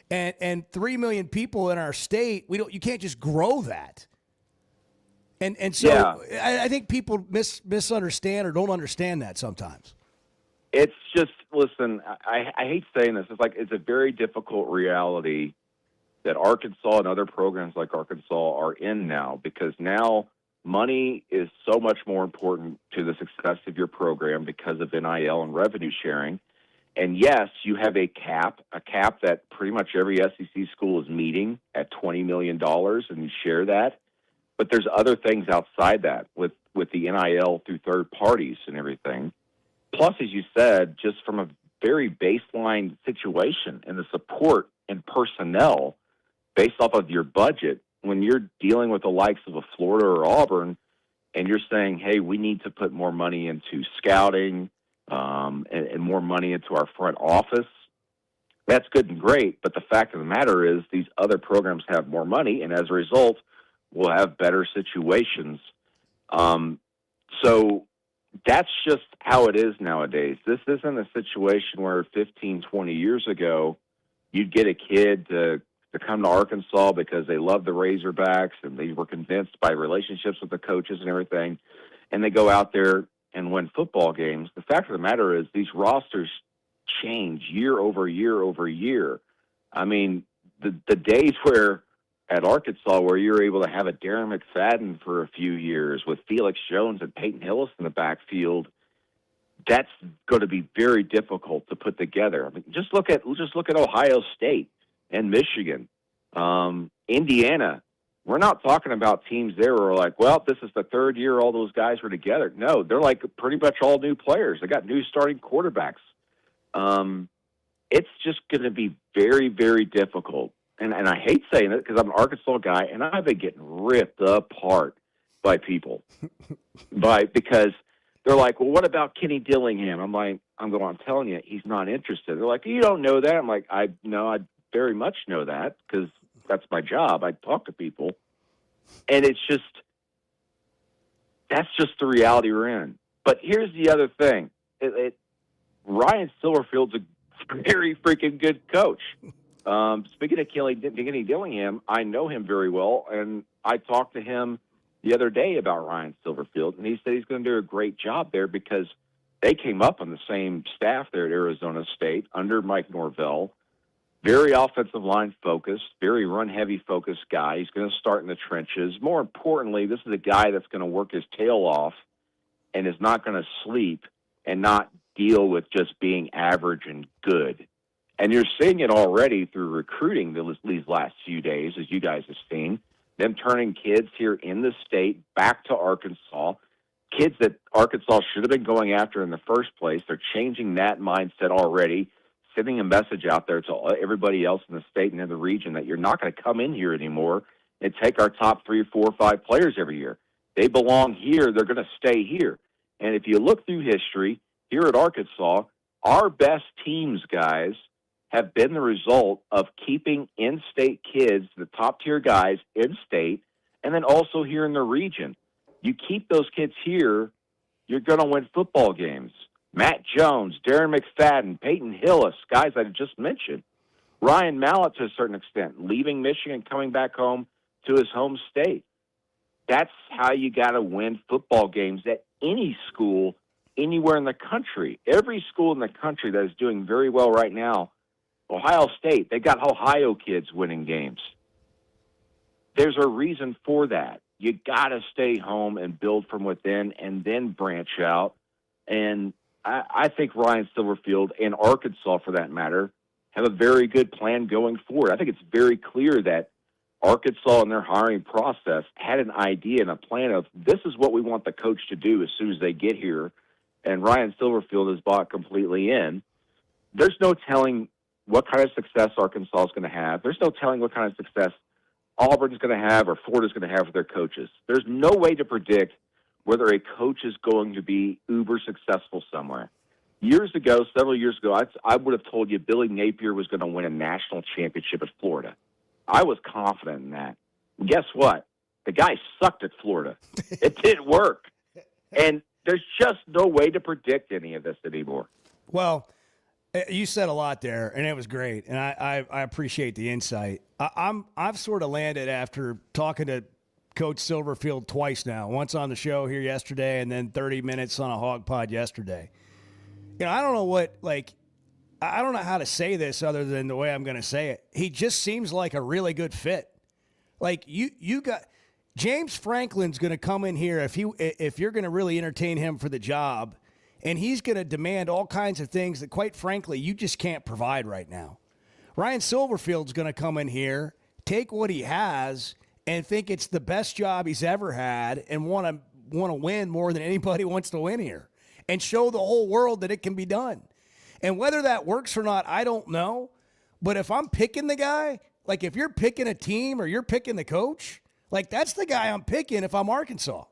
and 3 million people in our state, you can't just grow that. And so I think people misunderstand or don't understand that sometimes. It's just, listen, I hate saying this. It's a very difficult reality that Arkansas and other programs like Arkansas are in now, because now money is so much more important to the success of your program because of NIL and revenue sharing. And yes, you have a cap that pretty much every SEC school is meeting at $20 million, and you share that. But there's other things outside that with the NIL through third parties and everything. Plus, as you said, just from a very baseline situation and the support and personnel based off of your budget, when you're dealing with the likes of a Florida or Auburn and you're saying, hey, we need to put more money into scouting and more money into our front office, that's good and great. But the fact of the matter is these other programs have more money, and as a result, we'll have better situations. So that's just how it is nowadays. This isn't a situation where 15, 20 years ago, you'd get a kid to come to Arkansas because they love the Razorbacks and they were convinced by relationships with the coaches and everything, and they go out there and win football games. The fact of the matter is these rosters change year over year over year. I mean, the days where at Arkansas where you're able to have a Darren McFadden for a few years with Felix Jones and Peyton Hillis in the backfield, that's going to be very difficult to put together. I mean, just look at Ohio State and Michigan, Indiana. We're not talking about teams there where we're like, well, this is the third year all those guys were together. No, they're like pretty much all new players. They got new starting quarterbacks. It's just going to be very, very difficult. And I hate saying it because I'm an Arkansas guy, and I've been getting ripped apart by people because they're like, well, what about Kenny Dillingham? I'm telling you, he's not interested. They're like, you don't know that. I'm like, I very much know that because that's my job. I talk to people. And that's just the reality we're in. But here's the other thing. Ryan Silverfield's a very freaking good coach. Speaking of Kenny Dillingham, I know him very well, and I talked to him the other day about Ryan Silverfield, and he said he's going to do a great job there because they came up on the same staff there at Arizona State under Mike Norvell. Very offensive line focused, very run-heavy focused guy. He's going to start in the trenches. More importantly, this is a guy that's going to work his tail off and is not going to sleep and not deal with just being average and good. And you're seeing it already through recruiting these last few days, as you guys have seen, them turning kids here in the state back to Arkansas, kids that Arkansas should have been going after in the first place. They're changing that mindset already, sending a message out there to everybody else in the state and in the region that you're not going to come in here anymore and take our top 3, 4, 5 players every year. They belong here. They're going to stay here. And if you look through history, here at Arkansas, our best teams, guys, have been the result of keeping in-state kids, the top-tier guys, in-state, and then also here in the region. You keep those kids here, you're going to win football games. Matt Jones, Darren McFadden, Peyton Hillis, guys I just mentioned. Ryan Mallett to a certain extent, leaving Michigan, coming back home to his home state. That's how you got to win football games at any school, anywhere in the country. Every school in the country that is doing very well right now, Ohio State, they got Ohio kids winning games. There's a reason for that. You got to stay home and build from within and then branch out. And I think Ryan Silverfield and Arkansas, for that matter, have a very good plan going forward. I think it's very clear that Arkansas in their hiring process had an idea and a plan of this is what we want the coach to do as soon as they get here. And Ryan Silverfield is bought completely in. There's no telling what kind of success Arkansas is going to have. There's no telling what kind of success Auburn's going to have or Florida's going to have with their coaches. There's no way to predict whether a coach is going to be uber successful somewhere. Several years ago, I would have told you Billy Napier was going to win a national championship at Florida. I was confident in that. And guess what? The guy sucked at Florida. It didn't work. And there's just no way to predict any of this anymore. Well, you said a lot there, and it was great, and I appreciate the insight. I've sort of landed after talking to Coach Silverfield twice now, once on the show here yesterday and then 30 minutes on a Hog Pod yesterday. I don't know I don't know how to say this other than the way I'm going to say it. He just seems like a really good fit. Like you got James Franklin's going to come in here if you're going to really entertain him for the job, and he's going to demand all kinds of things that, quite frankly, you just can't provide right now. Ryan Silverfield's going to come in here, take what he has, and think it's the best job he's ever had, and want to win more than anybody wants to win here, and show the whole world that it can be done. And whether that works or not, I don't know. But if I'm picking the guy, like if you're picking a team or you're picking the coach, like that's the guy I'm picking if I'm Arkansas.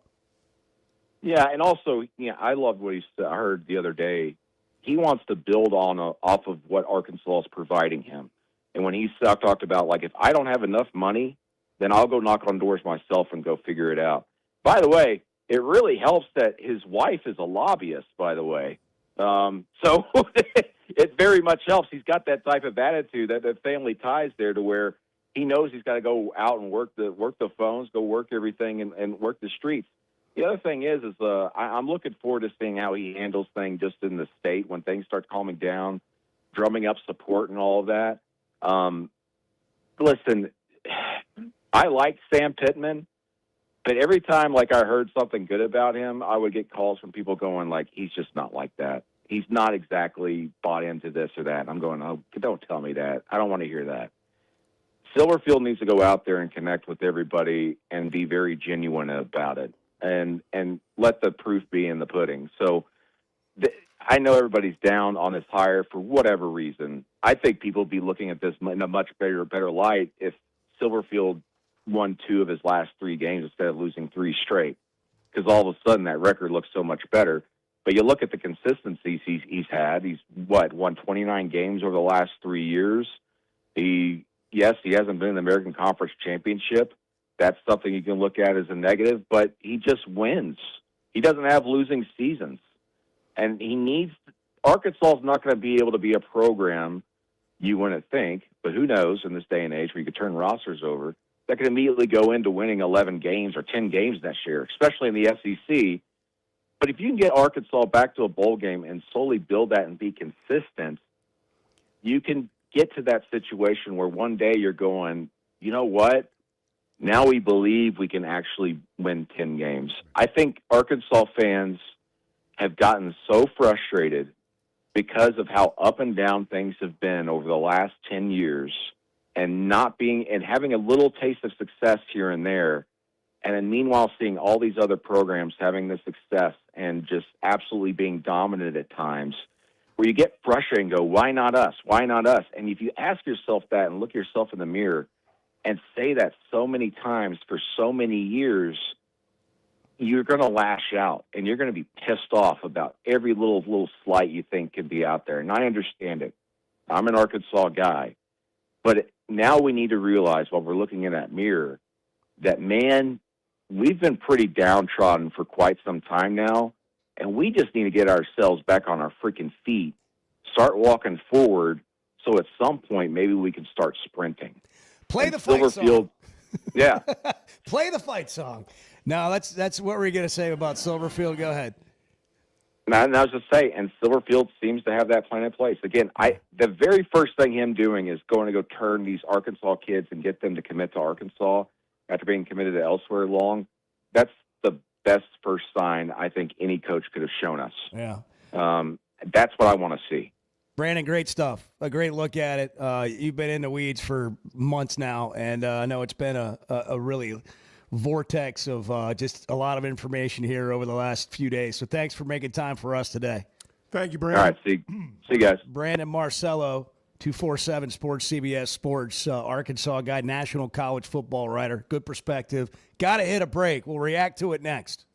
Yeah, and also, I loved what I heard the other day. He wants to build off of what Arkansas is providing him. And when he talked about, like, if I don't have enough money, then I'll go knock on doors myself and go figure it out. By the way, it really helps that his wife is a lobbyist, by the way. So it very much helps. He's got that type of attitude, that family ties there to where he knows he's got to go out and work the phones, go work everything, and work the streets. The other thing is I'm looking forward to seeing how he handles things just in the state when things start calming down, drumming up support and all of that. Listen, I like Sam Pittman, but every time I heard something good about him, I would get calls from people going like, he's just not like that. He's not exactly bought into this or that. And I'm going, oh, don't tell me that. I don't want to hear that. Silverfield needs to go out there and connect with everybody and be very genuine about it, and let the proof be in the pudding. So I know everybody's down on this hire for whatever reason. I think people would be looking at this in a much better light if Silverfield won 2 of his last 3 games instead of losing 3 straight, because all of a sudden that record looks so much better. But you look at the consistencies he's had. He's won 29 games over the last 3 years. He hasn't been in the American Conference Championship. That's something you can look at as a negative, but he just wins. He doesn't have losing seasons. And Arkansas is not going to be able to be a program, you wouldn't think, but who knows in this day and age where you could turn rosters over, that could immediately go into winning 11 games or 10 games next year, especially in the SEC. But if you can get Arkansas back to a bowl game and slowly build that and be consistent, you can get to that situation where one day you're going, you know what? Now we believe we can actually win 10 games. I think Arkansas fans have gotten so frustrated because of how up and down things have been over the last 10 years and having a little taste of success here and there. And then meanwhile, seeing all these other programs having the success and just absolutely being dominant at times, where you get frustrated and go, why not us? Why not us? And if you ask yourself that and look yourself in the mirror and say that so many times for so many years, you're going to lash out and you're going to be pissed off about every little slight you think could be out there. And I understand it. I'm an Arkansas guy. But now we need to realize while we're looking in that mirror that, man, we've been pretty downtrodden for quite some time now, and we just need to get ourselves back on our freaking feet, start walking forward, so at some point maybe we can start sprinting. Play the fight song. Yeah. Play the fight song. No, that's what we're going to say about Silverfield. Go ahead. And I was just saying, and Silverfield seems to have that plan in place. Again, the very first thing him doing is going to go turn these Arkansas kids and get them to commit to Arkansas after being committed to elsewhere long. That's the best first sign I think any coach could have shown us. Yeah. That's what I want to see. Brandon, great stuff. A great look at it. You've been in the weeds for months now, and I know it's been a really vortex of just a lot of information here over the last few days. So thanks for making time for us today. Thank you, Brandon. All right, see you guys. Brandon Marcello, 247 Sports, CBS Sports, Arkansas guy, national college football writer. Good perspective. Got to hit a break. We'll react to it next.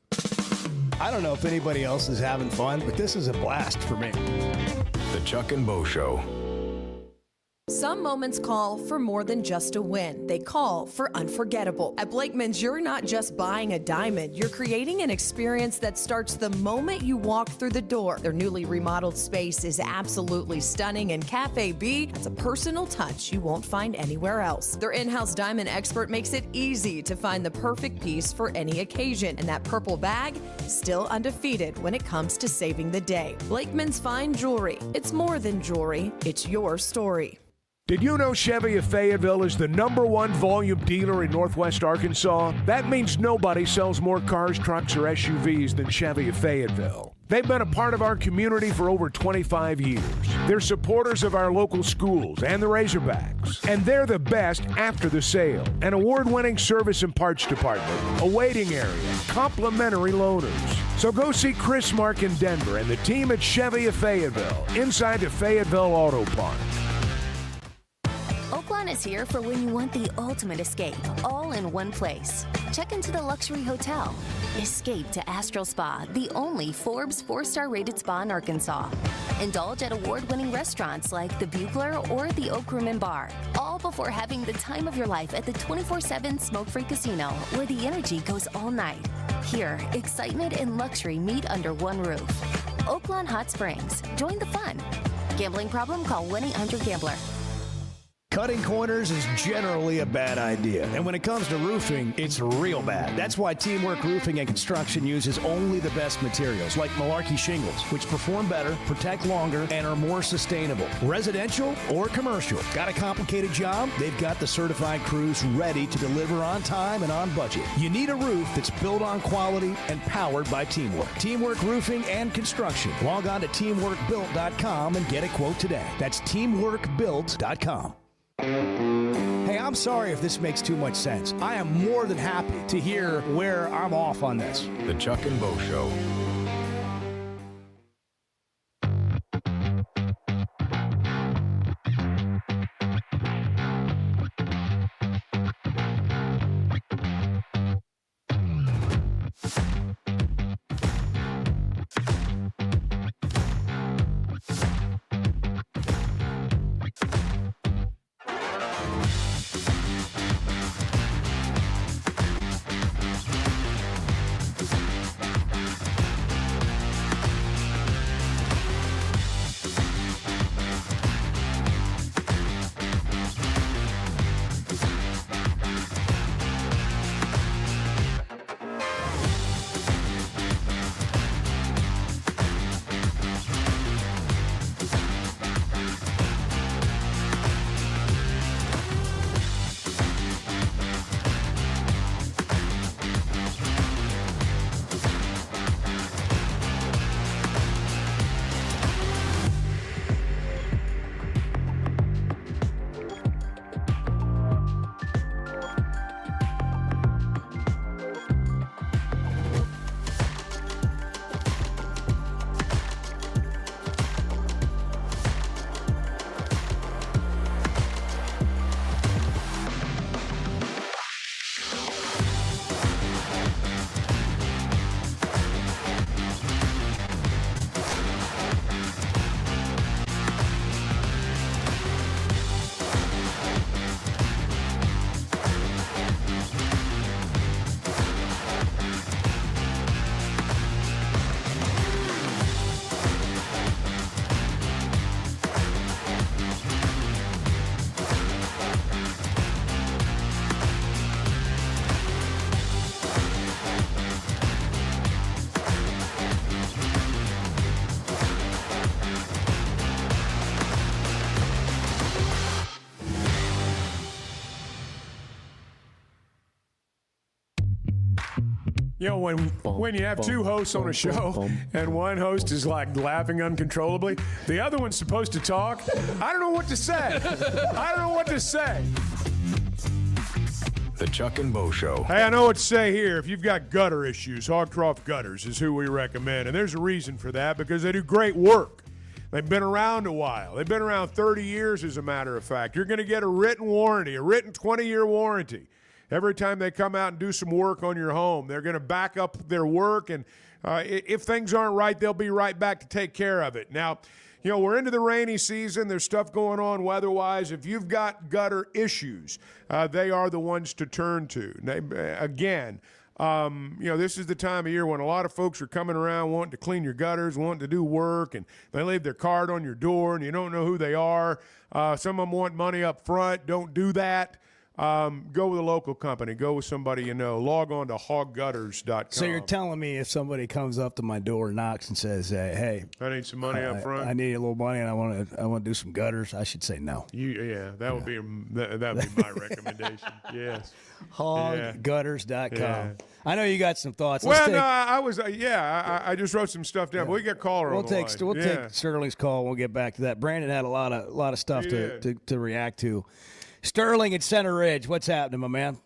I don't know if anybody else is having fun, but this is a blast for me. The Chuck and Bo Show. Some moments call for more than just a win. They call for unforgettable. At Blakeman's, you're not just buying a diamond. You're creating an experience that starts the moment you walk through the door. Their newly remodeled space is absolutely stunning, and Cafe B has a personal touch you won't find anywhere else. Their in-house diamond expert makes it easy to find the perfect piece for any occasion, and that purple bag, still undefeated when it comes to saving the day. Blakeman's Fine Jewelry. It's more than jewelry. It's your story. Did you know Chevy of Fayetteville is the #1 volume dealer in Northwest Arkansas? That means nobody sells more cars, trucks, or SUVs than Chevy of Fayetteville. They've been a part of our community for over 25 years. They're supporters of our local schools and the Razorbacks. And they're the best after the sale. An award-winning service and parts department, a waiting area, complimentary loaners. So go see Chris Mark in Denver and the team at Chevy of Fayetteville, inside the Fayetteville Auto Park. Oaklawn is here for when you want the ultimate escape, all in one place. Check into the luxury hotel. Escape to Astral Spa, the only Forbes 4-star rated spa in Arkansas. Indulge at award-winning restaurants like the Bugler or the Oak Room and Bar, all before having the time of your life at the 24/7 smoke-free casino, where the energy goes all night. Here, excitement and luxury meet under one roof. Oaklawn Hot Springs. Join the fun. Gambling problem? Call 1-800-GAMBLER. Cutting corners is generally a bad idea. And when it comes to roofing, it's real bad. That's why Teamwork Roofing and Construction uses only the best materials, like Malarkey shingles, which perform better, protect longer, and are more sustainable. Residential or commercial. Got a complicated job? They've got the certified crews ready to deliver on time and on budget. You need a roof that's built on quality and powered by Teamwork. Teamwork Roofing and Construction. Log on to teamworkbuilt.com and get a quote today. That's teamworkbuilt.com. Hey, I'm sorry if this makes too much sense. I am more than happy to hear where I'm off on this. The Chuck and Bo Show. You know, when you have two hosts on a show and one host is like laughing uncontrollably, the other one's supposed to talk. I don't know what to say. I don't know what to say. The Chuck and Bo Show. Hey, I know what to say here. If you've got gutter issues, Hogtroff Gutters is who we recommend. And there's a reason for that, because they do great work. They've been around a while. They've been around 30 years, as a matter of fact. You're going to get a written warranty, a written 20-year warranty. Every time they come out and do some work on your home, they're going to back up their work, and if things aren't right, they'll be right back to take care of it. Now, you know, we're into the rainy season. There's stuff going on weather-wise. If you've got gutter issues, they are the ones to turn to. Again, you know, this is the time of year when a lot of folks are coming around wanting to clean your gutters, wanting to do work, and they leave their card on your door, and you don't know who they are. Some of them want money up front. Don't do that. go with a local company. Go with somebody you know. Log on to hoggutters.com. So you're telling me if somebody comes up to my door, knocks, and says, "Hey, I need some money up front. I need a little money, and I want to do some gutters," I should say no. That would be my recommendation. Yes. Hoggutters.com. Yeah. I know you got some thoughts. I just wrote some stuff down. But we got caller on the line. We'll take Sterling's call. We'll get back to that. Brandon had a lot of stuff to react to. Sterling at Center Ridge, what's happening, my man?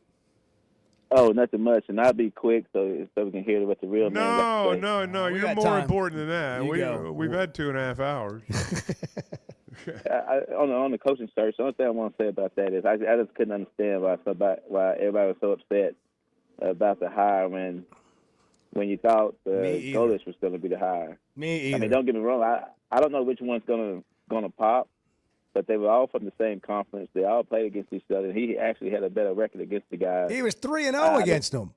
Oh, nothing much, and I'll be quick so we can hear what the real man got to say. No, you're more important than that. We've had 2.5 hours. On the coaching search, the only thing I want to say about that is I just couldn't understand why everybody was so upset about the hire when you thought Golesh was going to be the hire. Me either. I mean, don't get me wrong. I don't know which one's going to pop, but they were all from the same conference. They all played against each other. He actually had a better record against the guys. He was 3-0 against them.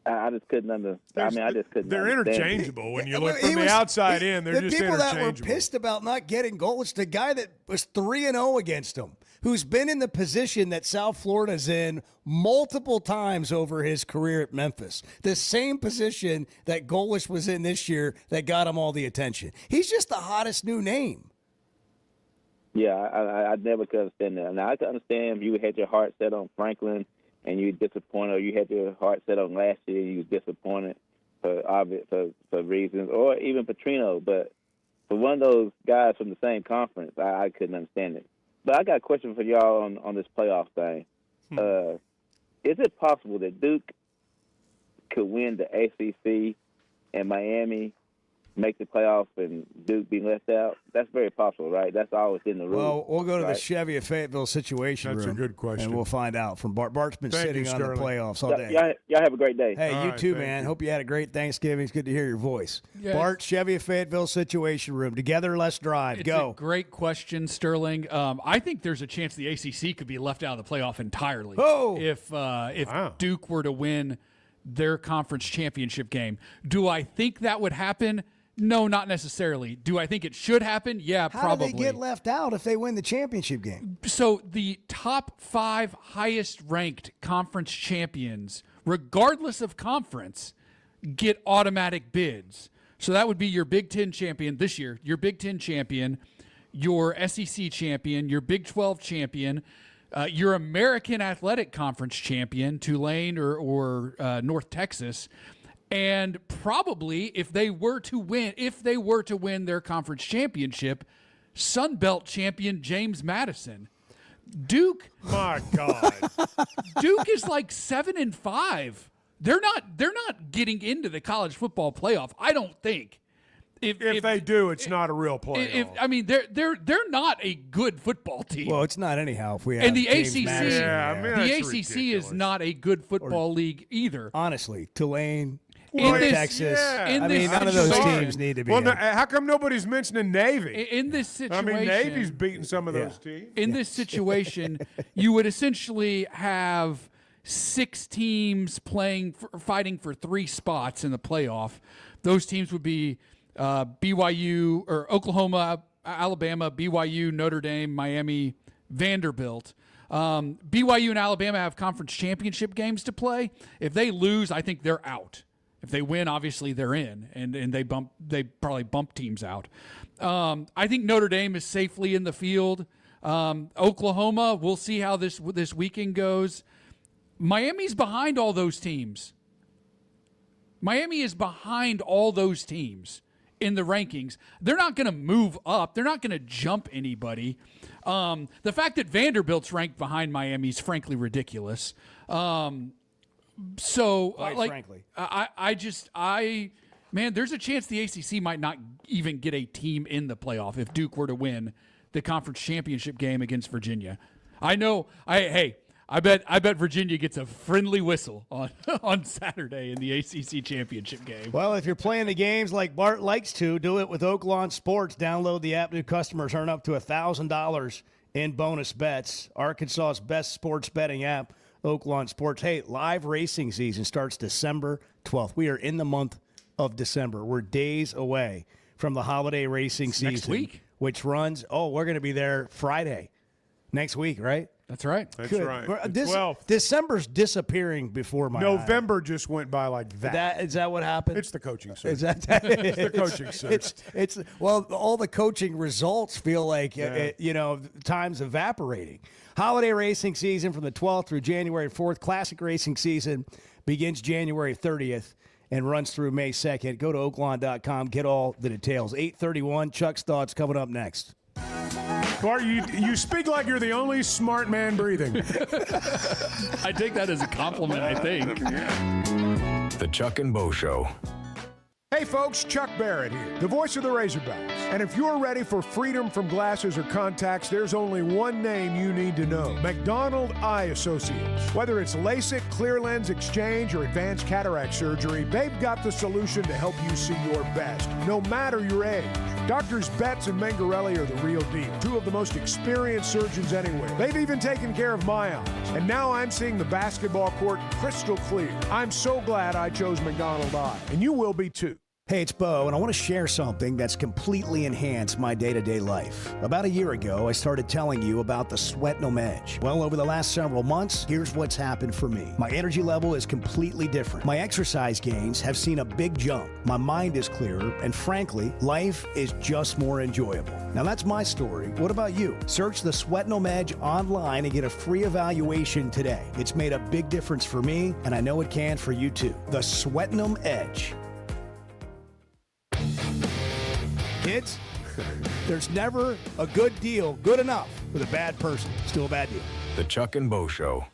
I just couldn't understand. I just couldn't. They're understand. interchangeable when you look from the outside in. They're just interchangeable. The people that were pissed about not getting Golesh, the guy that was 3-0 against him, who's been in the position that South Florida's in multiple times over his career at Memphis, the same position that Golesh was in this year that got him all the attention. He's just the hottest new name. Yeah, I never could understand that. Now I can understand if you had your heart set on Franklin and you were disappointed, or you had your heart set on last year, you was disappointed for reasons, or even Petrino. But for one of those guys from the same conference, I couldn't understand it. But I got a question for y'all on this playoff thing. Is it possible that Duke could win the ACC and Miami make the playoffs and Duke be left out? That's very possible, right? That's always in the rules. Well, we'll go to the Chevy of Fayetteville situation room. That's a good question. And we'll find out from Bart. Bart's been sitting on the playoffs all day. Y'all have a great day. Hey, you too, man. Hope you had a great Thanksgiving. It's good to hear your voice. Yes. Bart, Chevy of Fayetteville situation room. Together, let's drive. It's Go. a great question, Sterling. I think there's a chance the ACC could be left out of the playoff entirely if Duke were to win their conference championship game. Do I think that would happen? No, not necessarily. Do I think it should happen? Yeah, probably. How do they get left out if they win the championship game? So the top 5 highest-ranked conference champions, regardless of conference, get automatic bids. So that would be your Big Ten champion this year, your Big Ten champion, your SEC champion, your Big 12 champion, your American Athletic Conference champion, Tulane or North Texas. And probably if they were to win their conference championship, Sun Belt champion James Madison. Duke, my God. Duke is like 7-5. They're not getting into the college football playoff, I don't think. If they do, it's not a real playoff. They're not a good football team. Well, it's not anyhow. If we have and the James ACC, Madison. the ACC is not a good football league either. Honestly, Tulane. Texas. None of those teams need to be. Well, how come nobody's mentioning Navy? In this situation, Navy's beating some of those teams. In this situation, you would essentially have 6 teams fighting for 3 spots in the playoff. Those teams would be BYU or Oklahoma, Alabama, BYU, Notre Dame, Miami, Vanderbilt. BYU and Alabama have conference championship games to play. If they lose, I think they're out. If they win, obviously they're in, and they probably bump teams out. I think Notre Dame is safely in the field. Oklahoma, we'll see how this weekend goes. Miami's behind all those teams. Miami is behind all those teams in the rankings. They're not going to move up. They're not going to jump anybody. The fact that Vanderbilt's ranked behind Miami is frankly ridiculous. Frankly, there's a chance the ACC might not even get a team in the playoff if Duke were to win the conference championship game against Virginia. I know. I bet Virginia gets a friendly whistle on Saturday in the ACC championship game. Well, if you're playing the games like Bart likes to, do it with Oaklawn Sports. Download the app. New customers earn up to $1,000 in bonus bets. Arkansas's best sports betting app. Oaklawn Sports. Hey, live racing season starts December 12th. We are in the month of December. We're days away from the holiday racing season. Next week. Which runs, we're going to be there Friday. Next week, right? That's right. That's Good. right. This, 12th. December's disappearing before my November just went by like that. Is that what happened? It's the coaching search. Is that It's the coaching search. It's well, all the coaching results feel like time's evaporating. Holiday racing season from the 12th through January 4th. Classic racing season begins January 30th and runs through May 2nd. Go to oaklawn.com. Get all the details. 8:31. Chuck's thoughts coming up next. Bart, you speak like you're the only smart man breathing. I take that as a compliment, I think. The Chuck and Bo Show. Hey folks, Chuck Barrett here, the voice of the Razorbacks. And if you're ready for freedom from glasses or contacts, there's only one name you need to know: McDonald Eye Associates. Whether it's LASIK, clear lens exchange, or advanced cataract surgery, they've got the solution to help you see your best, no matter your age. Doctors Betts and Mangarelli are the real deal, two of the most experienced surgeons anywhere. They've even taken care of my eyes. And now I'm seeing the basketball court crystal clear. I'm so glad I chose McDonald Eye, and you will be too. Hey, it's Bo, and I want to share something that's completely enhanced my day-to-day life. About a year ago, I started telling you about the Sweatnum Edge. Well, over the last several months, here's what's happened for me. My energy level is completely different. My exercise gains have seen a big jump. My mind is clearer, and frankly, life is just more enjoyable. Now, that's my story. What about you? Search the Sweatnum Edge online and get a free evaluation today. It's made a big difference for me, and I know it can for you too. The Sweatnum Edge. Kids, there's never a good deal good enough with a bad person. Still a bad deal. The Chuck and Bo Show.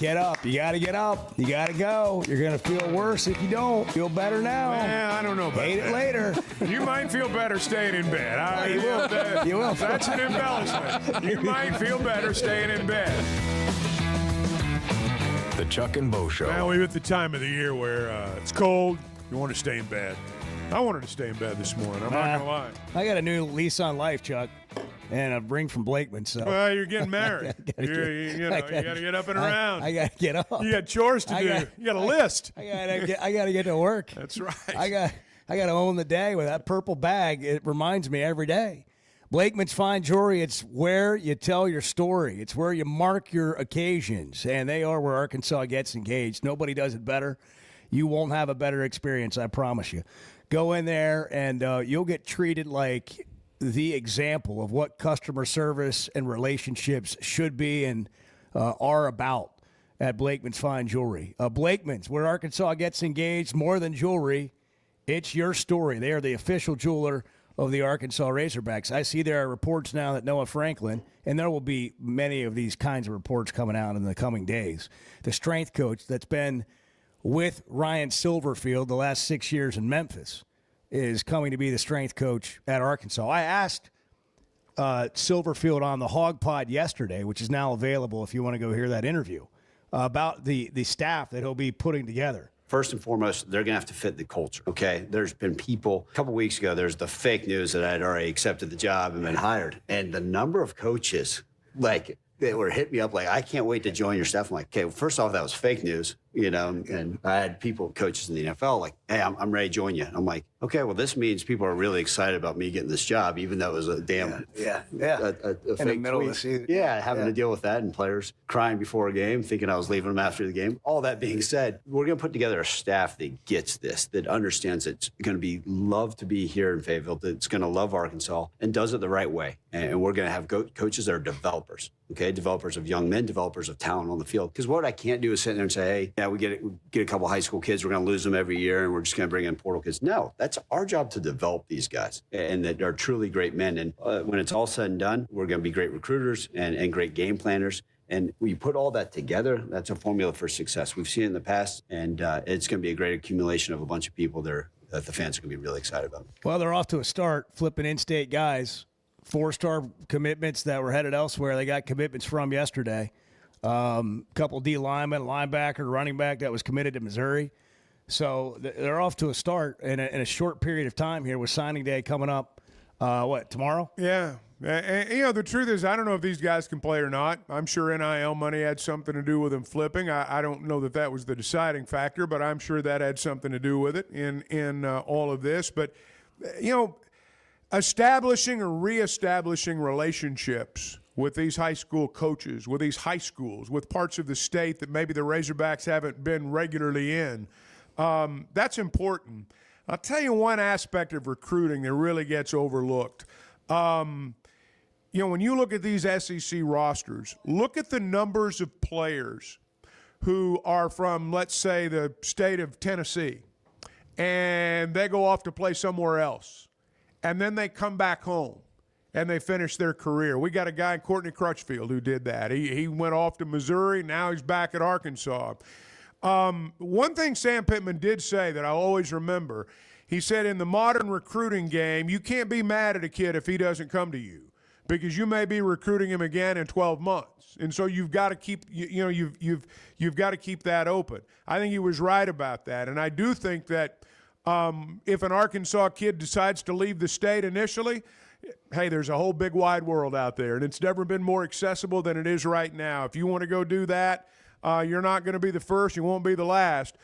Get up. You got to get up. You got to go. You're going to feel worse if you don't. Feel better now. I don't know about Hate that. it later. You might feel better staying in bed. You will. You will. That's an embellishment. You might feel better staying in bed. The Chuck and Bo Show. Now we're at the time of the year where it's cold. You want to stay in bed. I wanted to stay in bed this morning. I'm not going to lie. I got a new lease on life, Chuck, and a ring from Blakeman. So. Well, you're getting married. you got to get up and around. I got to get up. You got chores to do. You got a list. I got to get to work. That's right. I got to own the day with that purple bag. It reminds me every day. Blakeman's Fine Jewelry, it's where you tell your story. It's where you mark your occasions, and they are where Arkansas gets engaged. Nobody does it better. You won't have a better experience, I promise you. Go in there, and you'll get treated like the example of what customer service and relationships should be and are about at Blakeman's Fine Jewelry. Blakeman's, where Arkansas gets engaged, more than jewelry, it's your story. They are the official jeweler of the Arkansas Razorbacks. I see there are reports now that Noah Franklin, and there will be many of these kinds of reports coming out in the coming days, the strength coach that's been with Ryan Silverfield the last 6 years in Memphis, is coming to be the strength coach at Arkansas. I asked Silverfield on the Hog Pod yesterday, which is now available if you want to go hear that interview, about the staff that he'll be putting together. First and foremost, they're going to have to fit the culture, okay? There's been people, a couple weeks ago, there's the fake news that I'd already accepted the job and been hired. And the number of coaches, like, they were hitting me up like, I can't wait to join your staff. I'm like, okay, well, first off, that was fake news, you know, and I had people, coaches in the NFL, like, hey, I'm ready to join you. And I'm like, okay, well, this means people are really excited about me getting this job, even though it was a damn a in the fake middle tweet. of the season. Yeah, having to deal with that and players crying before a game, thinking I was leaving them after the game. All that being said, we're going to put together a staff that gets this, that understands it's going to be loved to be here in Fayetteville, that's going to love Arkansas and does it the right way. And we're going to have coaches that are developers, okay? Developers of young men, developers of talent on the field. Because what I can't do is sit there and say, hey, yeah, we get a couple high school kids, we're going to lose them every year, and we're just going to bring in portal kids. No, that's our job to develop these guys, and that are truly great men. And when it's all said and done, we're going to be great recruiters and great game planners. And when you put all that together, that's a formula for success. We've seen it in the past, and it's going to be a great accumulation of a bunch of people that the fans are going to be really excited about. Well, they're off to a start, flipping in-state guys. 4-star commitments that were headed elsewhere. They got commitments from yesterday. Couple D linemen, linebacker, running back that was committed to Missouri. So they're off to a start in a short period of time here with signing day coming up, tomorrow? Yeah. And, you know, the truth is, I don't know if these guys can play or not. I'm sure NIL money had something to do with them flipping. I don't know that was the deciding factor, but I'm sure that had something to do with it in all of this. But, you know, establishing or reestablishing relationships with these high school coaches, with these high schools, with parts of the state that maybe the Razorbacks haven't been regularly in, that's important. I'll tell you one aspect of recruiting that really gets overlooked. You know, when you look at these SEC rosters, look at the numbers of players who are from, let's say, the state of Tennessee, and they go off to play somewhere else, and then they come back home and they finish their career. We got a guy, Courtney Crutchfield, who did that. He went off to Missouri. Now he's back at Arkansas. One thing Sam Pittman did say that I'll always remember, he said, in the modern recruiting game, you can't be mad at a kid if he doesn't come to you, because you may be recruiting him again in 12 months. And so you've got to keep, you've got to keep that open. I think he was right about that. And I do think that if an Arkansas kid decides to leave the state initially, hey, there's a whole big wide world out there, and it's never been more accessible than it is right now. If you want to go do that, you're not going to be the first, you won't be the last,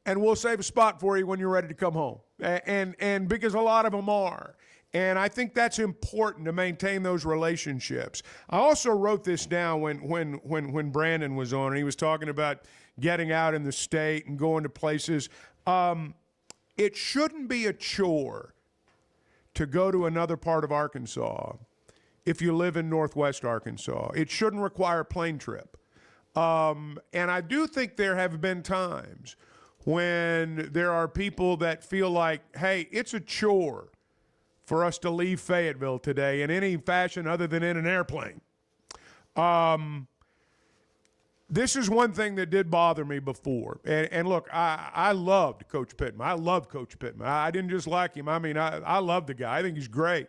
and we'll save a spot for you when you're ready to come home. And because a lot of them are. And I think that's important to maintain those relationships. I also wrote this down when Brandon was on, and he was talking about getting out in the state and going to places. It shouldn't be a chore to go to another part of Arkansas if you live in Northwest Arkansas. It shouldn't require a plane trip. And I do think there have been times when there are people that feel like, hey, it's a chore for us to leave Fayetteville today in any fashion other than in an airplane. this is one thing that did bother me before. And look, I loved Coach Pittman. I love Coach Pittman. I didn't just like him. I mean, I love the guy. I think he's great.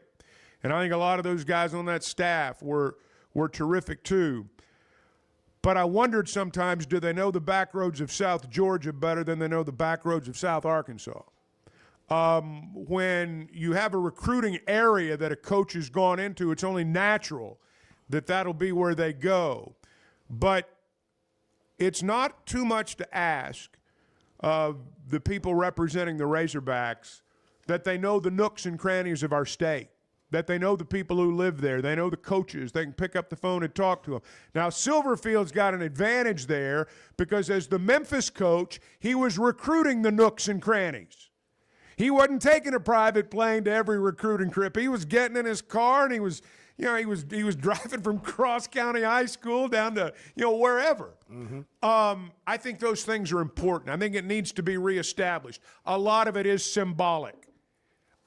And I think a lot of those guys on that staff were terrific too. But I wondered sometimes, do they know the back roads of South Georgia better than they know the back roads of South Arkansas? When you have a recruiting area that a coach has gone into, it's only natural that that'll be where they go. But it's not too much to ask of the people representing the Razorbacks that they know the nooks and crannies of our state, that they know the people who live there, they know the coaches, they can pick up the phone and talk to them. Now, Silverfield's got an advantage there because as the Memphis coach, he was recruiting the nooks and crannies. He wasn't taking a private plane to every recruiting trip. He was getting in his car and he was driving from Cross County High School down to, wherever. I think those things are important. I think it needs to be reestablished. A lot of it is symbolic.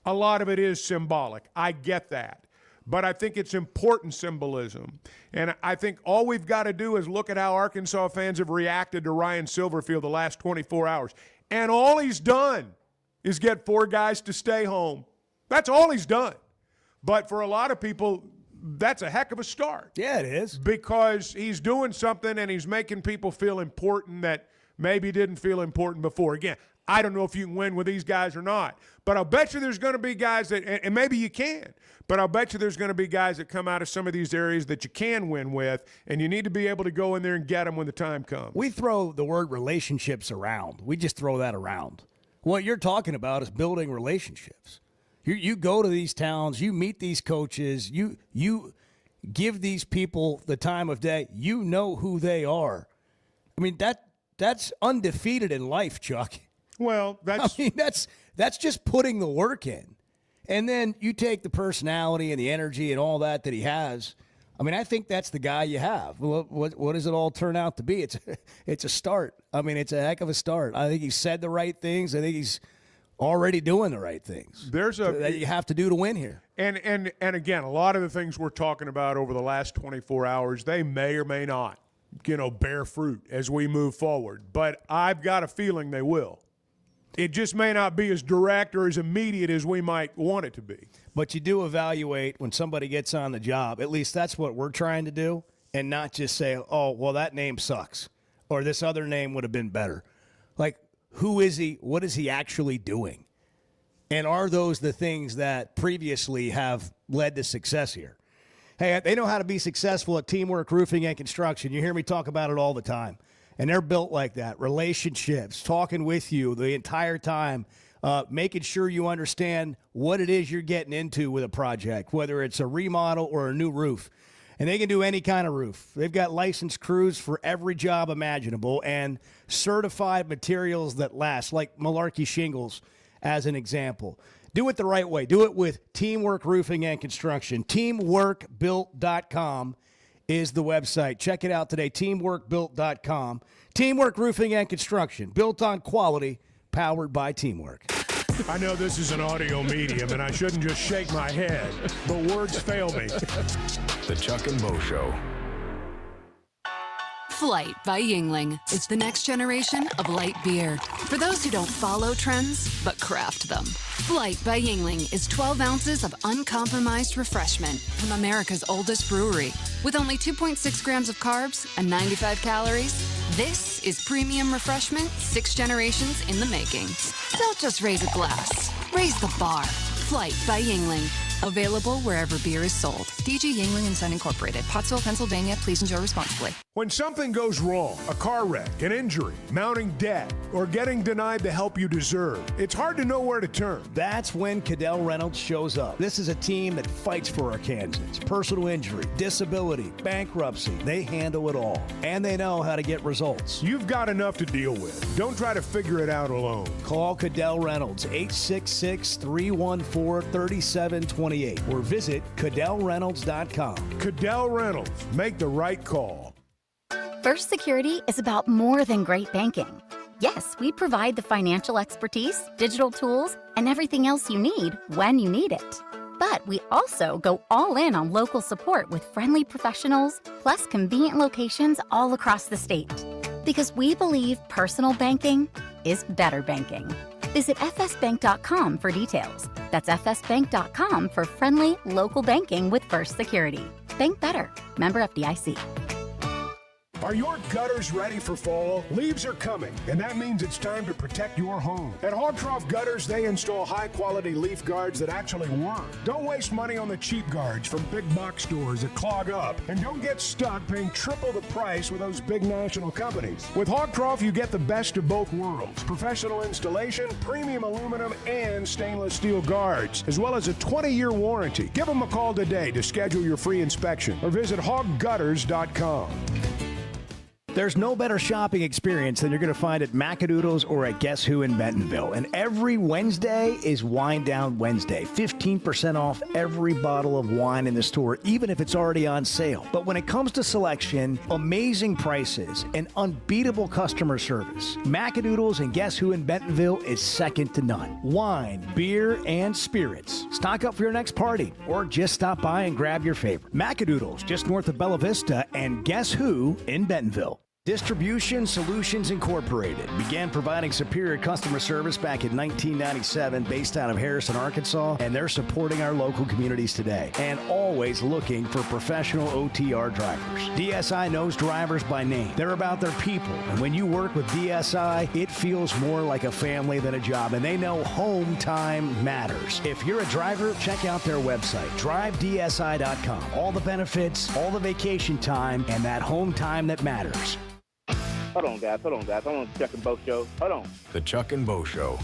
I get that. But I think it's important symbolism. And I think all we've got to do is look at how Arkansas fans have reacted to Ryan Silverfield the last 24 hours. And all he's done is get 4 guys to stay home. That's all he's done. But for a lot of people, that's a heck of a start. Yeah, it is. Because he's doing something and he's making people feel important that maybe didn't feel important before. Again, I don't know if you can win with these guys or not. But I'll bet you there's going to be guys that, and maybe you can, but I'll bet you there's going to be guys that come out of some of these areas that you can win with, and you need to be able to go in there and get them when the time comes. We throw the word relationships around. We just throw that around. What you're talking about is building relationships. You go to these towns, you meet these coaches, you give these people the time of day. You know who they are. I mean, that's undefeated in life, Chuck. Well, that's just putting the work in. And then you take the personality and the energy and all that he has. I mean, I think that's the guy you have. What does it all turn out to be? It's a start. I mean, it's a heck of a start. I think he said the right things. I think he's already doing the right things. That you have to do to win here. And again, a lot of the things we're talking about over the last 24 hours, they may or may not, bear fruit as we move forward. But I've got a feeling they will. It just may not be as direct or as immediate as we might want it to be. But you do evaluate when somebody gets on the job. At least that's what we're trying to do, and not just say, oh, well, that name sucks, or this other name would have been better. Like, who is he? What is he actually doing? And are those the things that previously have led to success here? Hey, they know how to be successful at Teamwork Roofing and Construction. You hear me talk about it all the time. And they're built like that. Relationships, talking with you the entire time, making sure you understand what it is you're getting into with a project, whether it's a remodel or a new roof. And they can do any kind of roof. They've got licensed crews for every job imaginable and certified materials that last, like Malarkey Shingles as an example. Do it the right way. Do it with Teamwork Roofing and Construction. Teamworkbuilt.com is the website. Check it out today, teamworkbuilt.com. Teamwork Roofing and Construction, built on quality, powered by teamwork. I know this is an audio medium, and I shouldn't just shake my head, but words fail me. The Chuck and Bo Show. Flight by Yuengling is the next generation of light beer. For those who don't follow trends, but craft them. Flight by Yuengling is 12 ounces of uncompromised refreshment from America's oldest brewery. With only 2.6 grams of carbs and 95 calories, this is premium refreshment 6 generations in the making. Don't just raise a glass, raise the bar. Flight by Yuengling. Available wherever beer is sold. DG Yuengling and Son Incorporated, Pottsville, Pennsylvania. Please enjoy responsibly. When something goes wrong, a car wreck, an injury, mounting debt, or getting denied the help you deserve, it's hard to know where to turn. That's when Cadell Reynolds shows up. This is a team that fights for Arkansans. Personal injury, disability, bankruptcy, they handle it all. And they know how to get results. You've got enough to deal with. Don't try to figure it out alone. Call Cadell Reynolds, 866-314-3728, or visit CadellReynolds.com. Cadell Reynolds. Make the right call. First Security is about more than great banking. Yes, we provide the financial expertise, digital tools, and everything else you need when you need it. But we also go all in on local support with friendly professionals, plus convenient locations all across the state. Because we believe personal banking is better banking. Visit fsbank.com for details. That's fsbank.com for friendly, local banking with First Security. Bank better. Member FDIC. Are your gutters ready for fall? Leaves are coming, and that means it's time to protect your home. At Hogtroff Gutters, they install high-quality leaf guards that actually work. Don't waste money on the cheap guards from big box stores that clog up, and don't get stuck paying triple the price with those big national companies. With Hogtroff, you get the best of both worlds: professional installation, premium aluminum, and stainless steel guards, as well as a 20-year warranty. Give them a call today to schedule your free inspection, or visit hoggutters.com. There's no better shopping experience than you're going to find at Macadoodles or at Guess Who in Bentonville. And every Wednesday is Wine Down Wednesday. 15% off every bottle of wine in the store, even if it's already on sale. But when it comes to selection, amazing prices, and unbeatable customer service, Macadoodles and Guess Who in Bentonville is second to none. Wine, beer, and spirits. Stock up for your next party or just stop by and grab your favorite. Macadoodles, just north of Bella Vista, and Guess Who in Bentonville. Distribution Solutions Incorporated began providing superior customer service back in 1997 based out of Harrison, Arkansas, and they're supporting our local communities today and always looking for professional OTR drivers. DSI knows drivers by name. They're about their people, and when you work with DSI, it feels more like a family than a job, and they know home time matters. If you're a driver, check out their website, drivedsi.com. All the benefits, all the vacation time, and that home time that matters. Hold on, guys. I'm on the Chuck and Bo Show. Hold on. The Chuck and Bo Show.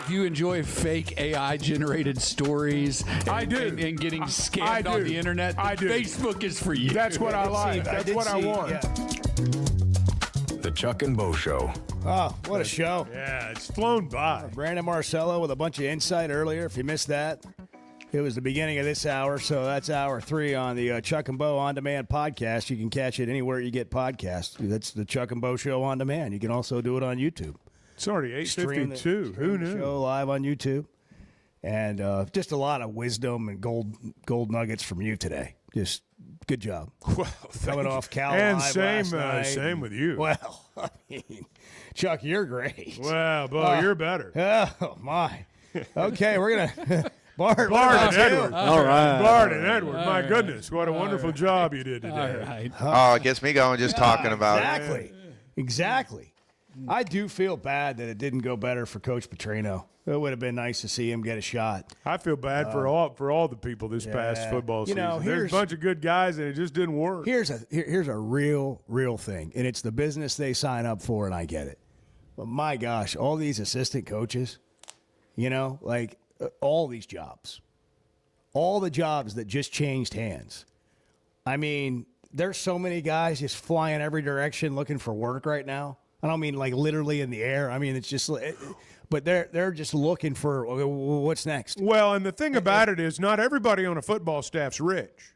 You enjoy fake AI generated stories I do. And getting scammed on the internet. I do. Facebook is for you. That's what I like. That's what I want. Yeah. The Chuck and Bo Show. Oh, what a show. Yeah, it's flown by. Brandon Marcello with a bunch of insight earlier. If you missed that, it was the beginning of this hour, so that's hour 3 on the Chuck and Bo On Demand podcast. You can catch it anywhere you get podcasts. That's the Chuck and Bo Show On Demand. You can also do it on YouTube. It's already 8:52. Who knew? Show live on YouTube. And just a lot of wisdom and gold nuggets from you today. Just good job. Well, coming off Cal and Live last night. same with you. Well, I mean, Chuck, you're great. Well, Bo, you're better. Oh my. Okay, we're gonna Barton Edward. All right. Barton Edward. My goodness, what a wonderful job you did today. All right. Oh, it gets me going just talking about it. Exactly. I do feel bad that it didn't go better for Coach Petrino. It would have been nice to see him get a shot. I feel bad for all the people this past football season. There's a bunch of good guys, and it just didn't work. Here's a real thing, and it's the business they sign up for, and I get it. But my gosh, all these assistant coaches, all these jobs, all the jobs that just changed hands. I mean, there's so many guys just flying every direction looking for work right now. I don't mean like literally in the air. I mean, it's just, but they're just looking for what's next. Well, and the thing about it is not everybody on a football staff's rich.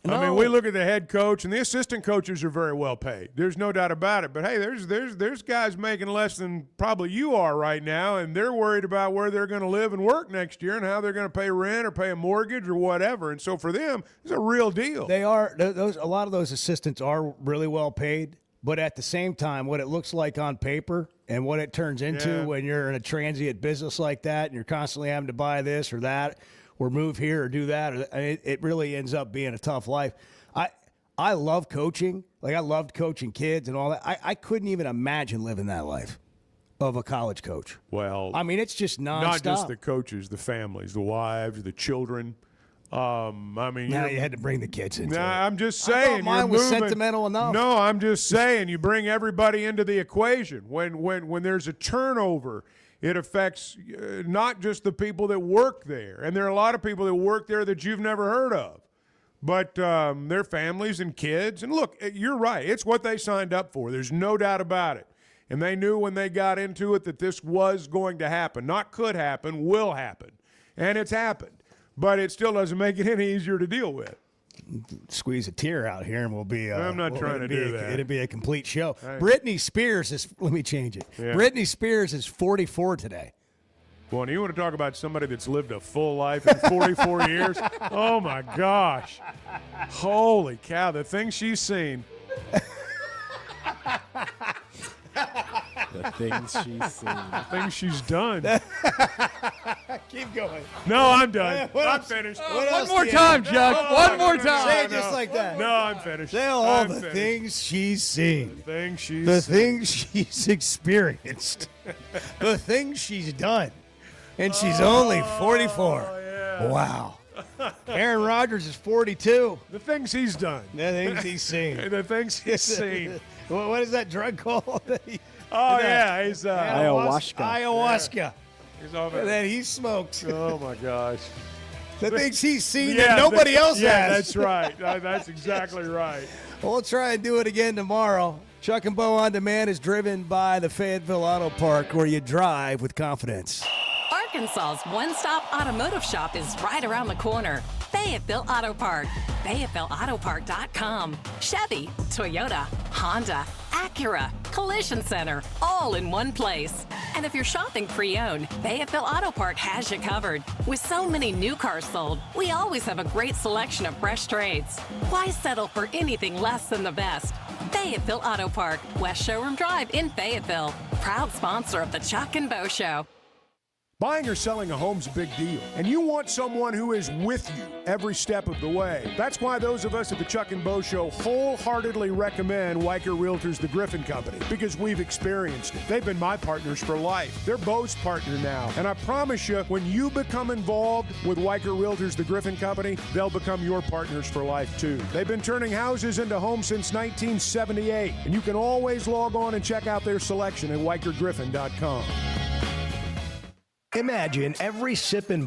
No. I mean, we look at the head coach, and the assistant coaches are very well paid. There's no doubt about it. But, hey, there's guys making less than probably you are right now, and they're worried about where they're going to live and work next year and how they're going to pay rent or pay a mortgage or whatever. And so for them, it's a real deal. They are. A lot of those assistants are really well paid. But at the same time, what it looks like on paper and what it turns into when you're in a transient business like that and you're constantly having to buy this or that or move here or do that, it really ends up being a tough life. I love coaching. Like, I loved coaching kids and all that. I couldn't even imagine living that life of a college coach. Well, I mean, it's just nonstop. Not just the coaches, the families, the wives, the children. I mean, now you had to bring the kids into it. I'm just saying. Mine was sentimental enough. No, I'm just saying you bring everybody into the equation. When there's a turnover, it affects not just the people that work there. And there are a lot of people that work there that you've never heard of. But their families and kids. And look, you're right. It's what they signed up for. There's no doubt about it. And they knew when they got into it that this was going to happen. Not could happen, will happen. And it's happened. But it still doesn't make it any easier to deal with. Squeeze a tear out here and we'll be I'm not trying to do that. It'll be a complete show. Hey. Britney Spears is, let me change it. Yeah. Britney Spears is 44 today. Well, and you want to talk about somebody that's lived a full life in 44 years? Oh, my gosh. Holy cow, the things she's seen. The things she's seen. The things she's done. Keep going. No, I'm done. I'm finished. One more time, Chuck. One more time. Say it just like that. No, I'm finished. Say all the things she's seen. The things she's The seen. things she's experienced. The things she's done. And she's only 44. Yeah. Wow. Aaron Rodgers is 42. The things he's done. The things he's seen. The things he's seen. What is that drug called? Oh, yeah. He's Ayahuasca. Ayahuasca. Yeah. He's off And then he smokes. Oh, my gosh. The things he's seen that nobody else has. Yeah, that's right. That's exactly right. We'll try and do it again tomorrow. Chuck and Bo On Demand is driven by the Fayetteville Auto Park, where you drive with confidence. Arkansas's one-stop automotive shop is right around the corner. Fayetteville Auto Park. FayettevilleAutoPark.com. Chevy, Toyota, Honda, Acura, Collision Center, all in one place. And if you're shopping pre-owned, Fayetteville Auto Park has you covered. With so many new cars sold, we always have a great selection of fresh trades. Why settle for anything less than the best? Fayetteville Auto Park, West Showroom Drive in Fayetteville. Proud sponsor of the Chuck and Bo Show. Buying or selling a home's a big deal, and you want someone who is with you every step of the way. That's why those of us at the Chuck and Bo Show wholeheartedly recommend Weicker Realtors The Griffin Company, because we've experienced it. They've been my partners for life. They're Bo's partner now, and I promise you, when you become involved with Weicker Realtors The Griffin Company, they'll become your partners for life too. They've been turning houses into homes since 1978, and you can always log on and check out their selection at WeicherGriffin.com. Imagine every sip and